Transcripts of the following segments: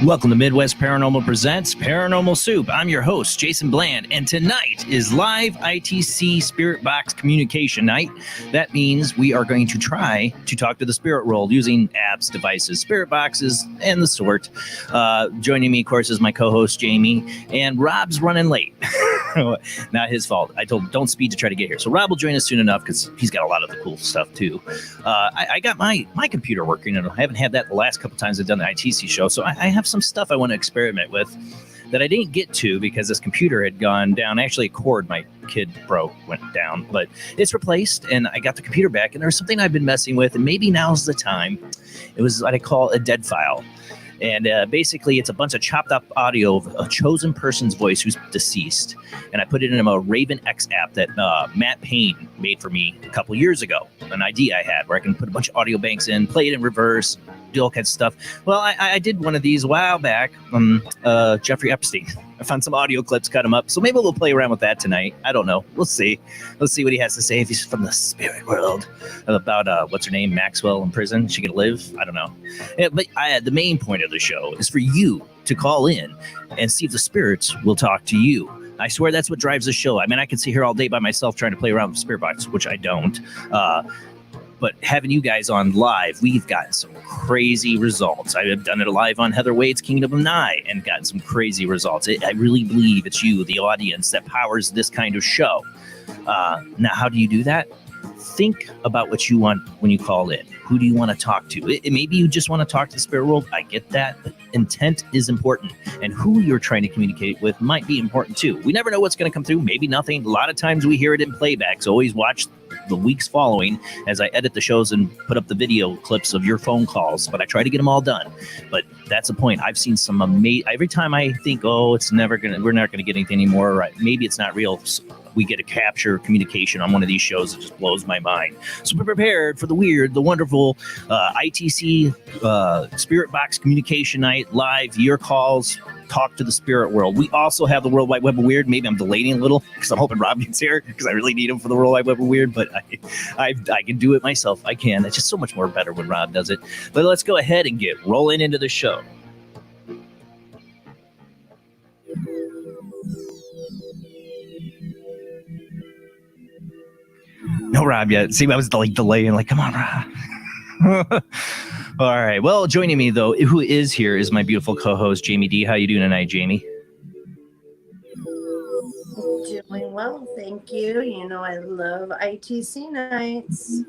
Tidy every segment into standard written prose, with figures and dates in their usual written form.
Welcome to Midwest Paranormal Presents Paranormal Soup. I'm your host, Jason Bland, and tonight is live ITC Spiritbox communication night. That means we are going to try to talk to the spirit world using apps, devices, spirit boxes, and the sort. Joining me, of course, is my co-host, Jamie, and Rob's running late. Not his fault. I told him don't speed to try to get here. So Rob will join us soon enough because he's got a lot of the cool stuff too. I got my computer working, and I haven't had that the last couple times I've done the ITC show. So I have some stuff I want to experiment with that I didn't get to because this computer had gone down. Actually, a cord my kid went down, but it's replaced, and I got the computer back. And there's something I've been messing with, and maybe now's the time. It was what I call a dead file. And basically, it's a bunch of chopped up audio of a chosen person's voice who's deceased. And I put it in a Raven X app that Matt Payne made for me a couple years ago. An idea I had where I can put a bunch of audio banks in, play it in reverse, do all kinds of stuff. Well, I did one of these a while back from Jeffrey Epstein. I found some audio clips, cut them up. So maybe we'll play around with that tonight. I don't know. We'll see. Let's see what he has to say. If he's from the spirit world about what's her name, Maxwell in prison. She could live. I don't know. Yeah, but the main point of the show is for you to call in and see if the spirits will talk to you. I swear that's what drives the show. I mean, I can sit here all day by myself trying to play around with Spirit Box, which I don't. But having you guys on live, we've gotten some crazy results. I have done it live on Heather Wade's Kingdom of Nye and gotten some crazy results. I really believe it's you, the audience, that powers this kind of show. Now, how do you do that? Think about what you want when you call in. Who do you want to talk to? Maybe you just want to talk to the spirit world. I get that. But intent is important. And who you're trying to communicate with might be important too. We never know what's going to come through. Maybe nothing. A lot of times we hear it in playback. So always watch the weeks following as I edit the shows and put up the video clips of your phone calls. But I try to get them all done. But that's the point. I've seen some amazing. Every time I think, we're not going to get anything anymore. Right? Maybe it's not real. We get a capture communication on one of these shows that just blows my mind. So be prepared for the weird, the wonderful ITC Spirit Box Communication Night live. Your calls, talk to the spirit world. We also have the World Wide Web of Weird. Maybe I'm delaying a little because I'm hoping Rob gets here because I really need him for the World Wide Web of Weird. But I can do it myself. I can. It's just so much more better when Rob does it. But let's go ahead and get rolling into the show. No Rob yet. See, I was delaying. Come on, Rob. All right. Well, joining me though, who is here, is my beautiful co-host Jamie D. How you doing tonight, Jamie? Doing well, thank you. You know I love ITC nights.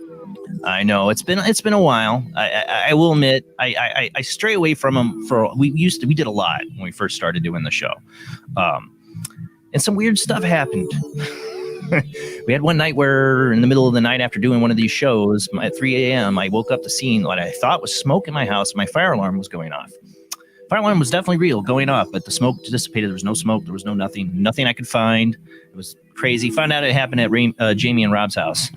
I know it's been a while. I will admit I stray away from them we did a lot when we first started doing the show, and some weird stuff happened. We had one night where in the middle of the night after doing one of these shows at 3 a.m. I woke up to seeing what I thought was smoke in my house. My fire alarm was going off. Fire alarm was definitely real going off, but the smoke dissipated. There was no smoke. There was nothing I could find. It was crazy. Found out it happened at Jamie and Rob's house.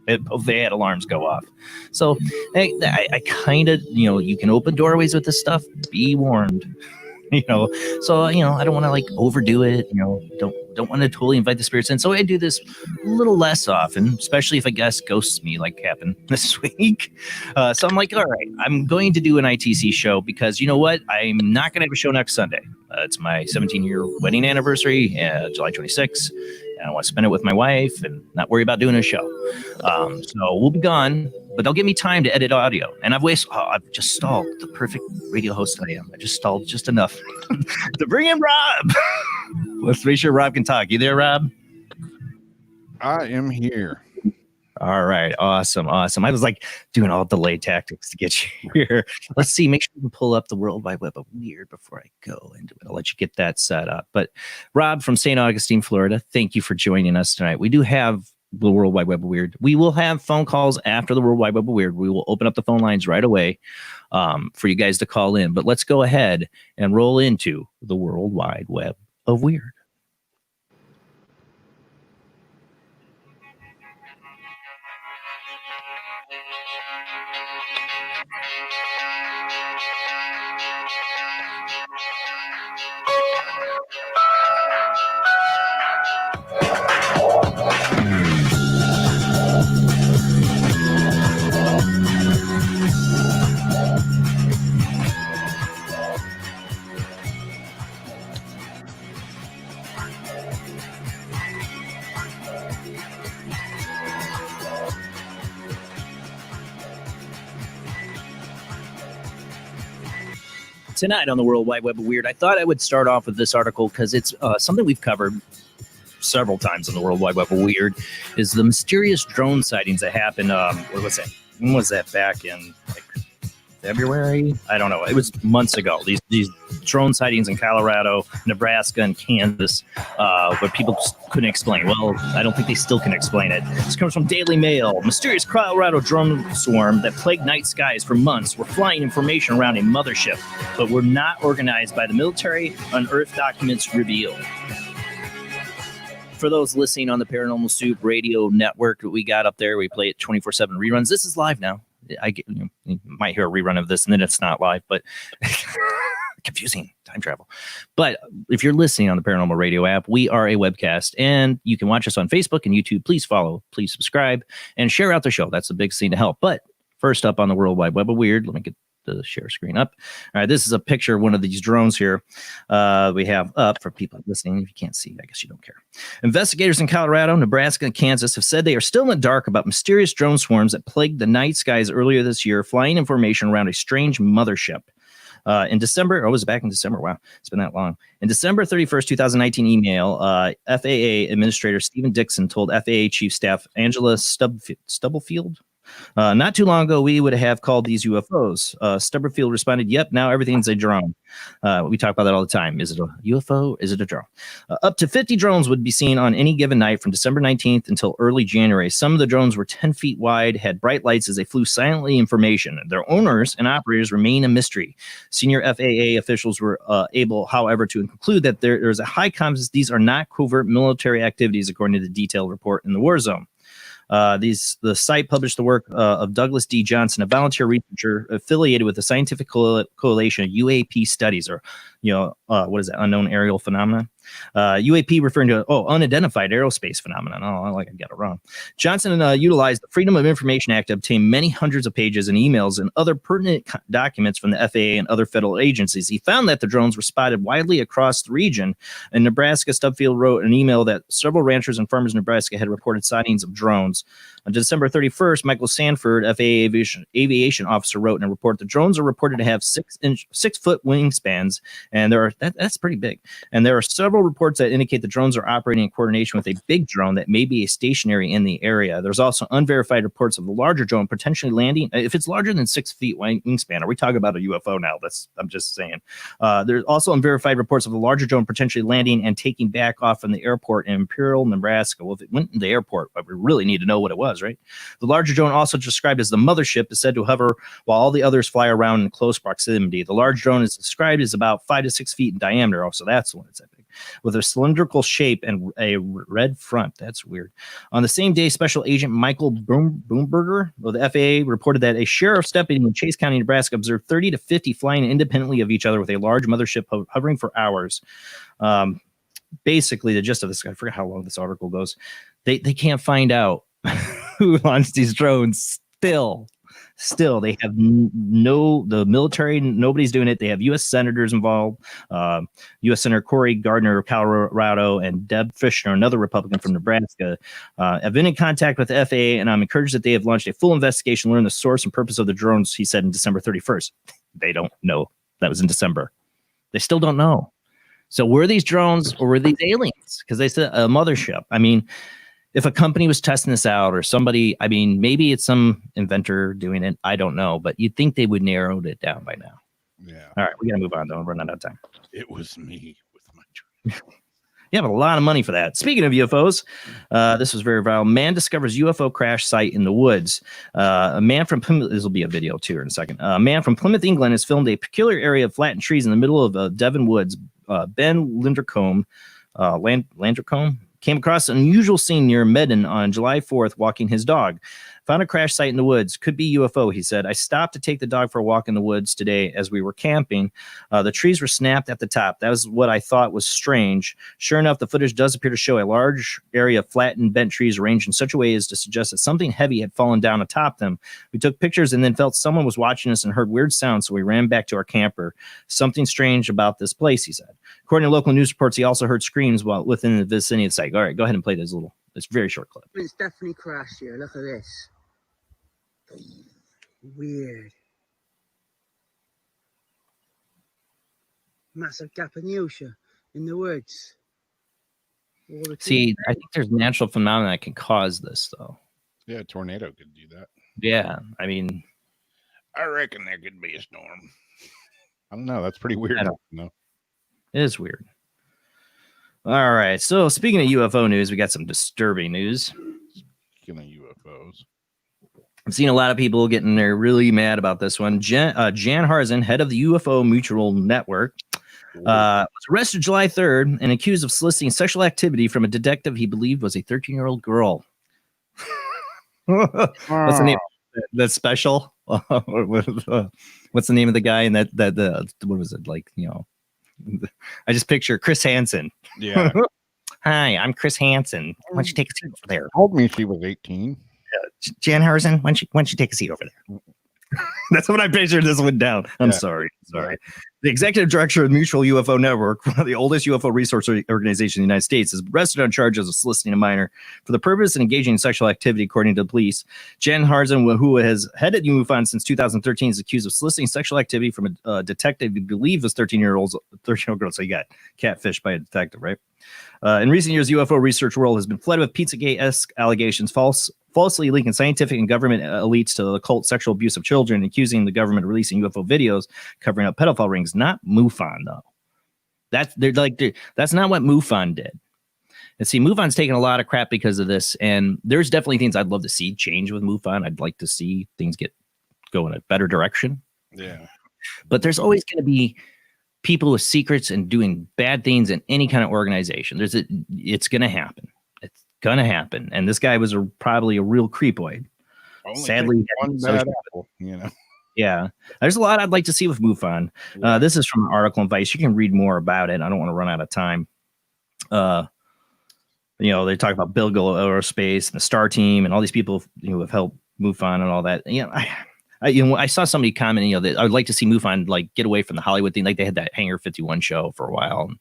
They had alarms go off. So I kind of, you can open doorways with this stuff. Be warned. So I don't want to overdo it. don't want to totally invite the spirits in. So I do this a little less often, especially if a guest ghosts me like happened this week. So I'm like, all right, I'm going to do an ITC show because you know what? I'm not going to have a show next Sunday. It's my 17-year wedding anniversary, July 26th. And I want to spend it with my wife and not worry about doing a show. So we'll be gone, but they'll give me time to edit audio. And I've just stalled the perfect radio host I am. I just stalled just enough to bring in Rob. Let's make sure Rob can talk. You there, Rob? I am here. All right. Awesome. I was like doing all delay tactics to get you here. Let's see. Make sure you can pull up the World Wide Web of Weird before I go into it. I'll let you get that set up. But Rob from St. Augustine, Florida, thank you for joining us tonight. We do have the World Wide Web of Weird. We will have phone calls after the World Wide Web of Weird. We will open up the phone lines right away for you guys to call in. But let's go ahead and roll into the World Wide Web of Weird. Tonight on the World Wide Web of Weird, I thought I would start off with this article because it's something we've covered several times on the World Wide Web of Weird, is the mysterious drone sightings that happened. What was that? When was that? Back in like February? I don't know. It was months ago. These drone sightings in Colorado, Nebraska, and Kansas, where people just couldn't explain. Well, I don't think they still can explain it. This comes from Daily Mail. Mysterious Colorado drone swarm that plagued night skies for months were flying information around a mothership, but were not organized by the military, unearthed documents reveal. For those listening on the Paranormal Soup radio network that we got up there, we play it 24/7 reruns. This is live now. You might hear a rerun of this and then it's not live, but confusing time travel. But if you're listening on the Paranormal Radio app, we are a webcast and you can watch us on Facebook and YouTube. Please follow, please subscribe, and share out the show. That's the big thing to help. But first up on the World Wide Web of Weird, let me get the share screen up. All right, this is a picture of one of these drones here we have up for people listening. If you can't see, I guess you don't care. Investigators in Colorado, Nebraska, and Kansas have said they are still in the dark about mysterious drone swarms that plagued the night skies earlier this year, flying information around a strange mothership. In December, was it back in December? Wow, it's been that long. In December 31st, 2019 email, FAA Administrator Stephen Dixon told FAA Chief Staff Angela Stubblefield, not too long ago, we would have called these UFOs. Stubberfield responded, yep, now everything's a drone. We talk about that all the time. Is it a UFO? Is it a drone? Up to 50 drones would be seen on any given night from December 19th until early January. Some of the drones were 10 feet wide, had bright lights as they flew silently information. Their owners and operators remain a mystery. Senior FAA officials were able, however, to conclude that there's a high confidence these are not covert military activities, according to the detailed report in the war zone. The site published the work of Douglas D. Johnson, a volunteer researcher affiliated with the Scientific Coalition of UAP Studies, or what is that, unknown aerial phenomenon? UAP referring to unidentified aerospace phenomenon. I got it wrong. Johnson utilized the Freedom of Information Act to obtain many hundreds of pages and emails and other pertinent documents from the FAA and other federal agencies. He found that the drones were spotted widely across the region. In Nebraska, Stubblefield wrote an email that several ranchers and farmers in Nebraska had reported sightings of drones. On December 31st, Michael Sanford, FAA aviation officer, wrote in a report the drones are reported to have 6-foot wingspans, and that's pretty big. And there are several reports that indicate the drones are operating in coordination with a big drone that may be stationary in the area. There's also unverified reports of the larger drone potentially landing. If it's larger than 6 feet wingspan, are we talking about a UFO now? I'm just saying. There's also unverified reports of the larger drone potentially landing and taking back off from the airport in Imperial, Nebraska. Well, if it went in the airport, we really need to know what it was, right? The larger drone, also described as the mothership, is said to hover while all the others fly around in close proximity. The large drone is described as about 5 to 6 feet in diameter. Oh, so that's the one that's that big, with a cylindrical shape and a red front. That's weird. On the same day, Special Agent Michael Boomberger of the FAA reported that a sheriff's deputy in Chase County, Nebraska, observed 30 to 50 flying independently of each other with a large mothership hovering for hours. basically the gist of this, I forget how long this article goes. They can't find out who launched these drones. Still, they have the military, nobody's doing it. They have U.S. senators involved. U.S. Senator Cory Gardner of Colorado and Deb Fischer, another Republican from Nebraska, have been in contact with the FAA, and I'm encouraged that they have launched a full investigation, learn the source and purpose of the drones, he said, in December 31st. They don't know. That was in December. They still don't know. So were these drones or were these aliens? Because they said a mothership. I mean, if a company was testing this out or somebody, I mean, maybe it's some inventor doing it. I don't know, but you'd think they would narrow it down by now. Yeah. All right, we got to move on. Don't run out of time. It was me with my dream. You have a lot of money for that. Speaking of UFOs, this was very viral. Man discovers UFO crash site in the woods. A man from Plymouth, this will be a video too in a second. A man from Plymouth, England has filmed a peculiar area of flattened trees in the middle of Devon Woods. Ben Lindercombe, Landercombe, came across an unusual scene near Medon on July 4th walking his dog. Found a crash site in the woods. Could be UFO, he said. I stopped to take the dog for a walk in the woods today as we were camping. The trees were snapped at the top. That was what I thought was strange. Sure enough, the footage does appear to show a large area of flattened bent trees arranged in such a way as to suggest that something heavy had fallen down atop them. We took pictures and then felt someone was watching us and heard weird sounds, so we ran back to our camper. Something strange about this place, he said. According to local news reports, he also heard screams while within the vicinity of the site. All right, go ahead and play this very short clip. It's definitely crashed here. Look at this. Weird. Massive gap in the ocean, in the woods. See, I think there's natural phenomena that can cause this, though. Yeah, a tornado could do that. Yeah, I mean, I reckon there could be a storm. I don't know. That's pretty weird. No, it is weird. All right. So speaking of UFO news, we got some disturbing news. Speaking of UFOs. I've seen a lot of people getting there really mad about this one. Jan Harzen, head of the UFO Mutual Network, was arrested July 3rd and accused of soliciting sexual activity from a detective he believed was a 13-year-old girl. What's the name? That's special. What's the name of the guy? And that what was it like? You know, I just picture Chris Hansen. Yeah. Hi, I'm Chris Hansen. Why don't you take a seat over there? Told me she was 18. Jan Harrison, why don't you take a seat over there? That's what I pictured this one down. I'm sorry. The executive director of the Mutual UFO Network, one of the oldest UFO resource organizations in the United States, is arrested on charges of soliciting a minor for the purpose of engaging in sexual activity, according to the police. Jan Harzen, who has headed MUFON since 2013, is accused of soliciting sexual activity from a detective he believed was 13-year-old girl. So you got catfished by a detective, right? In recent years, the UFO research world has been flooded with Pizzagate-esque allegations, falsely linking scientific and government elites to the occult sexual abuse of children, accusing the government of releasing UFO videos covering up pedophile rings. Not MUFON, though. That's not what MUFON did. And see, MUFON's taking a lot of crap because of this, and there's definitely things I'd love to see change with MUFON. I'd like to see things go in a better direction. Yeah. But there's always going to be people with secrets and doing bad things in any kind of organization. It's going to happen. It's going to happen. And this guy was probably a real creepoid. Sadly, one bad apple, you know. Yeah, there's a lot I'd like to see with MUFON. This is from an article in Vice. You can read more about it. I don't want to run out of time. You know, they talk about Bill Aerospace and the Star Team and all these people who have helped MUFON and all that. You know, I saw somebody comment, you know, that I would like to see MUFON like get away from the Hollywood thing. Like they had that Hangar 51 show for a while. And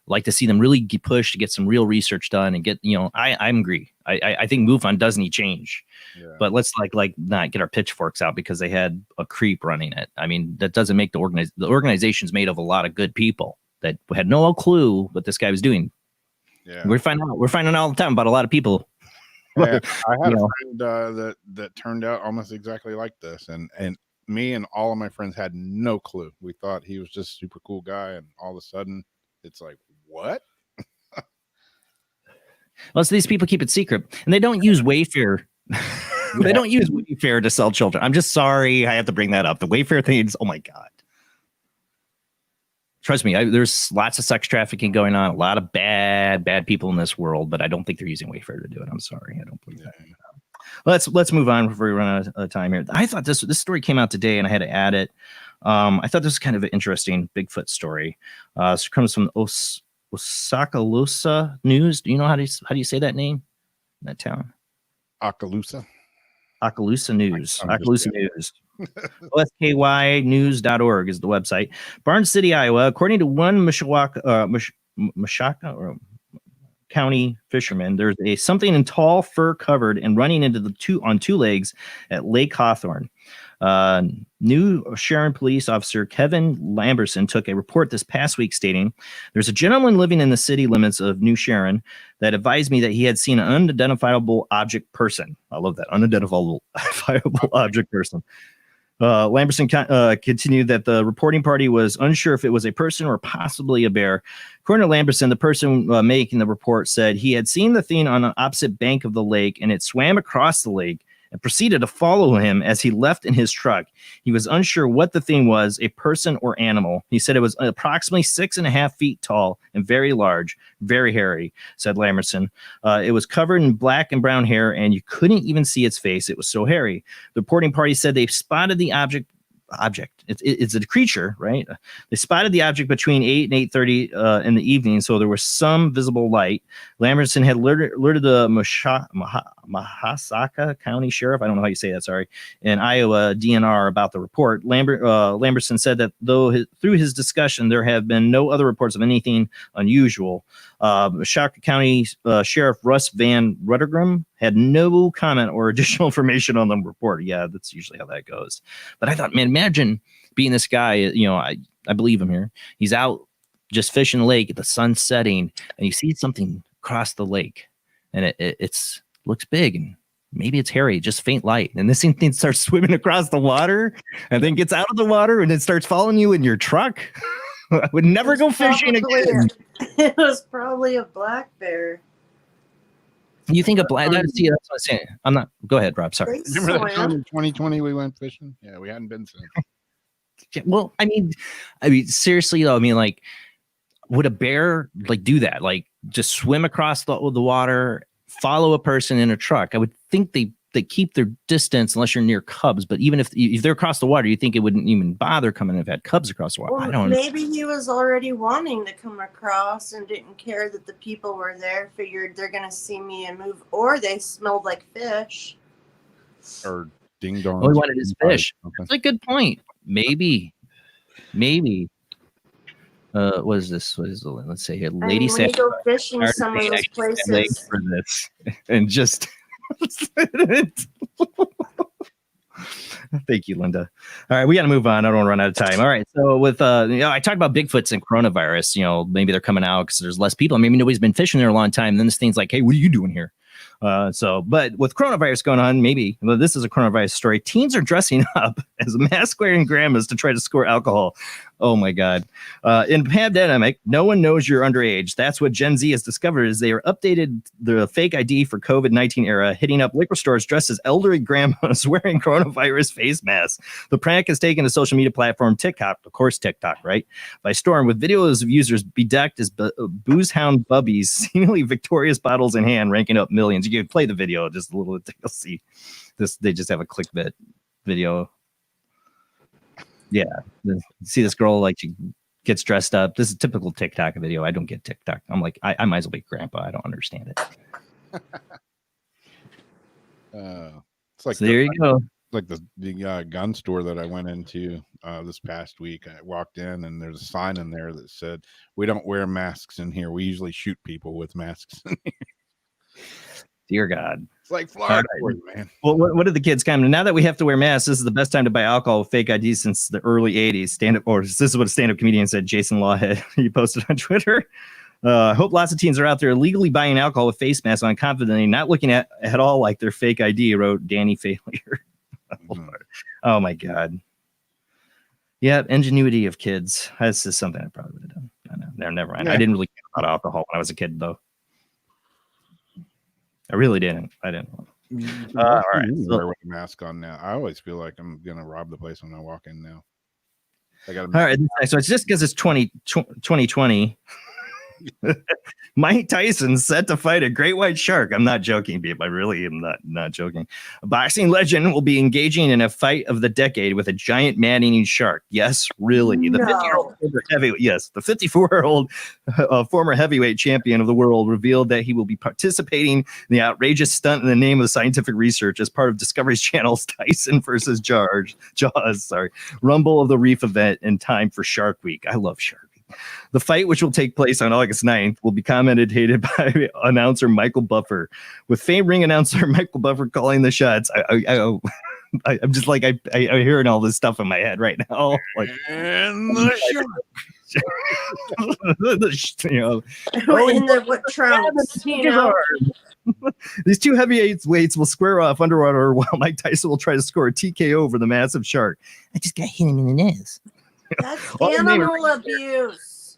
like to see them really get pushed to get some real research done and get, you know, I agree. I think MUFON does need change, but let's like not get our pitchforks out because they had a creep running it. I mean, that doesn't make the organization's made of a lot of good people that had no clue what this guy was doing. Yeah. We're finding out all the time about a lot of people. Yeah, I had a friend that turned out almost exactly like this, and me and all of my friends had no clue. We thought he was just a super cool guy, and all of a sudden it's like, what? Well, so these people keep it secret, and they don't use Wayfair. They don't use Wayfair to sell children. I'm just sorry, I have to bring that up. The Wayfair things. Oh my god! Trust me, there's lots of sex trafficking going on. A lot of bad people in this world, but I don't think they're using Wayfair to do it. I'm sorry, I don't believe that. Let's move on before we run out of time here. I thought this story came out today, and I had to add it. I thought this was kind of an interesting Bigfoot story. This comes from Oskaloosa News. Do you know how do you say that name? That town? Okaloosa. Okaloosa News. I'm just Okaloosa News. OSKYnews.org is the website. Barnes City, Iowa. According to one Mashaka or County fisherman, there's something in tall fur covered and running into the two legs at Lake Hawthorne. New Sharon police officer Kevin Lamberson took a report this past week stating there's a gentleman living in the city limits of New Sharon that advised me that he had seen an unidentifiable object person. I love that. Unidentifiable object person. Lamberson continued that the reporting party was unsure if it was a person or possibly a bear. According to Lamberson, the person making the report said he had seen the thing on the opposite bank of the lake and it swam across the lake and proceeded to follow him as he left in his truck. He was unsure what the thing was, a person or animal. He said it was approximately 6.5 feet tall and very large, very hairy, said Lamberson. It was covered in black and brown hair, and you couldn't even see its face. It was so hairy. The reporting party said they spotted the object. It's a creature, right? They spotted the object between 8 and 8:30 in the evening, so there was some visible light. Lamberson had alerted the Mahasaka County Sheriff, I don't know how you say that, sorry, in Iowa DNR about the report. Lamberson said that through his discussion, there have been no other reports of anything unusual. Mahasaka County Sheriff Russ Van Ruttergrim had no comment or additional information on the report. Yeah, that's usually how that goes. But I thought, man, imagine being this guy, I believe him here. He's out just fishing the lake, the sun's setting, and you see something cross the lake, and it's looks big, and maybe it's hairy, just faint light. And this thing starts swimming across the water and then gets out of the water and it starts following you in your truck. I would never go fishing again. It was probably a black bear. You think a black? That's what I'm saying. I'm not. Go ahead, Rob. Sorry. Remember that time in 2020 we went fishing? Yeah, we hadn't been since. Well, I mean, seriously though, like, would a bear do that? Like, just swim across the water, follow a person in a truck? I would think they keep their distance unless you're near cubs. But even if they're across the water, you think it wouldn't even bother coming if it had cubs across the water. Well, I don't know. Maybe he was already wanting to come across and didn't care that the people were there. Figured they're gonna see me and move, or they smelled like fish. Or ding dong. Oh, he wanted his fish. That's a good point. Maybe. What is this? What is the? Let's say here, lady when you go fishing some of those places for this, and just. Thank you, Linda. All right, we got to move on. I don't want to run out of time. All right, so with I talked about Bigfoots and coronavirus. Maybe they're coming out because there's less people. Maybe nobody's been fishing there a long time. And then this thing's like, hey, what are you doing here? But with coronavirus going on, this is a coronavirus story. Teens are dressing up as mask-wearing grandmas to try to score alcohol. Oh my God. In pandemic, no one knows you're underage. That's what Gen Z has discovered is they are updated the fake ID for COVID-19 era, hitting up liquor stores dressed as elderly grandmas wearing coronavirus face masks. The prank has taken the social media platform TikTok, of course TikTok, right, by storm, with videos of users bedecked as booze-hound bubbies, seemingly victorious bottles in hand, ranking up millions. You can play the video just a little bit. You'll see this. They just have a clickbait video. Yeah, see this girl she gets dressed up. This is a typical TikTok video. I don't get TikTok. I'm like, I might as well be grandpa. I don't understand it. It's like so there you go. Like the gun store that I went into this past week. I walked in and there's a sign in there that said, "We don't wear masks in here. We usually shoot people with masks in here." Dear God. It's like Florida, man. Well, what did the kids come to? Now that we have to wear masks, this is the best time to buy alcohol with fake ID since the early 80s. This is what a stand-up comedian said, Jason Lawhead. He posted on Twitter. Hope lots of teens are out there legally buying alcohol with face masks on confidently, not looking at all like their fake ID, wrote Danny Failure. Oh my God. Yeah, ingenuity of kids. This is something I probably would have done. I know. Never mind. Yeah. I didn't really care about alcohol when I was a kid, though. I really didn't. I didn't. All right. So, with a mask on now. I always feel like I'm gonna rob the place when I walk in now. I got. All right. So it's just because it's 2020. Mike Tyson set to fight a great white shark. I'm not joking, people. I really am not joking. A boxing legend will be engaging in a fight of the decade with a giant man-eating shark. Yes, really. The 50-year-old heavyweight. Yes, the 54-year-old former heavyweight champion of the world revealed that he will be participating in the outrageous stunt in the name of scientific research as part of Discovery Channel's Tyson versus Jaws. Rumble of the Reef event in time for Shark Week. I love Shark Week. The fight, which will take place on August 9th, will be commentated by announcer Michael Buffer, with famed ring announcer Michael Buffer calling the shots. I'm just like I'm hearing all this stuff in my head right now. Like, and the In the what trunks, These two heavyweights will square off underwater while Mike Tyson will try to score a TKO over the massive shark. I just got hit him in the nose. That's animal abuse.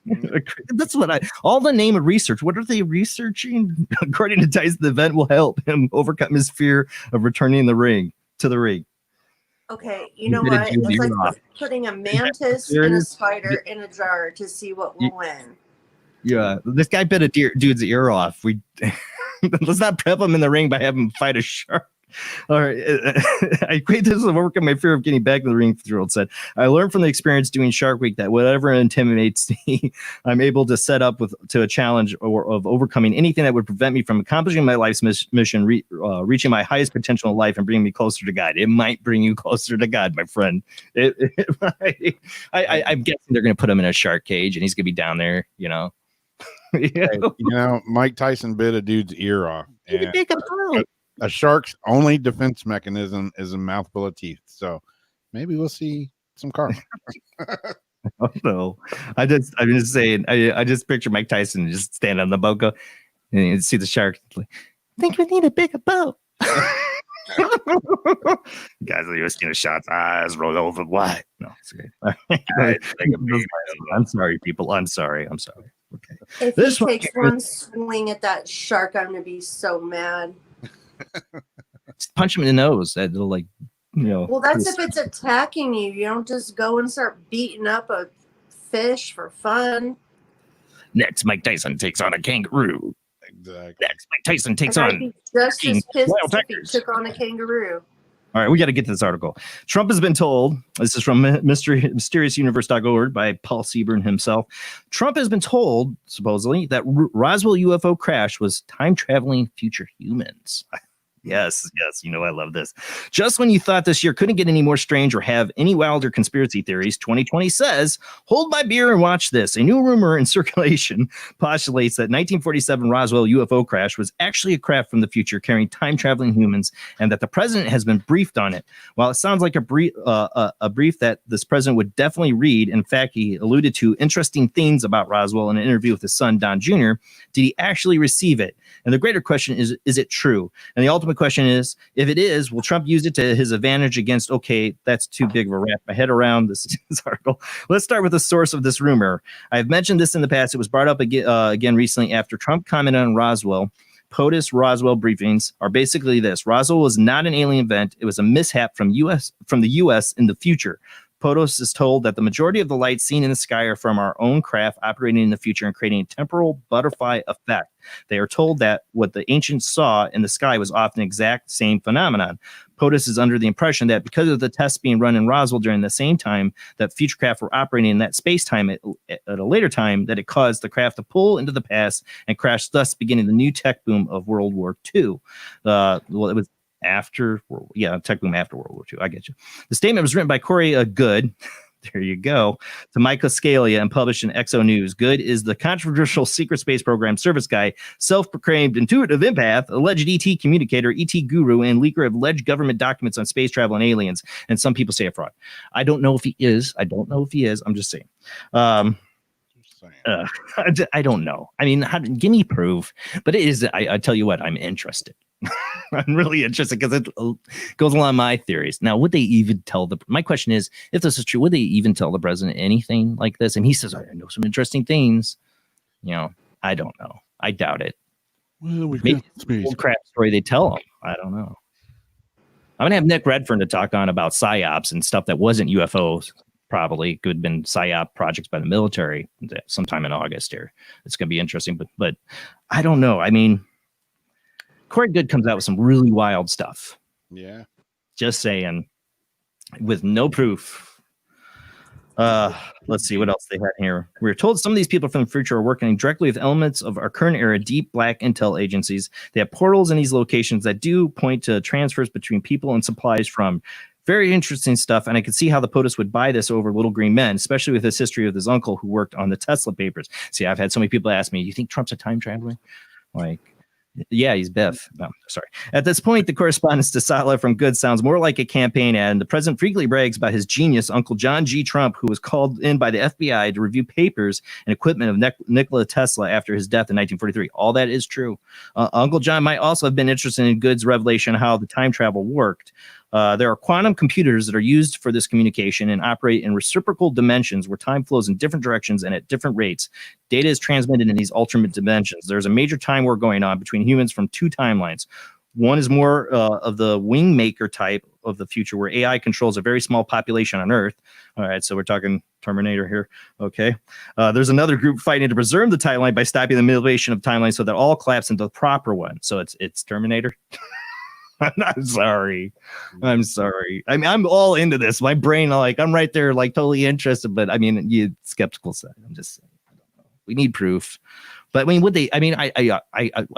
That's what all the name of research. What are they researching? According to Tyson, the event will help him overcome his fear of returning to the ring. Okay, you know what? It's like putting a mantis and a spider in a jar to see what will win. Yeah, this guy bit a dude's ear off. Let's not prep him in the ring by having him fight a shark. All right. I equate this with overcoming my fear of getting back in the ring, 50-year-old said. I learned from the experience doing Shark Week that whatever intimidates me, I'm able to set up to a challenge of overcoming anything that would prevent me from accomplishing my life's mission, reaching my highest potential in life and bringing me closer to God. It might bring you closer to God, my friend. I'm guessing they're going to put him in a shark cage and he's going to be down there, Mike Tyson bit a dude's ear off. A shark's only defense mechanism is a mouthful of teeth. So maybe we'll see some karma. Oh, no. I'm just saying, I just picture Mike Tyson just stand on the boat, go, and you see the shark. Like, I think we need a bigger boat. Guys, are you shots, eyes roll over wide. No, it's okay. I'm sorry, people. I'm sorry. Okay. If he takes one swing at that shark, I'm gonna be so mad. Just punch him in the nose. That'll Well, that's if it's attacking you. You don't just go and start beating up a fish for fun. Next, Mike Tyson takes on a kangaroo. Exactly. Next, Mike Tyson takes on. I'd be just as pissed if he took on a kangaroo. All right, we got to get to this article. Trump has been told, this is from mysteriousuniverse.org by Paul Seaburn himself. Trump has been told, supposedly, that Roswell UFO crash was time-traveling future humans. Yes, I love this. Just when you thought this year couldn't get any more strange or have any wilder conspiracy theories, 2020 says, hold my beer and watch this. A new rumor in circulation postulates that 1947 Roswell UFO crash was actually a craft from the future carrying time-traveling humans, and that the president has been briefed on it. While it sounds like a brief that this president would definitely read, in fact, he alluded to interesting things about Roswell in an interview with his son, Don Jr., did he actually receive it? And the greater question is it true? And the ultimate question is, if it is, will Trump use it to his advantage against, okay, that's too big of a wrap my head around this article. Let's start with the source of this rumor. I've mentioned this in the past. It was brought up again recently after Trump commented on Roswell. POTUS Roswell briefings are basically this. Roswell was not an alien event. It was a mishap from the U.S. in the future. POTUS is told that the majority of the lights seen in the sky are from our own craft operating in the future and creating a temporal butterfly effect. They are told that what the ancients saw in the sky was often the exact same phenomenon. POTUS is under the impression that because of the tests being run in Roswell during the same time that future craft were operating in that space-time at a later time, that it caused the craft to pull into the past and crash, thus beginning the new tech boom of World War II. It was tech boom after World War II. I get you. The statement was written by Corey Good. There you go. To Michael Scalia and published in XO News. Good is the controversial secret space program service guy, self-proclaimed intuitive empath, alleged ET communicator, ET guru, and leaker of alleged government documents on space travel and aliens. And some people say a fraud. I don't know if he is. I'm just saying. I don't know. I mean, give me proof. But it is. I tell you what, I'm interested. I'm really interested because it goes along my theories. Now, would they even tell my question is, if this is true, would they even tell the president anything like this? And he says, I know some interesting things. I don't know. I doubt it. Well, maybe it's a crap story they tell him. I don't know. I'm going to have Nick Redfern to talk on about PSYOPs and stuff that wasn't UFOs. probably could have been PSYOP projects by the military sometime in August here. It's going to be interesting, but I don't know. I mean, Corey Good comes out with some really wild stuff. Yeah. Just saying, with no proof. Let's see what else they had here. We were told some of these people from the future are working directly with elements of our current era deep black intel agencies. They have portals in these locations that do point to transfers between people and supplies from very interesting stuff. And I could see how the POTUS would buy this over Little Green Men, especially with his history with his uncle who worked on the Tesla papers. See, I've had so many people ask me, you think Trump's a time traveler? Like, yeah, he's Biff. No, sorry. At this point, the correspondence to Sala from Good sounds more like a campaign ad, and the president frequently brags about his genius, Uncle John G. Trump, who was called in by the FBI to review papers and equipment of Nikola Tesla after his death in 1943. All that is true. Uncle John might also have been interested in Good's revelation of how the time travel worked. There are quantum computers that are used for this communication and operate in reciprocal dimensions where time flows in different directions and at different rates. Data is transmitted in these alternate dimensions. There's a major time war going on between humans from two timelines. One is more of the wingmaker type of the future where AI controls a very small population on Earth. All right, so we're talking Terminator here. Okay. There's another group fighting to preserve the timeline by stopping the manipulation of timelines so that all collapse into the proper one. So it's Terminator. I'm sorry. I mean, I'm all into this. My brain, like, I'm right there, like, totally interested. But I mean, you skeptical side. I'm just saying, I don't know. We need proof. But I mean, would they? I mean, I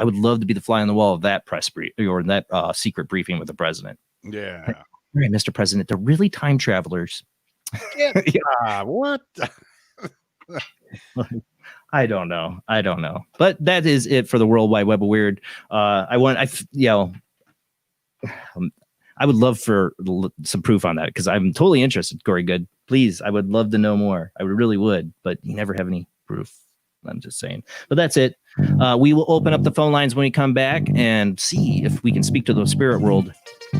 would love to be the fly on the wall of that press brief or that secret briefing with the president. Yeah. All right, Mr. President, they're really time travelers. What? I don't know. But that is it for the World Wide Web of Weird. I would love for some proof on that because I'm totally interested, Corey Good. Please, I would love to know more. I really would, but you never have any proof. I'm just saying. But that's it. We will open up the phone lines when we come back and see if we can speak to the spirit world.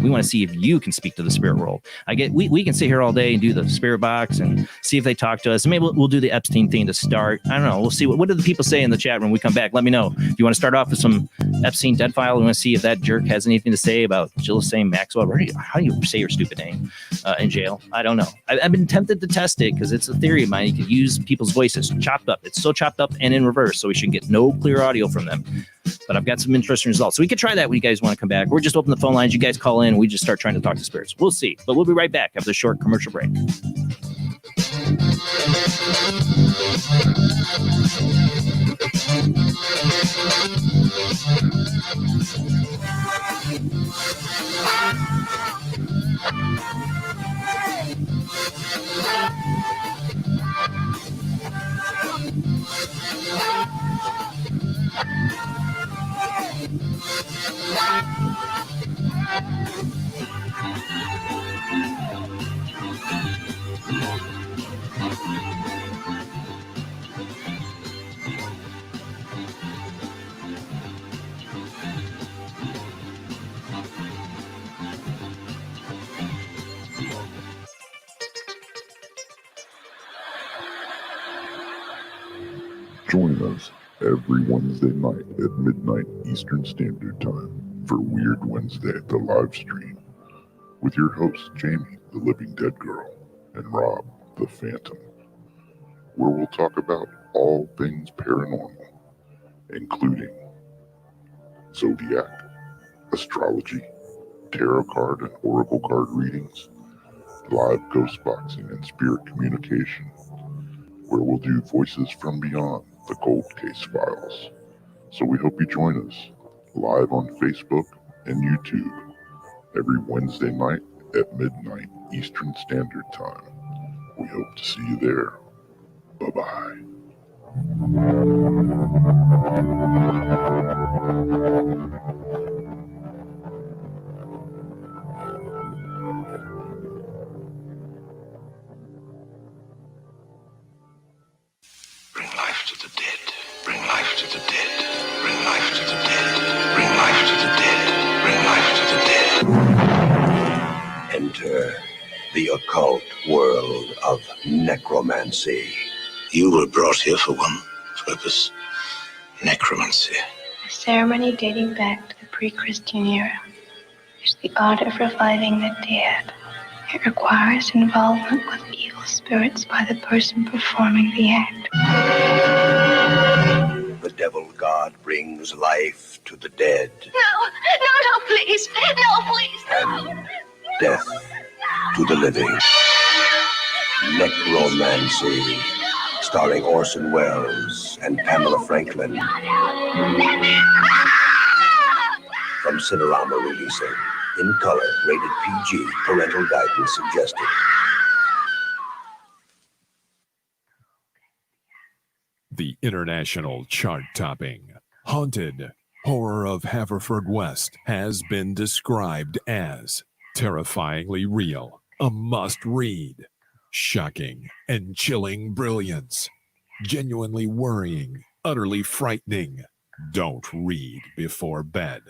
We want to see if you can speak to the spirit world. We can sit here all day and do the spirit box and see if they talk to us. And maybe we'll do the Epstein thing to start. I don't know. We'll see what do the people say in the chat when we come back. Let me know. If you want to start off with some Epstein dead file, we want to see if that jerk has anything to say about Jill saying Maxwell. How do you say your stupid name in jail? I don't know. I've been tempted to test it because it's a theory of mine. You could use people's voices chopped up. It's so chopped up and in reverse, so we should get no clear audio from them. But I've got some interesting results. So we could try that when you guys want to come back. We're just open the phone lines. You guys call in. We just start trying to talk to spirits. We'll see. But we'll be right back after the short commercial break. Join us every Wednesday night at midnight Eastern Standard Time for Weird Wednesday, the live stream, with your hosts Jamie, the Living Dead Girl, and Rob, the Phantom, where we'll talk about all things paranormal, including zodiac, astrology, tarot card and oracle card readings, live ghost boxing and spirit communication, where we'll do Voices from Beyond, the Cold Case Files. So we hope you join us live on Facebook and YouTube every Wednesday night at midnight Eastern Standard Time. We hope to see you there. Bye-bye. Bring life to the dead. Bring life to the dead. Bring life to the dead. Bring life to the dead. Bring life to the dead. Enter the occult world of necromancy. You were brought here for one purpose: necromancy. A ceremony dating back to the pre-Christian era. It's the art of reviving the dead. It requires involvement with evil spirits by the person performing the act. The devil god brings life to the dead. No, please. No, please. And death to the living. Necromancy, starring Orson Welles and Pamela Franklin. From Cinerama releasing. In color, rated PG, parental guidance suggested. The international chart-topping Haunted Horror of Haverfordwest has been described as terrifyingly real, a must-read, shocking and chilling brilliance, genuinely worrying, utterly frightening. Don't read before bed.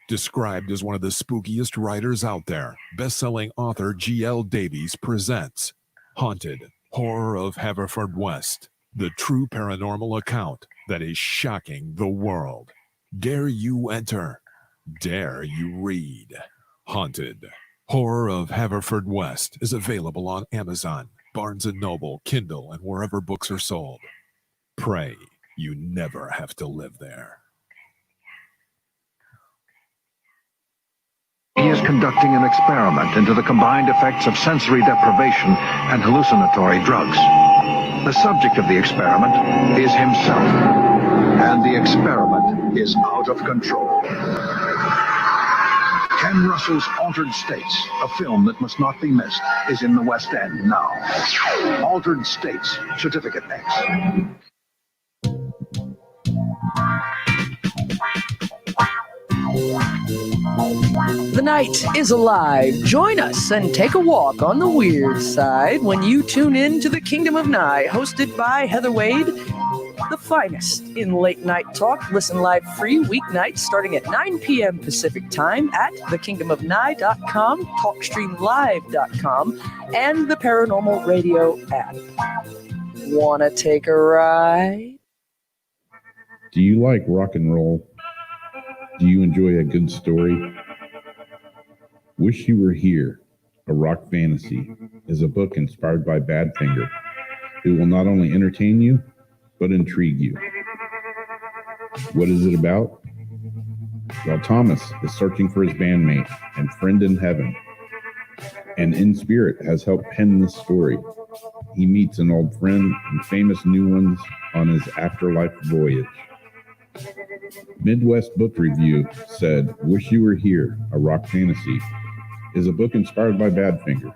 Described as one of the spookiest writers out there, best-selling author G.L. Davies presents Haunted Horror of Haverfordwest, the true paranormal account that is shocking the world. Dare you enter? Dare you read? Haunted Horror of Haverfordwest is available on Amazon, Barnes & Noble, Kindle, and wherever books are sold. Pray you never have to live there. He is conducting an experiment into the combined effects of sensory deprivation and hallucinatory drugs. The subject of the experiment is himself, and the experiment is out of control. Ken Russell's Altered States, a film that must not be missed, is in the West End now. Altered States, Certificate X. The night is alive. Join us and take a walk on the weird side when you tune in to the Kingdom of Nye, hosted by Heather Wade, the finest in late night talk. Listen live free weeknights starting at 9 p.m. Pacific time at thekingdomofnye.com, talkstreamlive.com, and the Paranormal Radio app. Wanna take a ride? Do you like rock and roll? Do you enjoy a good story? Wish You Were Here, A Rock Fantasy, is a book inspired by Badfinger. It will not only entertain you, but intrigue you. What is it about? Well, Thomas is searching for his bandmate and friend in heaven, and in spirit has helped pen this story. He meets an old friend and famous new ones on his afterlife voyage. Midwest Book Review said, Wish You Were Here, A Rock Fantasy, is a book inspired by Badfinger.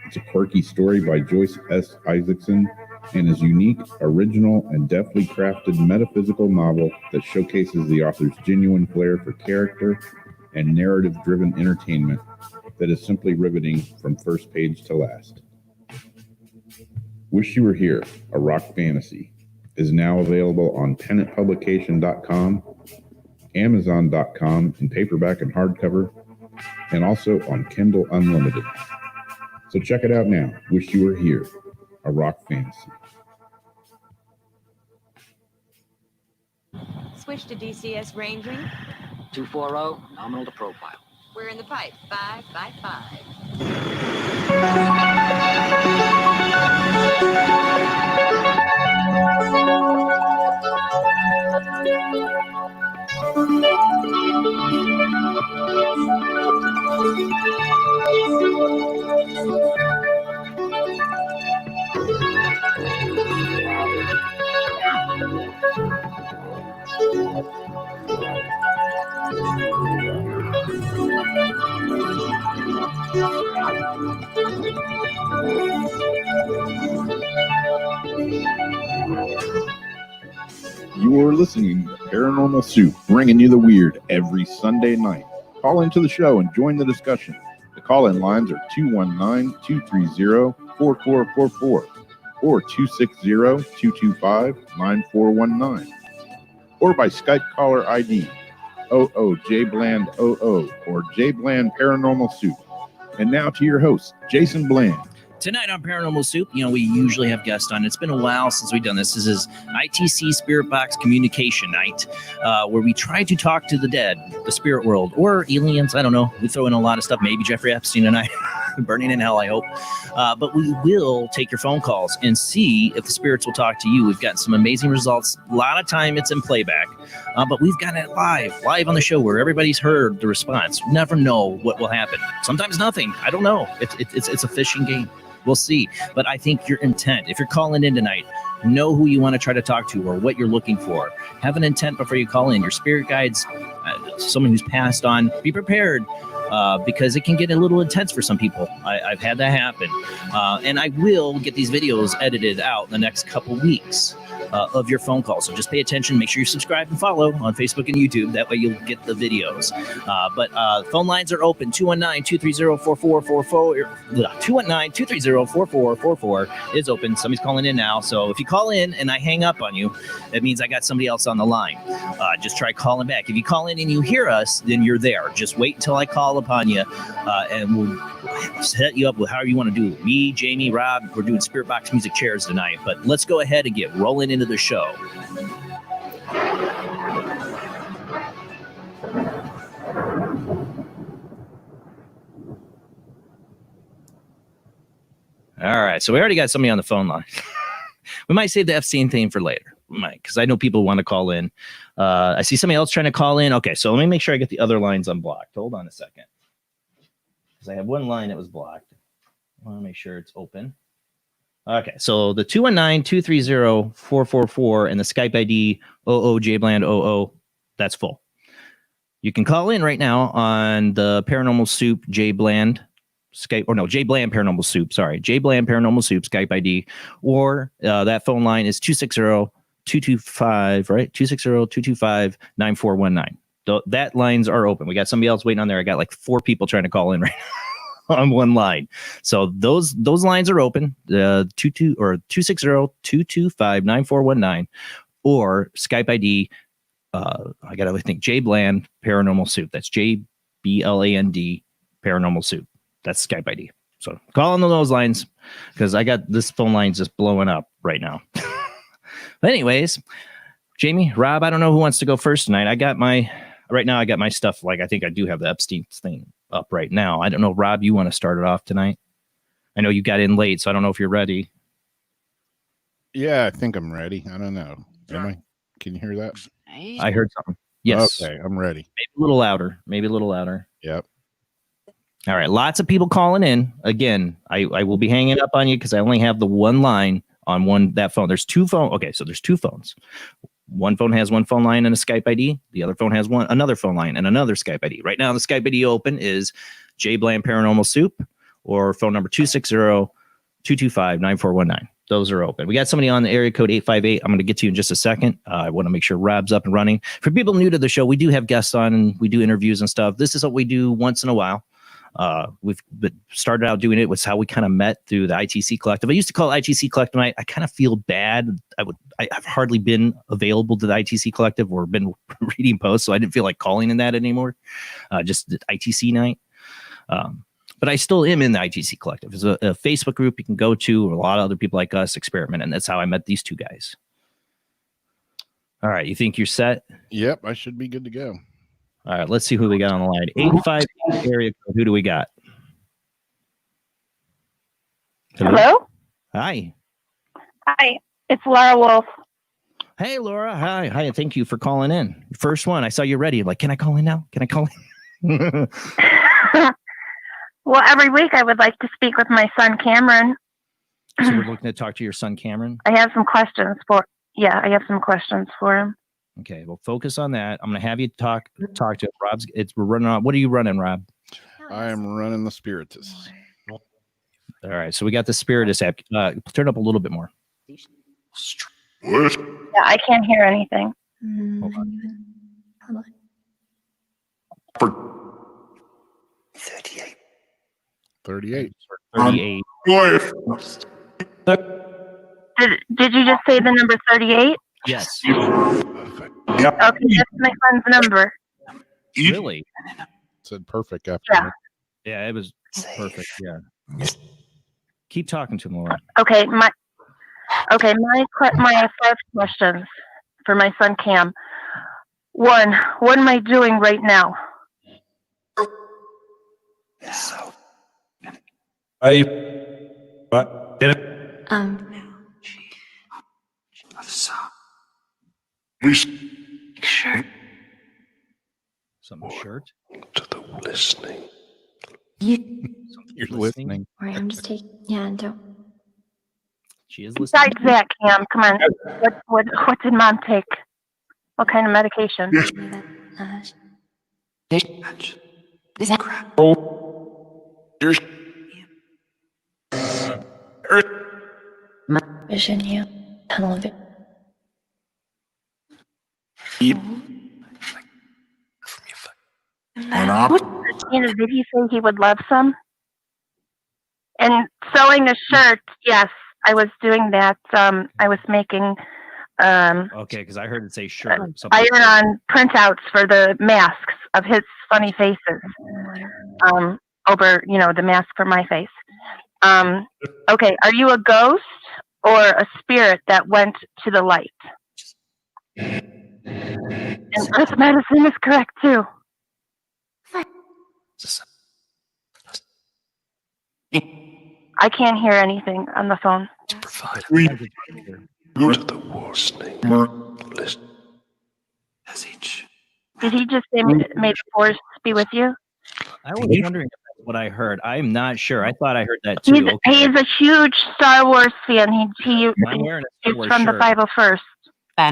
It's a quirky story by Joyce S. Isaacson and is unique, original, and deftly crafted metaphysical novel that showcases the author's genuine flair for character and narrative-driven entertainment that is simply riveting from first page to last. Wish You Were Here, A Rock Fantasy is now available on pennantpublication.com, Amazon.com in paperback and hardcover, and also on Kindle Unlimited. So check it out now. Wish You Were Here, A Rock Fantasy. Switch to DCS ranging. 240, nominal to profile. We're in the pipe. 5 by 5. You're listening to Paranormal Soup, bringing you the weird every Sunday night. Call into the show and join the discussion. The call-in lines are 219-230-4444 or 260-225-9419 or by Skype caller ID Jblandoo or Jblandparanormalsoup. And now to your host, Jason Bland. Tonight on Paranormal Soup, we usually have guests on. It's been a while since we've done this. This is ITC Spiritbox Communication Night, where we try to talk to the dead, the spirit world, or aliens. I don't know. We throw in a lot of stuff. Maybe Jeffrey Epstein tonight. burning in hell, I hope. But we will take your phone calls and see if the spirits will talk to you. We've got some amazing results. A lot of time it's in playback, but we've got it live on the show where everybody's heard the response. You never know what will happen. Sometimes nothing. I don't know. It's a fishing game. We'll see. But I think your intent, if you're calling in tonight, know who you want to try to talk to or what you're looking for. Have an intent before you call in. Your spirit guides, someone who's passed on, be prepared because it can get a little intense for some people. I've had that happen. And I will get these videos edited out in the next couple weeks of your phone calls. So just pay attention. Make sure you subscribe and follow on Facebook and YouTube. That way you'll get the videos. But phone lines are open. 219-230-4444. 219-230-4444 is open. Somebody's calling in now. So if you call in and I hang up on you, that means I got somebody else on the line. Just try calling back. If you call in and you hear us, then you're there. Just wait until I call upon you and we'll set you up with however you want to do it. Me, Jamie, Rob, we're doing Spirit Box music chairs tonight. But let's go ahead and get rolling into the show. All right, so we already got somebody on the phone line. We might save the Epstein thing for later. We might, because I know people want to call in. I see somebody else trying to call in. Okay, so let me make sure I get the other lines unblocked. Hold on a second. Because I have one line that was blocked. I want to make sure it's open. Okay, so the 219-230-4444 and the Skype ID oojblandoo, that's full. You can call in right now on the Paranormal Soup Jbland Skype, or no, Jblandparanormal Soup, sorry. Jblandparanormal Soup Skype ID, or that phone line is 260-225, right? 260-225-9419. That lines are open. We got somebody else waiting on there. I got like 4 people trying to call in right now. On one line. So those lines are open, 260-225-9419 or Skype ID. I got to think Jbland Paranormal Soup. That's JBLAND Paranormal Soup. That's Skype ID. So call on those lines because I got this phone line just blowing up right now. But anyways, Jamie, Rob, I don't know who wants to go first tonight. I got my stuff. Like, I think I do have the Epstein thing up right now. I don't know, Rob, you want to start it off tonight? I know you got in late, so I don't know if you're ready. Yeah, I think I'm ready. I don't know. Am I? Can you hear that? I heard something. Yes. Okay, I'm ready. Maybe a little louder. Yep. All right. Lots of people calling in. Again, I will be hanging up on you because I only have the one line on that phone. There's 2 phones. Okay, so there's 2 phones. One phone has one phone line and a Skype ID. The other phone has another phone line and another Skype ID. Right now, the Skype ID open is Jblandparanormal Soup or phone number 260-225-9419. Those are open. We got somebody on the area code 858. I'm going to get to you in just a second. I want to make sure Rob's up and running. For people new to the show, we do have guests on and we do interviews and stuff. This is what we do once in a while. We've started out doing it. Was how we kind of met through the ITC Collective. I used to call it ITC Collective. I kind of feel bad. I've hardly been available to the ITC Collective or been reading posts, so I didn't feel like calling in that anymore. Just the ITC night. But I still am in the ITC Collective. It's a Facebook group you can go to, or a lot of other people like us experiment, and that's how I met these 2 guys. All right, you think you're set? Yep, I should be good to go. All right, let's see who we got on the line. 858 area code. Who do we got? Hello? Hi. Hi, it's Laura Wolf. Hey, Laura. Hi. Hi, and thank you for calling in. First one. I saw you ready. Like, can I call in now? Can I call in? Well, every week I would like to speak with my son, Cameron. So we're looking to talk to your son, Cameron? I have some questions for him. Okay, well, focus on that. I'm going to have you talk to him. We're running on. What are you running, Rob? I am running the Spiritus. All right, so we got the Spiritus app. Turn it up a little bit more. Yeah, I can't hear anything. Hold on. 38. 38. Did you just say the number 38? Yes. Okay, that's my son's number. Really? Said perfect after. Yeah. Yeah, it was perfect. Yeah. Keep talking to him, Laura. Okay, my 5 questions for my son Cam. 1, what am I doing right now? Shirt. Some shirt. To the listening. You're listening. Right, I'm just taking. Yeah, don't. She is listening. Besides that, Cam, come on. What did Mom take? What kind of medication? Is that crap? Vision, you. Tunnel vision. Christina, did he say he would love some? And sewing a shirt, yes, I was doing that. I was making Okay, because I heard it say shirt. iron-on printouts for the masks of his funny faces. Over, the mask for my face. Okay, are you a ghost or a spirit that went to the light? And earth medicine is correct too. I can't hear anything on the phone. Go to the listening list. Did he just say, may the force be with you? I was wondering if that's what I heard. I'm not sure. I thought I heard that too. He's a huge Star Wars fan. He's wearing a Star Wars from shirt. the 501st.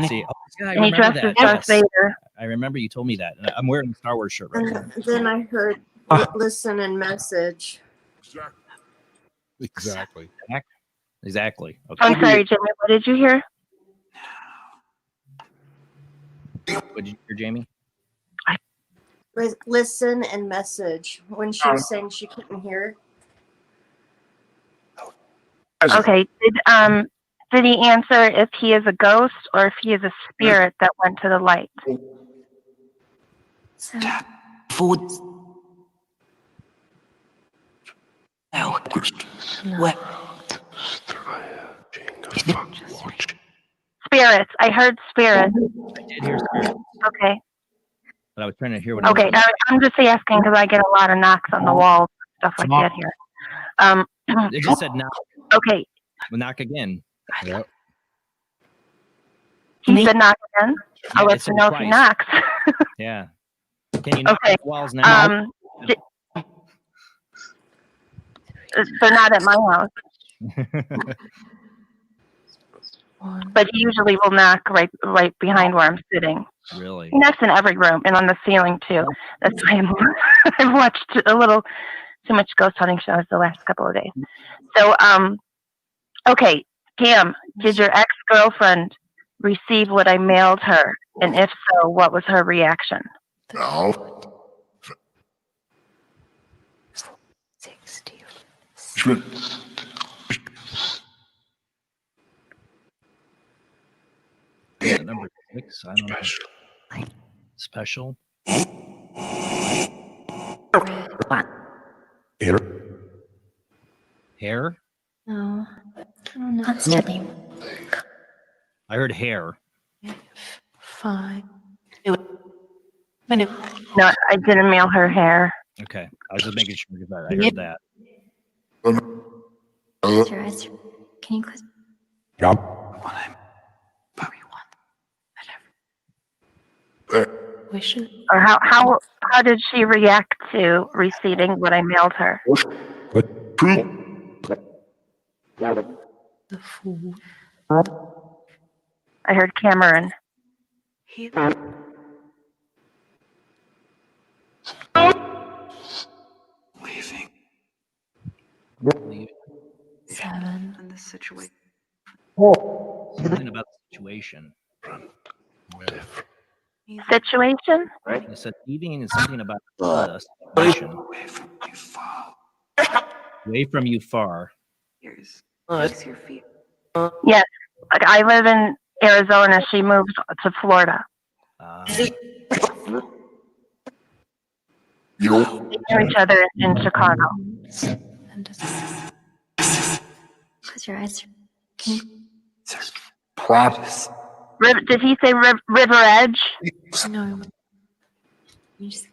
See, yeah, I And he remember dresses that. Darth Vader. I remember you told me that. And I'm wearing a Star Wars shirt right now. And then I heard listen and message. Exactly. Exactly. Okay. I'm sorry, Jimmy. What did you hear? What did you hear, Jamie? Listen and message. When she was saying she couldn't hear. Okay. Did he answer if he is a ghost or if he is a spirit that went to the light? Food. Spirits. I heard spirits. I did hear spirit, Okay. but I was trying to hear what. Okay. I'm just asking because I get a lot of knocks on the wall, stuff like that here. It just said knock. Okay. Well, knock again. Yep. He said knock again. I'll Yeah, let it said you know if he twice. knocks. Yeah. Can you knock Okay. the walls now? They're not at my house, but he usually will knock right behind where I'm sitting. Really? He knocks in every room and on the ceiling too. That's why I've watched a little too much ghost hunting shows the last couple of days. So, okay, Cam, did your ex-girlfriend receive what I mailed her? And if so, what was her reaction? No. 60. Is it number 6? I don't know. Special. Hair? No. I don't know. Constantly. I heard hair. 5. No, I didn't mail her hair. Okay. I was just making sure because I heard that. Your eyes. Can you close? Wishes. Or how did she react to receiving what I mailed her? The food. I heard Cameron. Leaving. 7. In this situation. Something about the situation. Situation? It said leaving is something about the situation. Away from you far. Here's your feet. Yes. Like, I live in Arizona. She moved to Florida. We knew each other in Chicago. Close your eyes. Can you? Did he say River Edge? No. You just.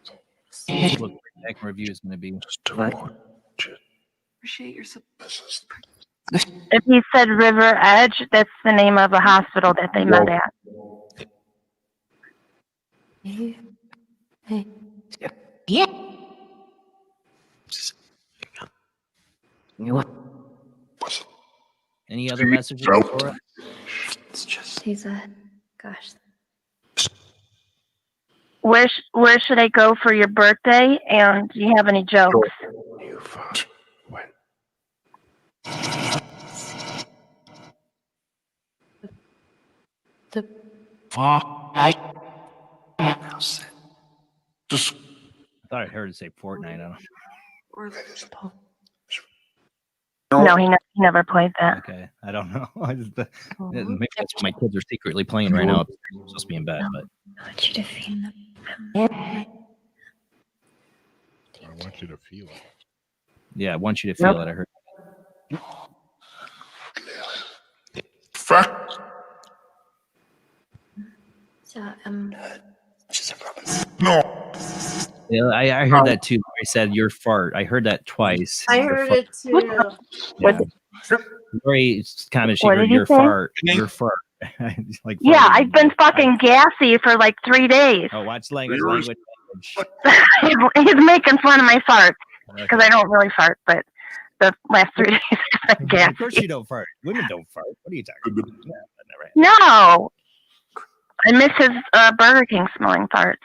Look, back review is going to be. Appreciate your support. If he said River Edge, that's the name of a hospital that they met at. Yeah. Any other messages, Laura? It's just. He's a. Gosh. Where should I go for your birthday? And do you have any jokes? The. I thought I heard it say Fortnite. I don't know. No, he never played that. Okay, I don't know. Maybe that's what my kids are secretly playing right now. I'm supposed to be in bed, but I want you to feel them. I want you to feel it. yeah, I want you to feel it. I heard. So No. Yeah, I heard that too. I said your fart. I heard that twice. I Your heard fart. it too. Yeah. Lori commented she What heard did you your say? fart. Your fart. like Yeah, farting. I've been fucking gassy for like 3 days. Oh, watch language. He's making fun of my farts because I don't really fart, but the last 3 days I've been gassy. Of course you don't fart. Women don't fart. What are you talking about? Yeah, right. No, I miss his Burger King smelling farts.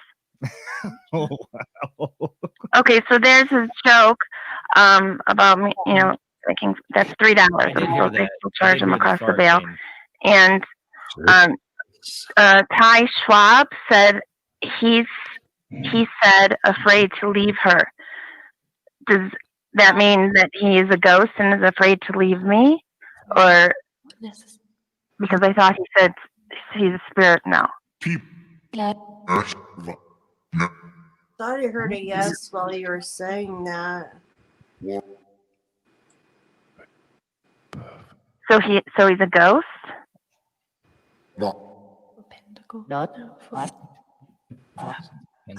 Oh, wow. Okay, so there's his joke about me, thinking that's $3. They still charge him across the bail. And Ty Schwab said he said afraid to leave her. Does that mean that he is a ghost and is afraid to leave me? Or because I thought he said he's a spirit now. Thought I heard a yes while you were saying that. So he's a ghost?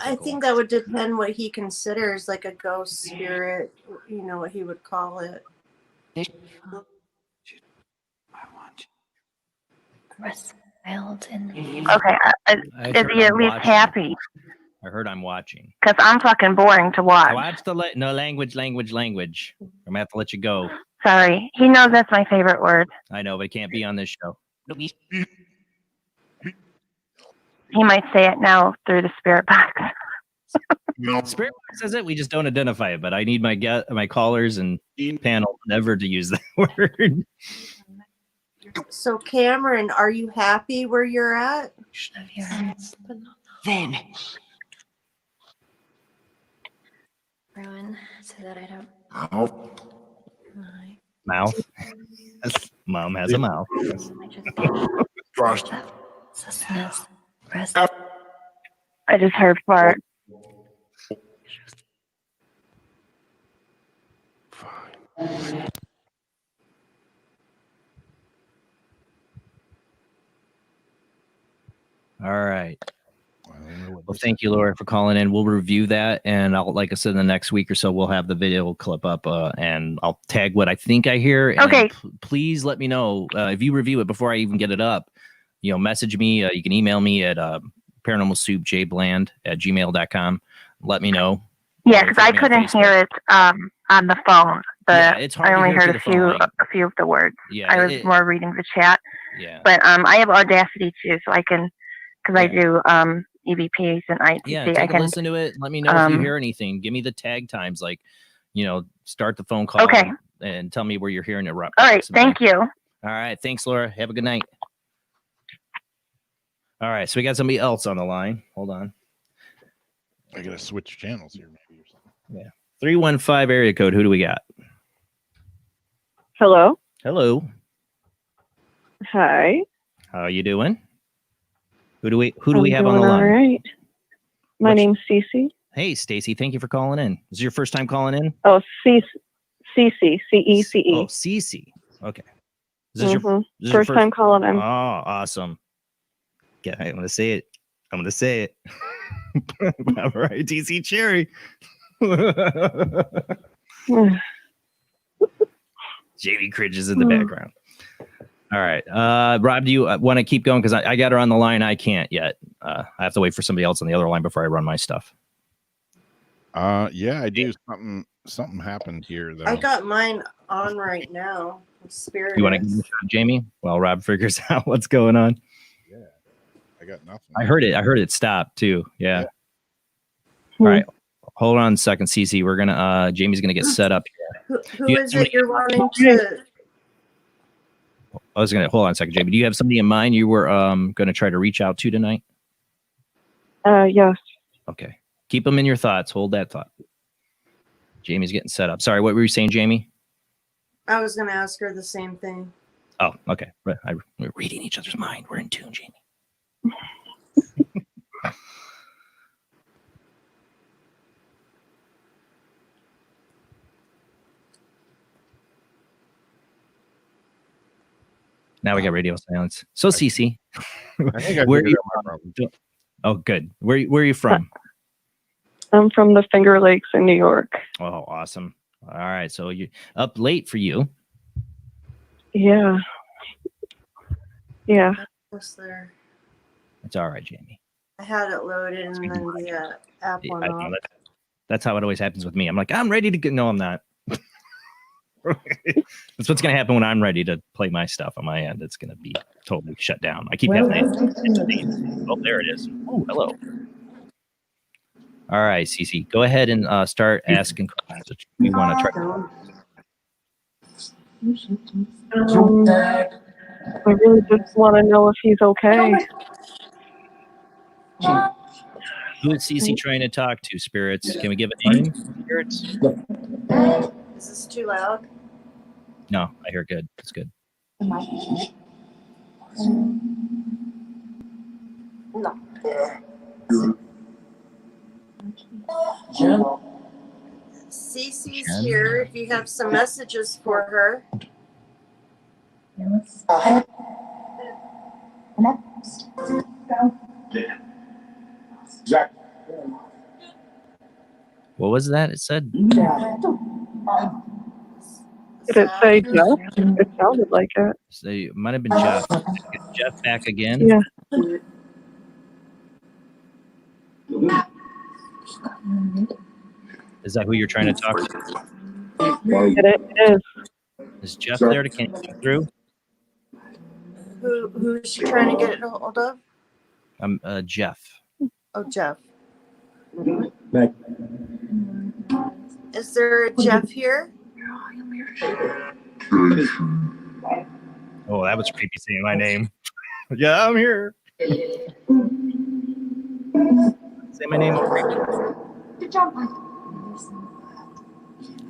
I think that would depend what he considers like a ghost spirit, what he would call it. Okay, is he at least happy? I heard I'm watching. Because I'm fucking boring to watch. Watch the language. I'm gonna have to let you go. Sorry, he knows that's my favorite word. I know, but it can't be on this show. He might say it now through the spirit box. Spirit box says it. We just don't identify it. But I need my callers and panel never to use that word. So Cameron, are you happy where you're at? Then. Rowan, so that I don't. Mouth. Mom has a mouth. I just heard fart. All right. Well, thank you, Laura, for calling in. We'll review that, and like I said, in the next week or so, we'll have the video clip up, and I'll tag what I think I hear. And okay. Please let me know if you review it before I even get it up. Message me. You can email me at paranormalsoup jbland@gmail.com. Let me know. Yeah, because I couldn't hear it on the phone. It's hard I only to hear heard a few of the words. Yeah, I was more reading the chat. Yeah. But I have Audacity too, so I can, because I do EVPs and ITC. Yeah, I can listen to it. Let me know if you hear anything. Give me the tag times, start the phone call. Okay. And tell me where you're hearing it. All right, thank you. All right, thanks, Laura. Have a good night. All right, so we got somebody else on the line. Hold on. I gotta switch channels here, maybe, or something. Yeah. 315 area code. Who do we got? Hello. Hello. Hi. How you doing? Who do we have on the All line? right. My name's Cece. Hey, Stacy. Thank you for calling in. Is this your first time calling in? Oh, Cece. C-E-C-E. Oh, Cece. Okay. Is this your first time calling in? Oh, awesome. Yeah, I'm gonna say it. All right, ITC Cherry. Jamie cringes in the background. All right. Rob, do you want to keep going? Because I got her on the line. I can't yet. I have to wait for somebody else on the other line before I run my stuff. Yeah, I do. Something happened here, though. I got mine on right now. Spirit. You want to give me a shot, Jamie? While Rob figures out what's going on. Yeah, I got nothing. I heard it stop too. Yeah. All right. Hold on a second, Cece. We're gonna Jamie's gonna get set up here. Who is it you're wanting to? I was gonna hold on a second, Jamie. Do you have somebody in mind you were gonna try to reach out to tonight? Yes. Okay. Keep them in your thoughts. Hold that thought. Jamie's getting set up. Sorry, what were you saying, Jamie? I was going to ask her the same thing. Oh, okay. We're reading each other's mind. We're in tune, Jamie. Now we got radio silence. So, Cece, where are you from? Oh, good. Where are you from? I'm from the Finger Lakes in New York. Oh, awesome. All right. So you up late for you. Yeah. Yeah. What's there? It's all right, Jamie. I had it loaded and then the app went off. That's how it always happens with me. I'm like, I'm ready to get. No, I'm not. That's what's going to happen when I'm ready to play my stuff on my end. It's going to be totally shut down. I keep having it. Oh, there it is. Oh, hello. All right, Cece, go ahead and start asking questions that we want to try. I really just want to know if he's okay. Who is Cece trying to talk to, spirits? Can we give a name, spirits? Is this too loud? No, I hear good. It's good. Cece's here if you have some messages for her. What was that? It said. Did it say Jeff? It sounded like it. So it might have been Jeff. Is Jeff back again? Yeah. Is that who you're trying to talk to? It is. Is Jeff there to can you get through? Who's she trying to get a hold of? Jeff. Oh, Jeff. Is there a Jeff here? Oh, that was creepy saying my name. Yeah, I'm here. Say my name.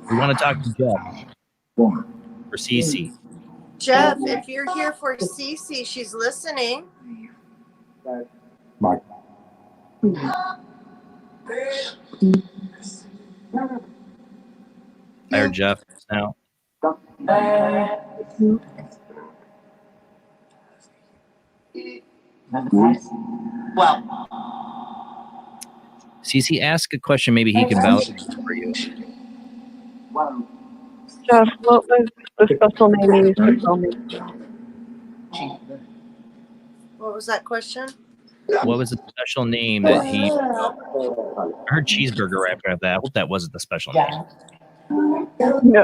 We want to talk to Jeff. For Cece. Jeff, if you're here for Cece, she's listening. Mike. I heard Jeff now. Cece, ask a question. Maybe he can validate for you. Jeff, what was the special name you used to tell me? What was that question? What was the special name that he? I heard cheeseburger right after that. I hope that wasn't the special name. No.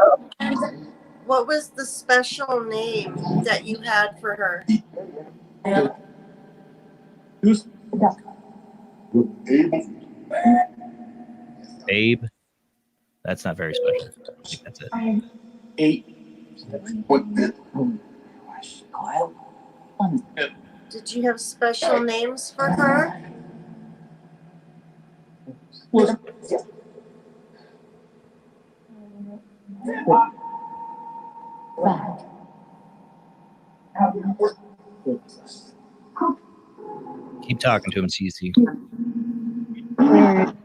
What was the special name that you had for her? Babe. That's not very special. I think that's it. Did you have special names for her? Keep talking to him, Cece. Alright.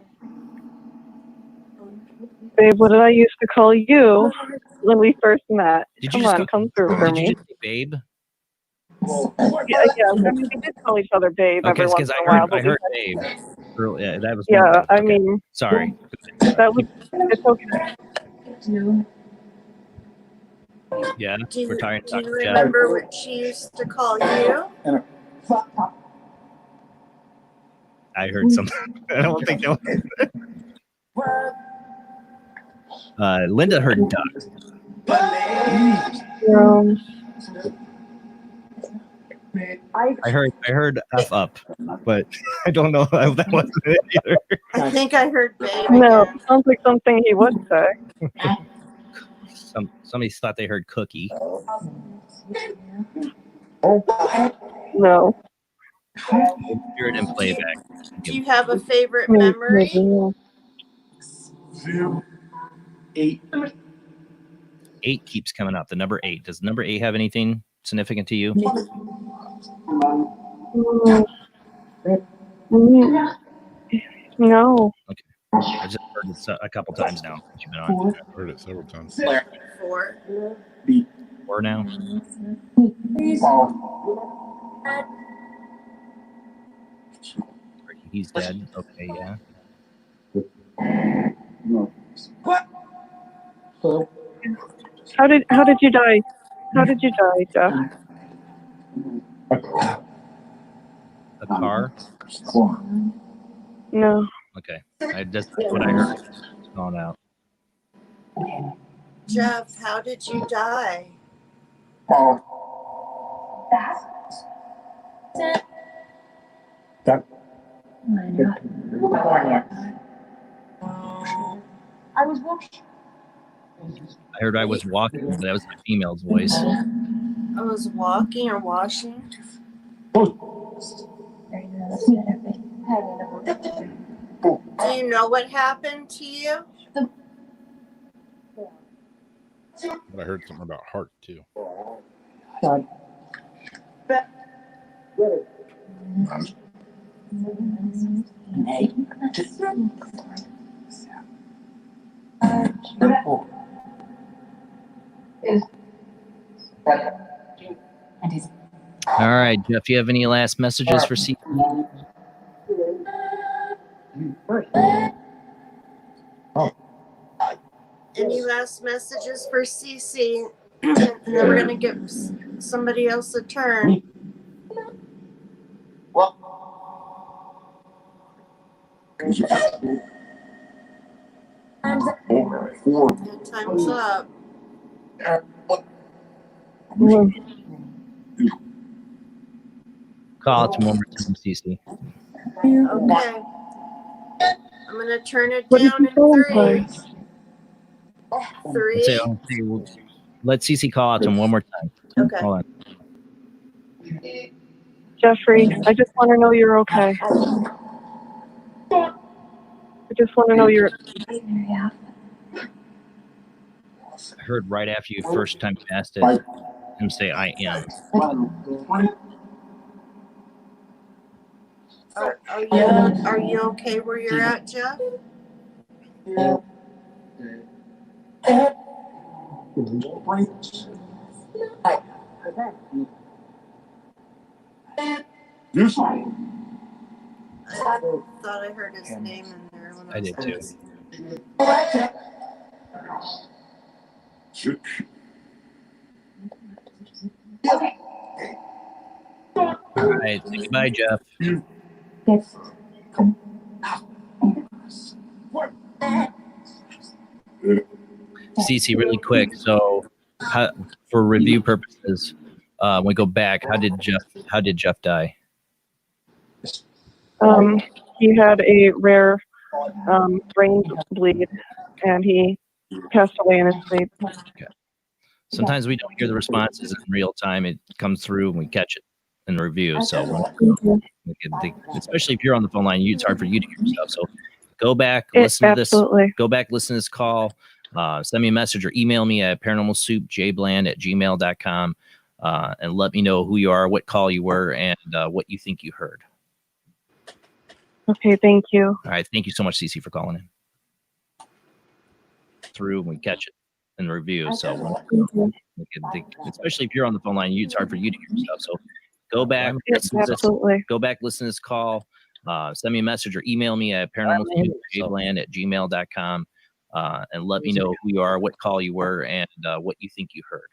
Babe, what did I used to call you when we first met? Come through for me. Did you just say babe? Yeah, we did call each other babe Okay, every once because in a while. I heard babe. Yeah, that was. Yeah, I okay. mean. Sorry. That was. It's okay. Yeah, Do you, we're tired. do you remember what she used to call you? I heard something. I don't think that was. Linda heard duck. I heard F up, but I don't know if that wasn't it either. I think I heard babe No, again. sounds like something he would say. Somebody thought they heard cookie. No. Spirit and playback. Do you have a favorite memory? Eight keeps coming up. The number 8. Does number 8 have anything significant to you? No. Okay. I just heard it a couple times now. You've been on. I've heard it several times. 4. 4 now. He's dead. Okay, yeah. How did you die? How did you die, Jeff? A car? No. Okay. That's what I heard. It's gone out. Jeff, how did you die? I was walking. I heard I was walking, but that was the female's voice. I was walking or washing. Do you know what happened to you? But I heard something about heart too. All right, Jeff, do you have any last messages for C? Any last messages for Cece? And then we're going to give somebody else a turn. Time's up. Call it one more time, Cece. Okay. I'm going to turn it down in 3. 3. Let Cece call out to him one more time. Okay. Hold on. Jeffrey, I just want to know you're okay. I just want to know you're. I heard right after you first time passed it, him say, "I am." Are you okay where you're at, Jeff? I thought I heard his name in there. When I did too. All right, say goodbye, Jeff. Cece, really quick. So, for review purposes, when we go back, how did Jeff die? He had a rare brain bleed, and he passed away in his sleep. Okay. Sometimes we don't hear the responses in real time. It comes through and we catch it in the review. So, especially if you're on the phone line, it's hard for you to hear stuff. So, go back, listen to this. Go back, listen to this call. Send me a message or email me at paranormalsoup, jbland@gmail.com, and let me know who you are, what call you were, and what you think you heard. Okay, thank you. All right, thank you so much, Cece, for calling in. Through and we catch it in the review. So, especially if you're on the phone line, it's hard for you to hear stuff. So, go back, listen to this call. Send me a message or email me at paranormalsoup, jbland@gmail.com, and let me know who you are, what call you were, and what you think you heard.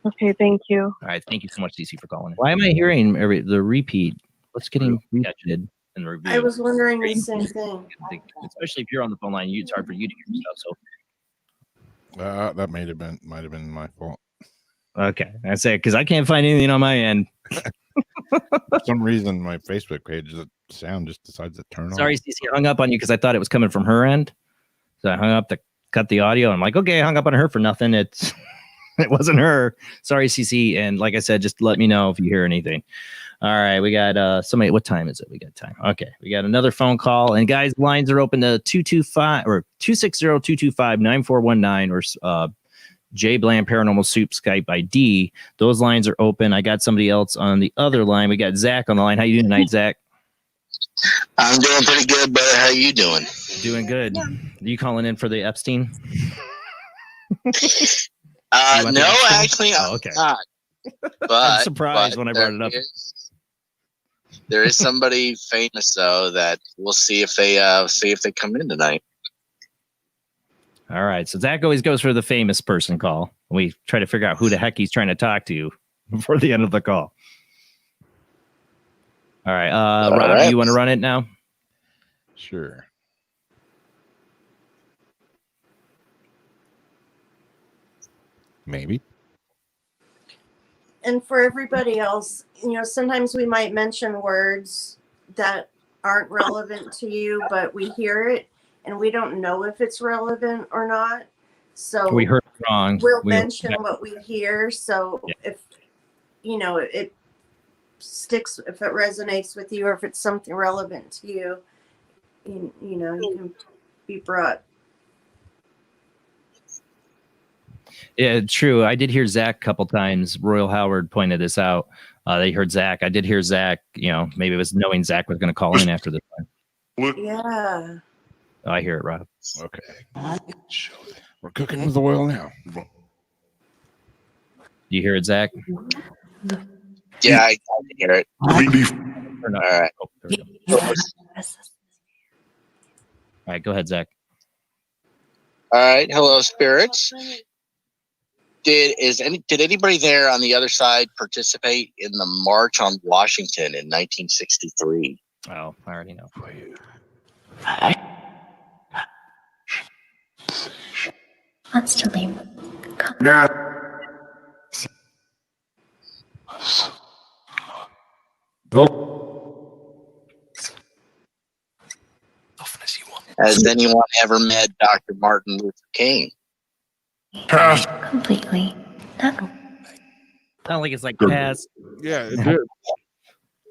Okay, thank you. All right, thank you so much, DC, for calling. Why am I hearing the repeat? What's getting repeated and reviewed? I was wondering the same thing. Especially if you're on the phone line, it's hard for you to hear stuff. So That might have been my fault. Okay, I say because I can't find anything on my end. For some reason, my Facebook page, the sound just decides to turn on. Sorry, CC, I hung up on you because I thought it was coming from her end. So I hung up to cut the audio. I'm like, okay, I hung up on her for nothing. It wasn't her. Sorry, CC. And like I said, just let me know if you hear anything. All right, we got somebody. What time is it? We got time. Okay, we got another phone call. And guys, lines are open to 225 or 260-225-9419 or Jblandparanormal Soup Skype ID. Those lines are open. I got somebody else on the other line. We got Zach on the line. How you doing tonight, Zach? I'm doing pretty good, brother. How you doing? Doing good. Are you calling in for the Epstein? No, actually, I'm okay. not. But I'm surprised when I brought it up. There is somebody famous though that we'll see if they come in tonight. All right. So Zach always goes for the famous person call. We try to figure out who the heck he's trying to talk to before the end of the call. All right. Rob, you want to run it now? Sure. Maybe. And for everybody else, sometimes we might mention words that aren't relevant to you, but we hear it and we don't know if it's relevant or not. So we heard it wrong. We'll mention what we hear. So if it sticks, if it resonates with you, or if it's something relevant to you, you can be brought. Yeah, true. I did hear Zach a couple times. Royal Howard pointed this out. They heard Zach. I did hear Zach. Maybe it was knowing Zach was going to call in after this time. Yeah. Oh, I hear it, Rob. Okay. We're cooking with oil now. You hear it, Zach? Yeah, I can hear it. All right. All right, go ahead, Zach. All right. Hello, spirits. Did anybody there on the other side participate in the March on Washington in 1963? Oh, I already know. Wants to leave. Has anyone ever met Dr. Martin Luther King? Completely. Sound like it's like pass. Yeah, it did.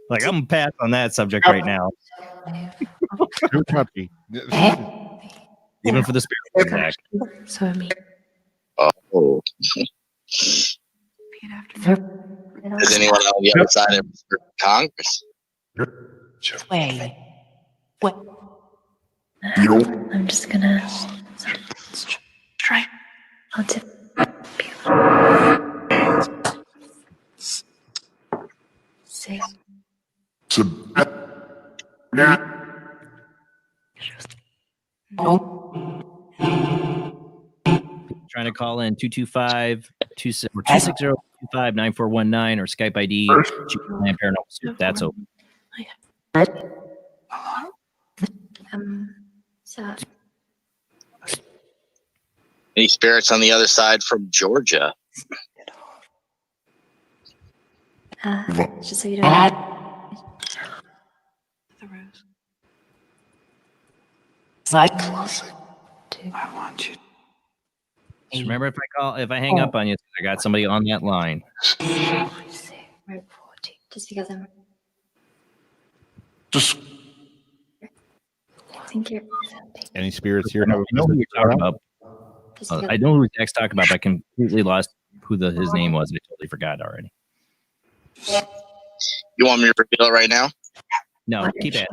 Like I'm pass on that subject right now. Too touchy. Even for the spirit back. So I mean. Oh. Has anyone on the other side ever served Congress? Wait. What? I'm just gonna try. I'll tip. Six. Trying to call in 260-225-9419 or Skype ID Jblandparanormalsoup. That's open. So Any spirits on the other side from Georgia? just so you don't know. The rose. I want you. Just remember, if I hang up on you, I got somebody on that line. Just because I'm. Just. I think you're. Any spirits here? I know who you're talking about. I know who Zach's talking about, but I completely lost who his name was. I totally forgot already. You want me to reveal it right now? No, keep it.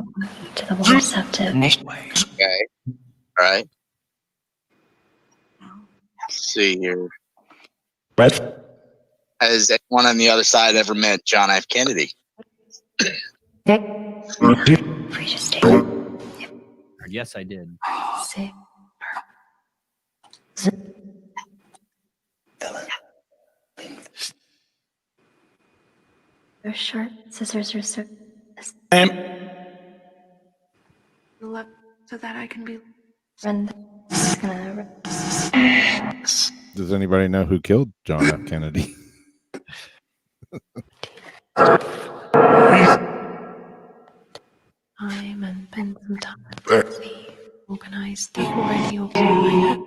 To the water septic. Okay. All right. Let's see here. Has anyone on the other side ever met John F. Kennedy? Yes, I did. They're sharp. Scissors are so. Left so that I can be. Run. Does anybody know who killed John F. Kennedy? Time and spend some time to organize the already organized.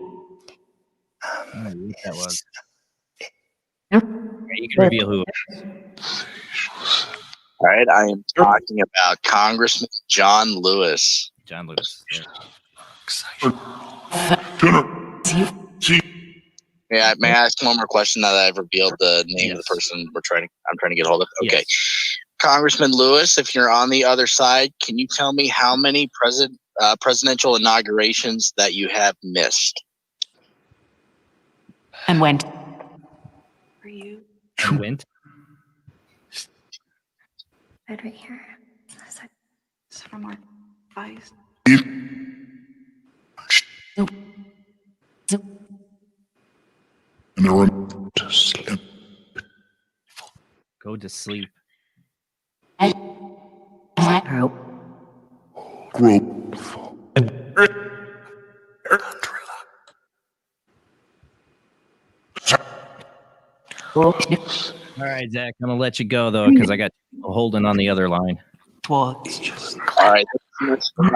I don't know what that was. Yeah, you can reveal who it was. All right, I am talking about Congressman John Lewis. John Lewis. Yeah, may I ask one more question now that I've revealed the name of the person I'm trying to get hold of? Okay. Yes. Congressman Lewis, if you're on the other side, can you tell me how many presidential inaugurations that you have missed? And went. For you. And went. Right here. It's from our advice. Go to sleep. All right, Zach, I'm gonna let you go though because I got people holding on the other line. All right. Thanks so much for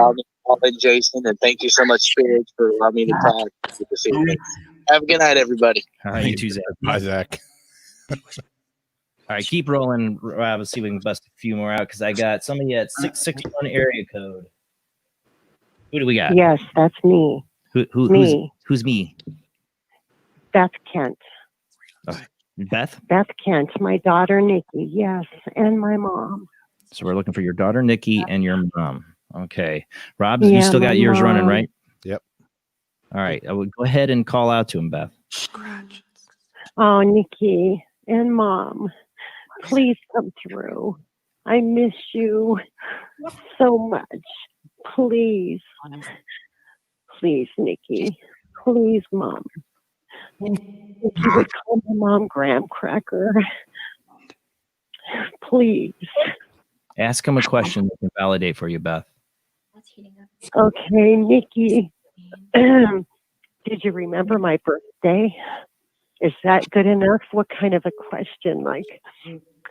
calling, Jason, and thank you so much, Spirit, for allowing me to talk this evening. Have a good night, everybody. All right, you too, Zach. Bye, Zach. All right, keep rolling, Rob. Let's see if we can bust a few more out because I got somebody at 661 area code. Who do we got? Yes, that's me. Me. Who's me? Beth Kent. Beth? Beth Kent, my daughter Nikki, yes, and my mom. So we're looking for your daughter, Nikki, and your mom. Okay. Rob, you Yeah, still got my yours running, mom. right? Yep. All right. I would go ahead and call out to him, Beth. Oh, Nikki and mom, please come through. I miss you so much. Please. Please, Nikki. Please, mom. If you would call my mom Graham Cracker. Please. Ask him a question that can validate for you, Beth. Okay, Nikki. Did you remember my birthday? Is that good enough? What kind of a question? Like,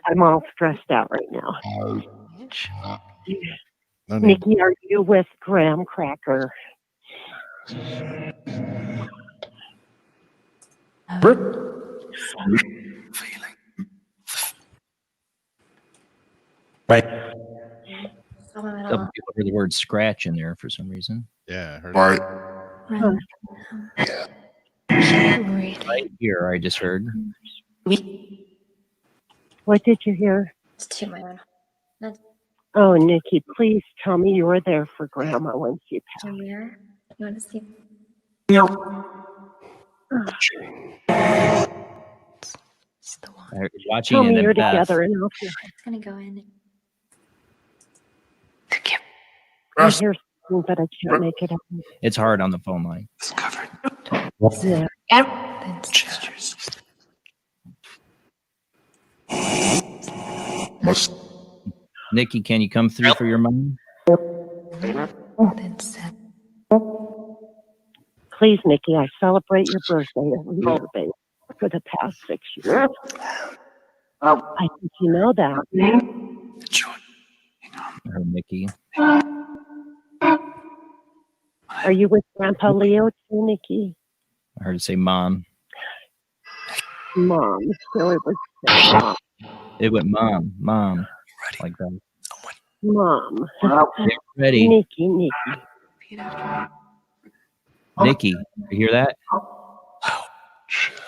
I'm all stressed out right now. No, Nikki, are you with Graham Cracker? Right. Some people heard the word scratch in there for some reason. Yeah, I heard Right here, I just heard. What did you hear? It's to my own. Oh, Nikki, please tell me you were there for Grandma when she passed. Where? You want to see? Watching Tell and me then you're Beth. together and I'll feel. It's gonna go in. I hear something, but I can't make it out. It's hard on the phone line. Yeah. Nikki, can you come through for your mom? Please, Nikki, I celebrate your birthday every year, babe, for the past 6 years. I think you know that. Her Nikki. Are you with Grandpa Leo too, Nikki? I heard it say mom. Mom. So it was mom. It went mom, like that. Mom. Get ready. Nikki. Nikki, you hear that?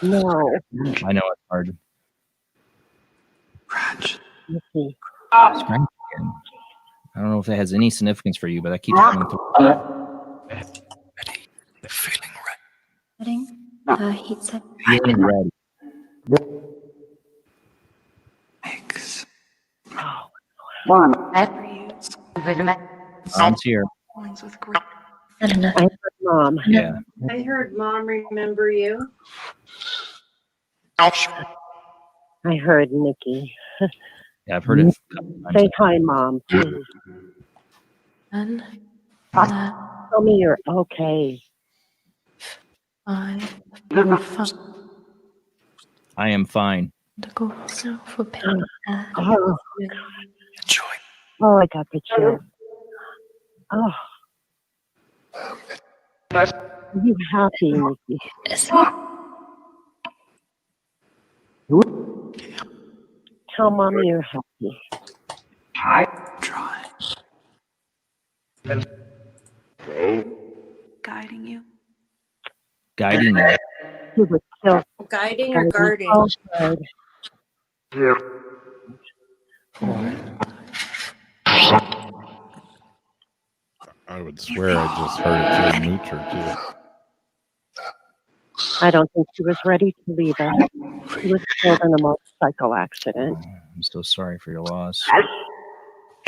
No. I know it's hard. Nikki. Scratch again. I don't know if that has any significance for you, but that keeps coming through. Heat set. Feeling ready. Mom's here. I heard Mom. Yeah. I heard Mom remember you. I heard Nikki. Yeah, I've heard it. Say hi, Mom, please. And Tell me you're okay. I I am fine. go so for picking Oh, oh, I got the chill. Oh, are you happy, Nikki? Tell Mommy you're happy. guiding you. Guiding you. He was so Guiding or guarding. guarding? Oh, good. I would swear I just heard it say moocher too. I don't think she was ready to leave us. She was killed in a motorcycle accident. I'm so sorry for your loss.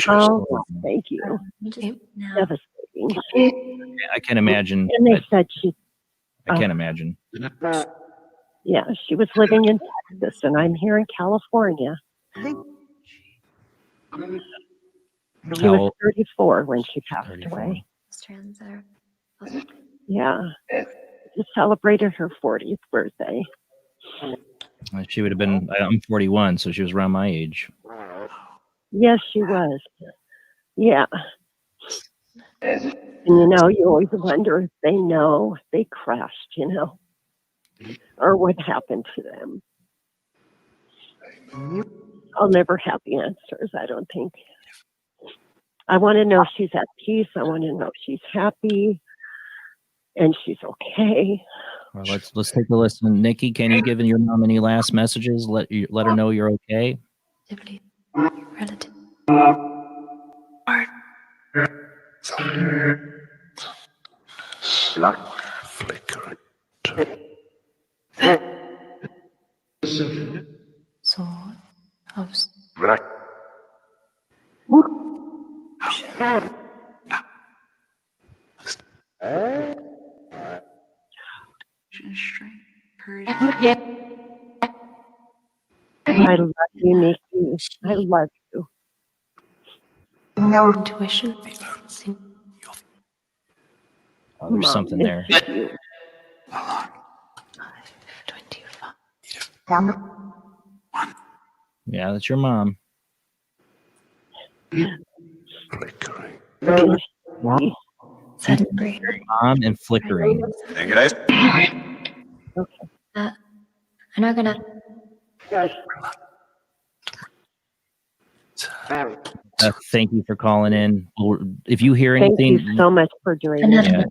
Oh, well, thank you. Devastating. I can imagine. And they said she. I can't imagine. Yeah, she was living in Texas, and I'm here in California. She was 34 when she passed away. Strands are Yeah. She celebrated her 40th birthday. She would have been. I'm 41, so she was around my age. Yes, she was. Yeah. And you always wonder if they know they crashed, or what happened to them. I'll never have the answers, I don't think. I want to know she's at peace. I want to know she's happy and she's okay. Well, let's take a listen. Nikki, can you give your mom any last messages? Let her know you're okay. relative. Light flickering. Sword of Right. strength, courage. I love you, Nikki. I love you. Intuition. Oh, there's something there. 25. Yeah, that's your mom. Flickering. Mom and flickering. Thank you, guys. I'm not gonna. Thank you for calling in. If you hear anything, Thank you so much for doing yeah, this.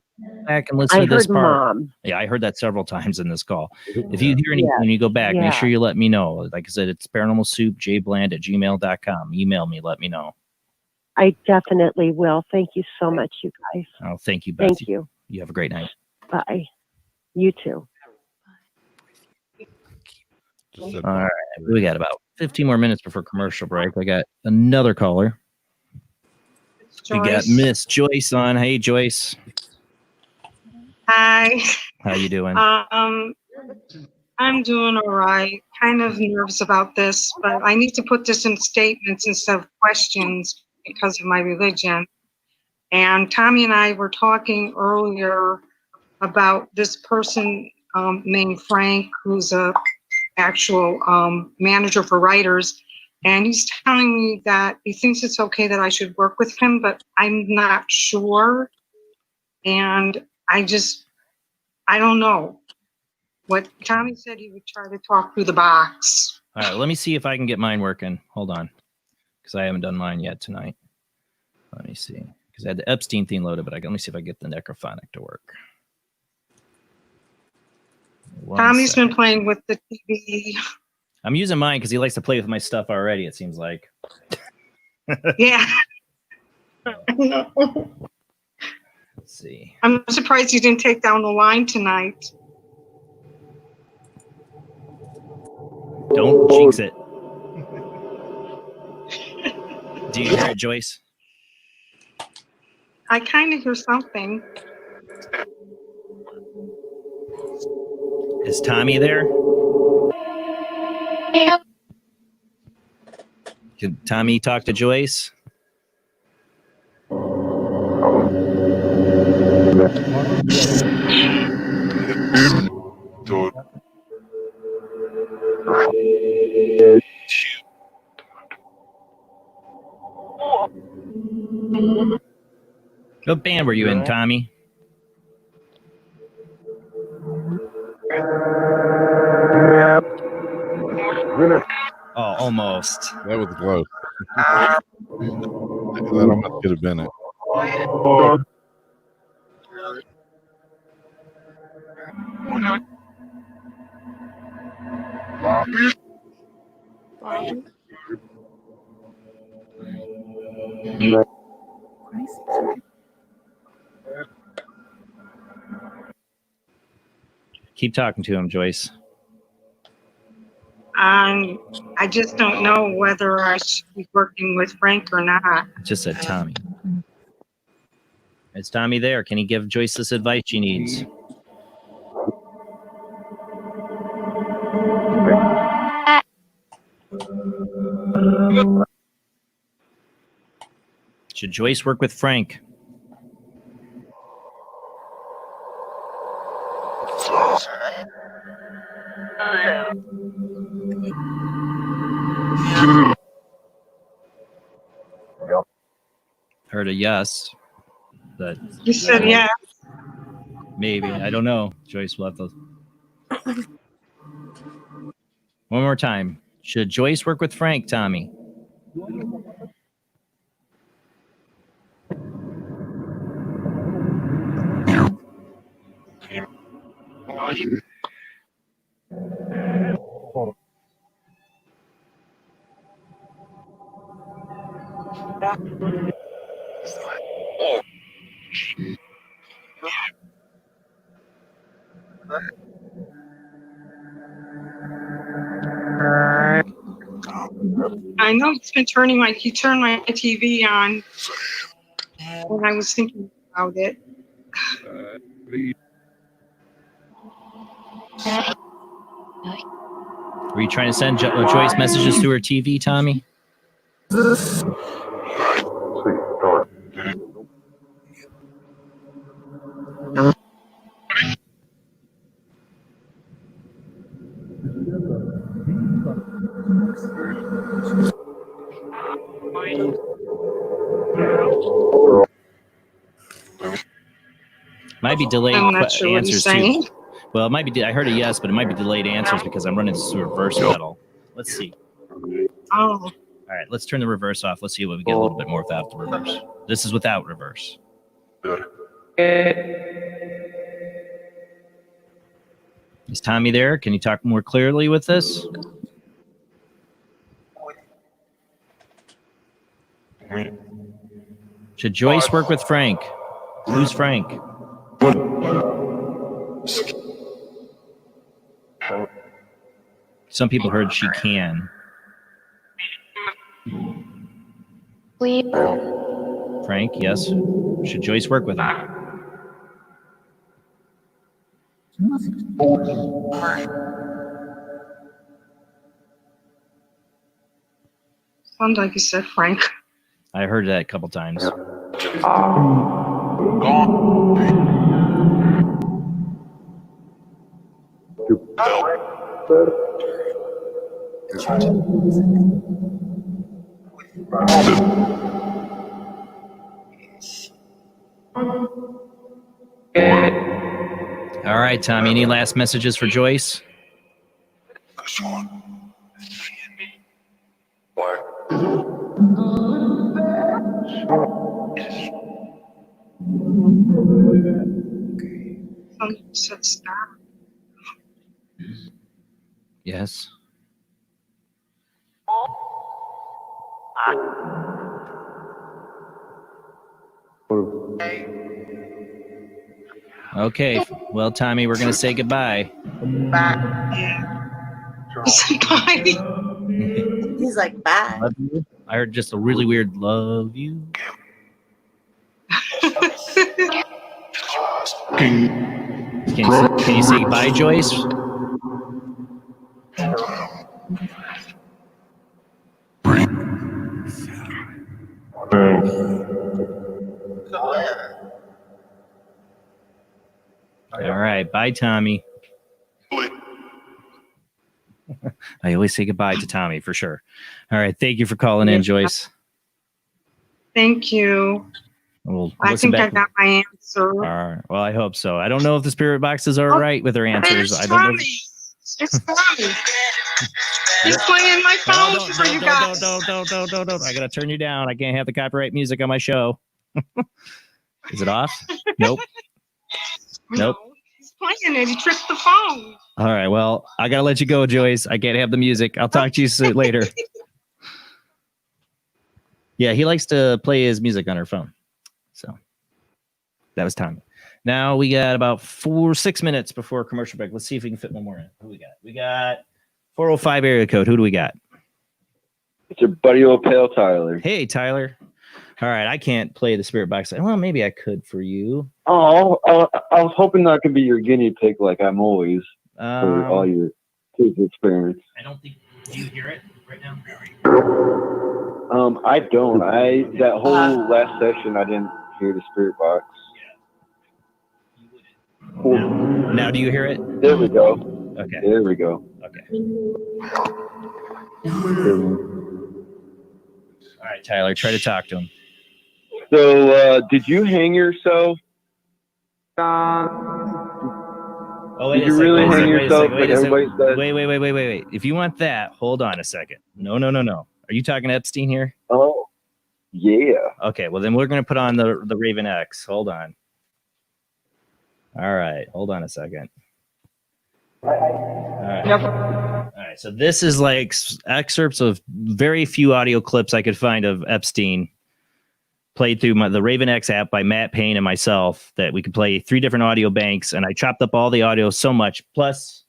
back and listen I to this heard part. Mom. Yeah, I heard that several times in this call. If you hear anything when you go back, Yeah. make sure you let me know. Like I said, it's Paranormal Soup, jbland@gmail.com. Email me, let me know. I definitely will. Thank you so much, you guys. Oh, thank you, Beth. Thank you. You have a great night. Bye. You too. All right, we got about 15 more minutes before commercial break. I got another caller. We got Miss Joyce on. Hey, Joyce. Hi. How you doing? I'm doing all right. Kind of nervous about this, but I need to put this in statements instead of questions because of my religion. And Tommy and I were talking earlier about this person named Frank, who's a actual manager for writers. And he's telling me that he thinks it's okay that I should work with him, but I'm not sure. And I don't know. What Tommy said, he would try to talk through the box. All right, let me see if I can get mine working. Hold on, because I haven't done mine yet tonight. Let me see, because I had the Epstein theme loaded, but let me see if I get the necrophonic to work. Tommy's been playing with the TV. I'm using mine because he likes to play with my stuff already, it seems like. Yeah. Let's see. I'm surprised you didn't take down the line tonight. Don't jinx it. Do you hear it, Joyce? I kind of hear something. Is Tommy there? Can Tommy talk to Joyce? What band were you in, Tommy? Oh, almost. That was close. That almost could have been it. Keep talking to him, Joyce. I just don't know whether I should be working with Frank or not. It just said Tommy. Is Tommy there? Can he give Joyce this advice she needs? Should Joyce work with Frank? Heard a yes. But You said yeah. maybe. I don't know. Joyce will have to. One more time. Should Joyce work with Frank, Tommy? I know it's been he turned my TV on when I was thinking about it. Were you trying to send Joyce messages to her TV, Tommy? Might be delayed I'm not sure what he's answers saying. too. Well, it might be. I heard a yes, but it might be delayed answers because I'm running this reverse pedal. Let's see. Oh. All right, let's turn the reverse off. Let's see what we get a little bit more without the reverse. This is without reverse. Is Tommy there? Can you talk more clearly with this? Should Joyce work with Frank? Who's Frank? Some people heard she can. Frank, yes. Should Joyce work with him? Sounds like you said Frank. I heard that a couple times. All right, Tommy, any last messages for Joyce? Someone said stop. Yes. Okay. Well, Tommy, we're going to say goodbye. Yeah. Bye. He's like, bye. Love you. I heard just a really weird love you. Can you say goodbye, Joyce? All right. Bye, Tommy. I always say goodbye to Tommy for sure. All right. Thank you for calling in, Joyce. Thank you. We'll I listen think I back. got my answer. All right. Well, I hope so. I don't know if the spirit boxes are right with their answers. I don't know. It's Tommy. He's playing my phone for you guys. Don't. I gotta turn you down. I can't have the copyright music on my show. Is it off? Nope. Nope. He's playing it. He tripped the phone. All right. Well, I gotta let you go, Joyce. I can't have the music. I'll talk to you soon later. Yeah, he likes to play his music on her phone. So that was Tommy. Now we got about 6 minutes before commercial break. Let's see if we can fit one more in. Who we got? We got 405 area code. Who do we got? It's your buddy old pal Tyler. Hey, Tyler. All right, I can't play the spirit box. Well, maybe I could for you. Oh, I was hoping that I could be your guinea pig, like I'm always for all your kids' experience. I don't think. Do you hear it right now? I don't. That whole last session, I didn't hear the spirit box. Now, do you hear it? There we go. Okay. There we go. Okay. All right, Tyler, try to talk to him. So, did you hang yourself? Oh, wait did you really hang yourself like everybody said? Wait. If you want that, hold on a second. No. Are you talking Epstein here? Oh, yeah. Okay, well, then we're going to put on the Raven X. Hold on. All right, hold on a second. All right. Yep. All right, so this is like excerpts of very few audio clips I could find of Epstein played through the Raven X app by Matt Payne and myself that we could play 3 different audio banks, and I chopped up all the audio so much. Plus,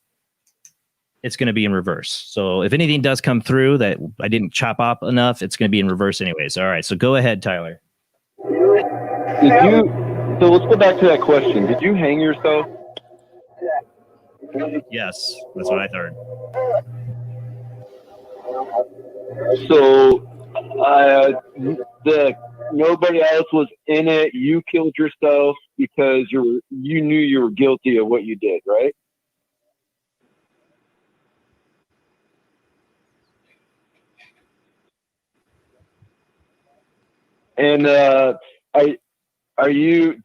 it's going to be in reverse. So if anything does come through that I didn't chop up enough, it's going to be in reverse anyways. All right, so go ahead, Tyler. So let's go back to that question. Did you hang yourself? Yes, that's what I thought. So, nobody else was in it. You killed yourself because you knew you were guilty of what you did, right? And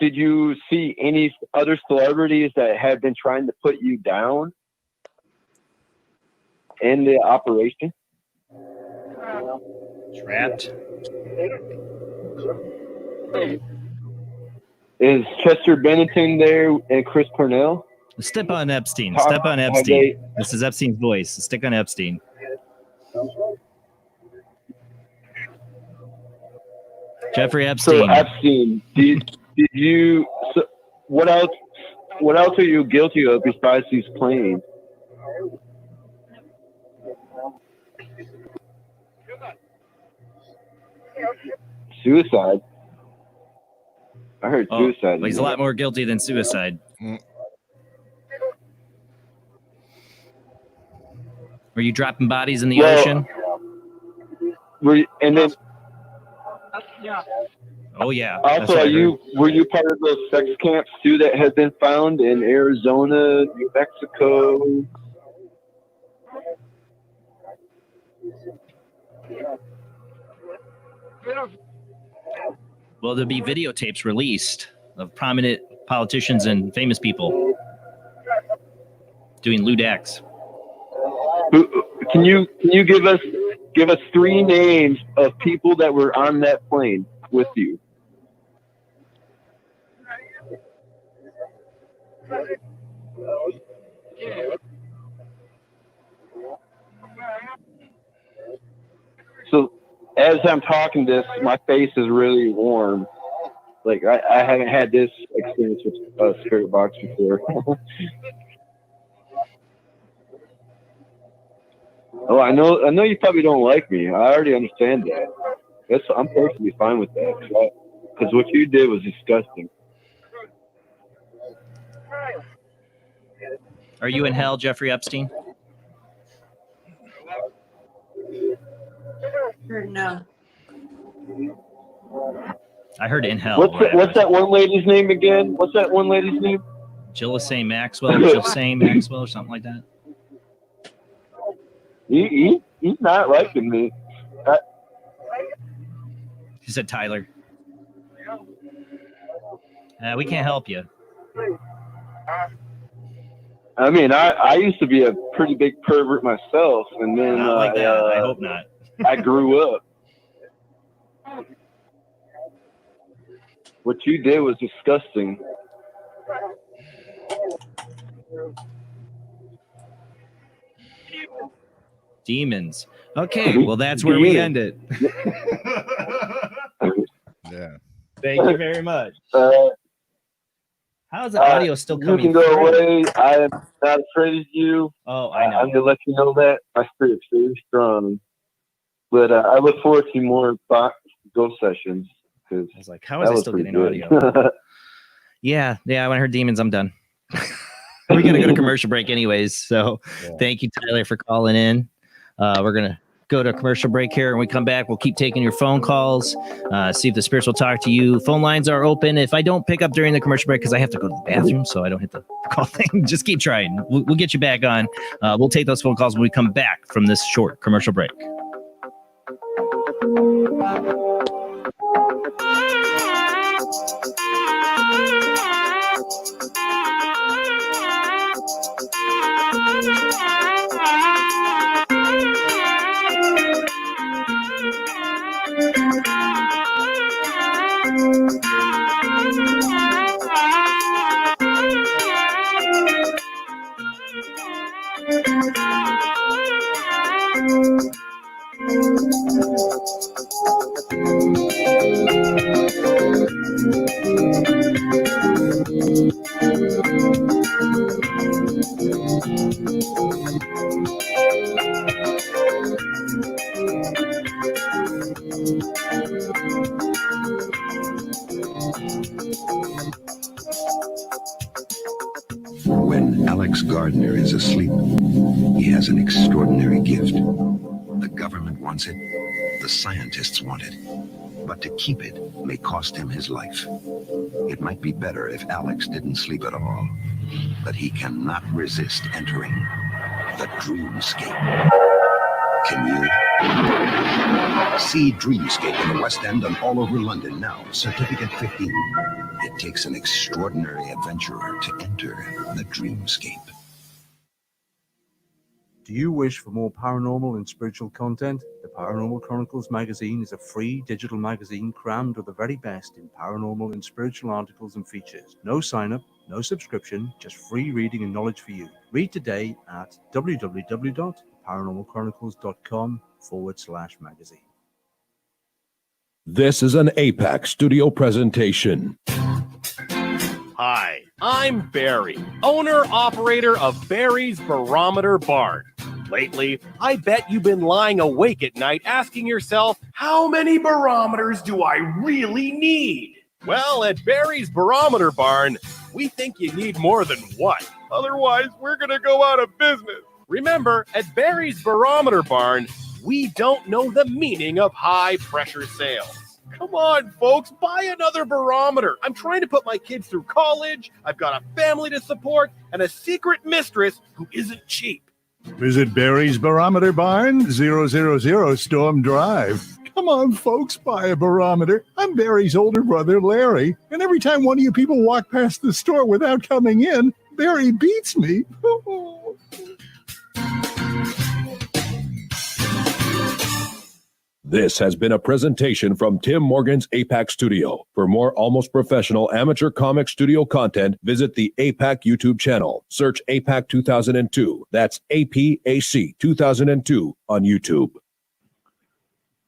did you see any other celebrities that had been trying to put you down in the operation? Trapped. Is Chester Bennington there and Chris Cornell? Step on Epstein. Step on Epstein. This is Epstein's voice. Stick on Epstein. Jeffrey Epstein. So Epstein, did you? So what else are you guilty of besides these claims? Suicide. I heard suicide. Well, he's a lot more guilty than suicide. Were you dropping bodies in the ocean? Oh yeah. Also, were you part of those sex camps too that have been found in Arizona, New Mexico? Well, there'll be videotapes released of prominent politicians and famous people doing lewd acts. Can you give us 3 names of people that were on that plane with you? So as I'm talking this, my face is really warm. Like I haven't had this experience with Spirit Box before. Oh, I know you probably don't like me. I already understand that. I'm perfectly fine with that. Because what you did was disgusting. Are you in hell, Jeffrey Epstein? No. I heard in hell. What's that one lady's name again? What's that one lady's name? Gillisane Maxwell, or something like that. He's not liking me. He said Tyler. We can't help you. I mean, I used to be a pretty big pervert myself, and then Not like that. I hope not. I grew up. What you did was disgusting. Demons. Okay, well, that's where we end it. Yeah. Thank you very much. How is the audio still coming? You can go away. I am not afraid of you. Oh, I know. I'm gonna let you know that my spirit's very strong. But I look forward to more ghost sessions. I was like, how is it still getting audio? Yeah. When I heard demons, I'm done. We're gonna go to commercial break anyways. So Thank you, Tyler, for calling in. We're gonna go to a commercial break here, and when we come back, we'll keep taking your phone calls, see if the spirits will talk to you. Phone lines are open. If I don't pick up during the commercial break, because I have to go to the bathroom, so I don't hit the call thing, just keep trying. We'll get you back on. We'll take those phone calls when we come back from this short commercial break. When Alex Gardner is asleep, he has an extraordinary gift. The government wants it, the scientists want it, but to keep it may cost him his life. It might be better if Alex didn't sleep at all, but he cannot resist entering the dreamscape. Can you? See Dreamscape in the West End and all over London now. Certificate 15. It takes an extraordinary adventurer to enter the dreamscape. Do you wish for more paranormal and spiritual content? The Paranormal Chronicles magazine is a free digital magazine crammed with the very best in paranormal and spiritual articles and features. No sign-up, no subscription, just free reading and knowledge for you. Read today at www.paranormalchronicles.com/magazine. This is an APAC studio presentation. Hi, I'm Barry, owner-operator of Barry's Barometer Barn. Lately, I bet you've been lying awake at night asking yourself, how many barometers do I really need? Well, at Barry's Barometer Barn, we think you need more than one. Otherwise, we're going to go out of business. Remember, at Barry's Barometer Barn, we don't know the meaning of high-pressure sales. Come on, folks, buy another barometer. I'm trying to put my kids through college. I've got a family to support and a secret mistress who isn't cheap. Visit Barry's Barometer Barn, 000 Storm Drive. Come on, folks, buy a barometer. I'm Barry's older brother, Larry, and every time one of you people walk past the store without coming in, Barry beats me. This has been a presentation from Tim Morgan's APAC Studio. For more almost professional amateur comic studio content, visit the APAC YouTube channel. Search APAC 2002. That's APAC 2002 on YouTube.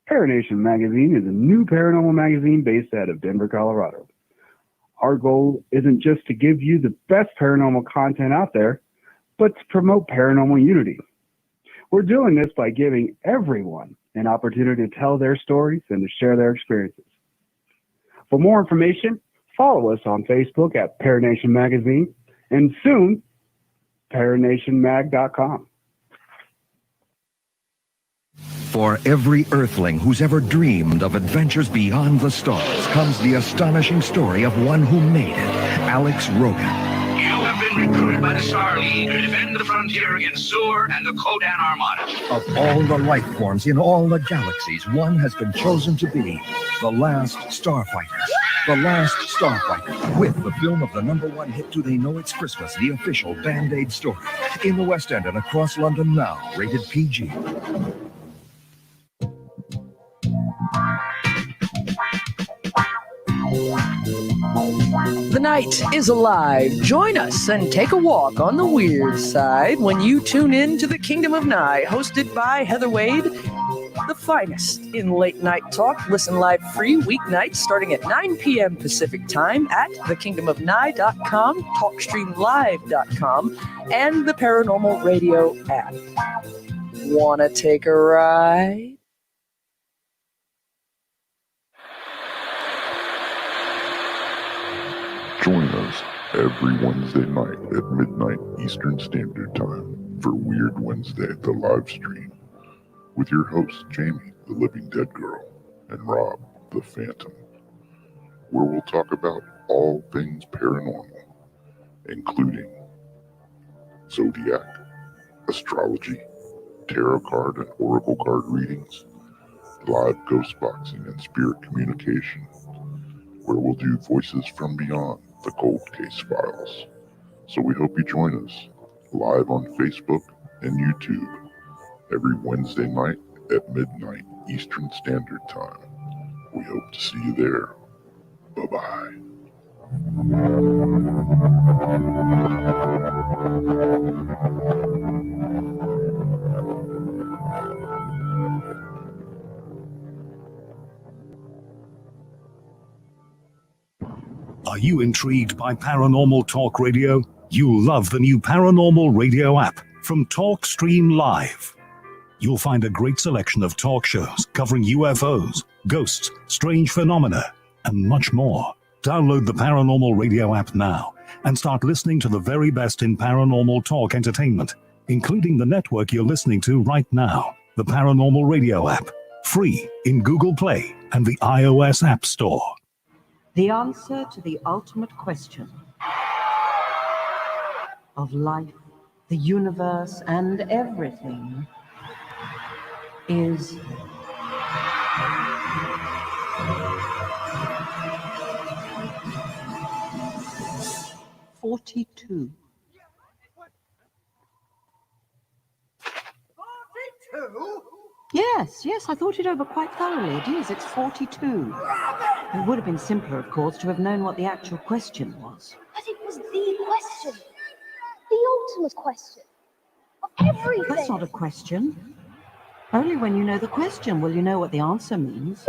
Paranation Magazine is a new paranormal magazine based out of Denver, Colorado. Our goal isn't just to give you the best paranormal content out there, but to promote paranormal unity. We're doing this by giving everyone an opportunity to tell their stories and to share their experiences. For more information, follow us on Facebook at Paranation Magazine and soon, paranationmag.com. For every earthling who's ever dreamed of adventures beyond the stars comes the astonishing story of one who made it, Alex Rogan. You have been recruited by the Star League to defend the frontier against Sur and the Kodan Armada. Of all the life forms in all the galaxies, one has been chosen to be the last starfighter. The Last Starfighter, with the film of the #1 hit Do They Know It's Christmas, the official Band-Aid story. In the West End and across London now, rated PG. The night is alive. Join us and take a walk on the weird side when you tune in to The Kingdom of Nye, hosted by Heather Wade, the finest in late night talk. Listen live free weeknights starting at 9 p.m. Pacific time at thekingdomofnye.com, talkstreamlive.com, and the Paranormal Radio app. Wanna take a ride? Join us every Wednesday night at midnight Eastern Standard Time for Weird Wednesday, the live stream, with your hosts Jamie, the Living Dead Girl, and Rob, the Phantom, where we'll talk about all things paranormal, including zodiac, astrology, tarot card and oracle card readings, live ghost boxing and spirit communication, where we'll do voices from beyond the cold case files. So we hope you join us live on Facebook and YouTube every Wednesday night at midnight Eastern Standard Time. We hope to see you there. Bye-bye. Are you intrigued by Paranormal Talk Radio? You'll love the new Paranormal Radio app from Talkstream Live. You'll find a great selection of talk shows covering UFOs, ghosts, strange phenomena, and much more. Download the Paranormal Radio app now and start listening to the very best in paranormal talk entertainment, including the network you're listening to right now, the Paranormal Radio app, free in Google Play and the iOS App Store. The answer to the ultimate question of life, the universe, and everything is $42. 42? Yes, I thought it over quite thoroughly. It is, it's 42. It would have been simpler, of course, to have known what the actual question was. But it was the question. The ultimate question. Of everything. That's not a question. Only when you know the question will you know what the answer means.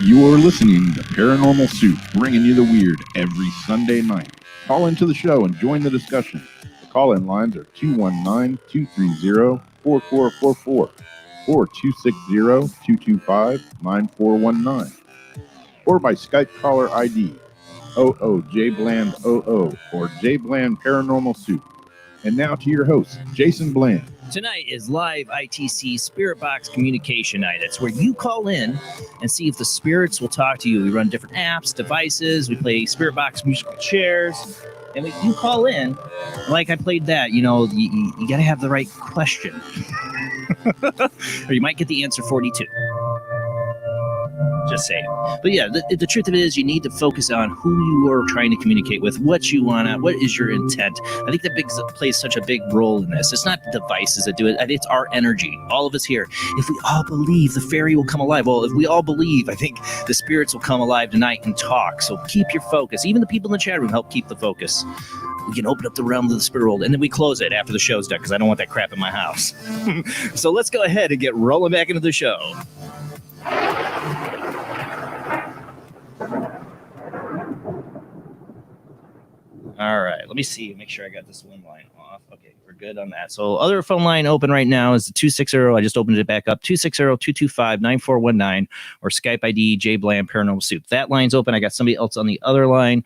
You are listening to Paranormal Soup, bringing you the weird every Sunday night. Call into the show and join the discussion. The call-in lines are 219-230-4444 or 260-225-9419, or by Skype caller ID Jblandoo or Jblandparanormalsoup. And now to your host, Jason Bland. Tonight is live ITC Spiritbox communication night. It's where you call in and see if the spirits will talk to you. We run different apps, devices. We play Spiritbox musical chairs. And you call in, like I played that, you got to have the right question. Or you might get the answer 42. Just saying. But yeah, the truth of it is you need to focus on who you are trying to communicate with, what you want to, what is your intent. I think that plays such a big role in this. It's not the devices that do it. It's our energy. All of us here. If we all believe the fairy will come alive, well, if we all believe, I think the spirits will come alive tonight and talk. So keep your focus. Even the people in the chat room help keep the focus. We can open up the realm of the spirit world, and then we close it after the show's done because I don't want that crap in my house. So let's go ahead and get rolling back into the show. All right, let me see. Make sure I got this one line off. Okay, we're good on that. So other phone line open right now is the 260. I just opened it back up. 260-225-9419 or Skype ID Jblandparanormalsoup. Soup. That line's open. I got somebody else on the other line.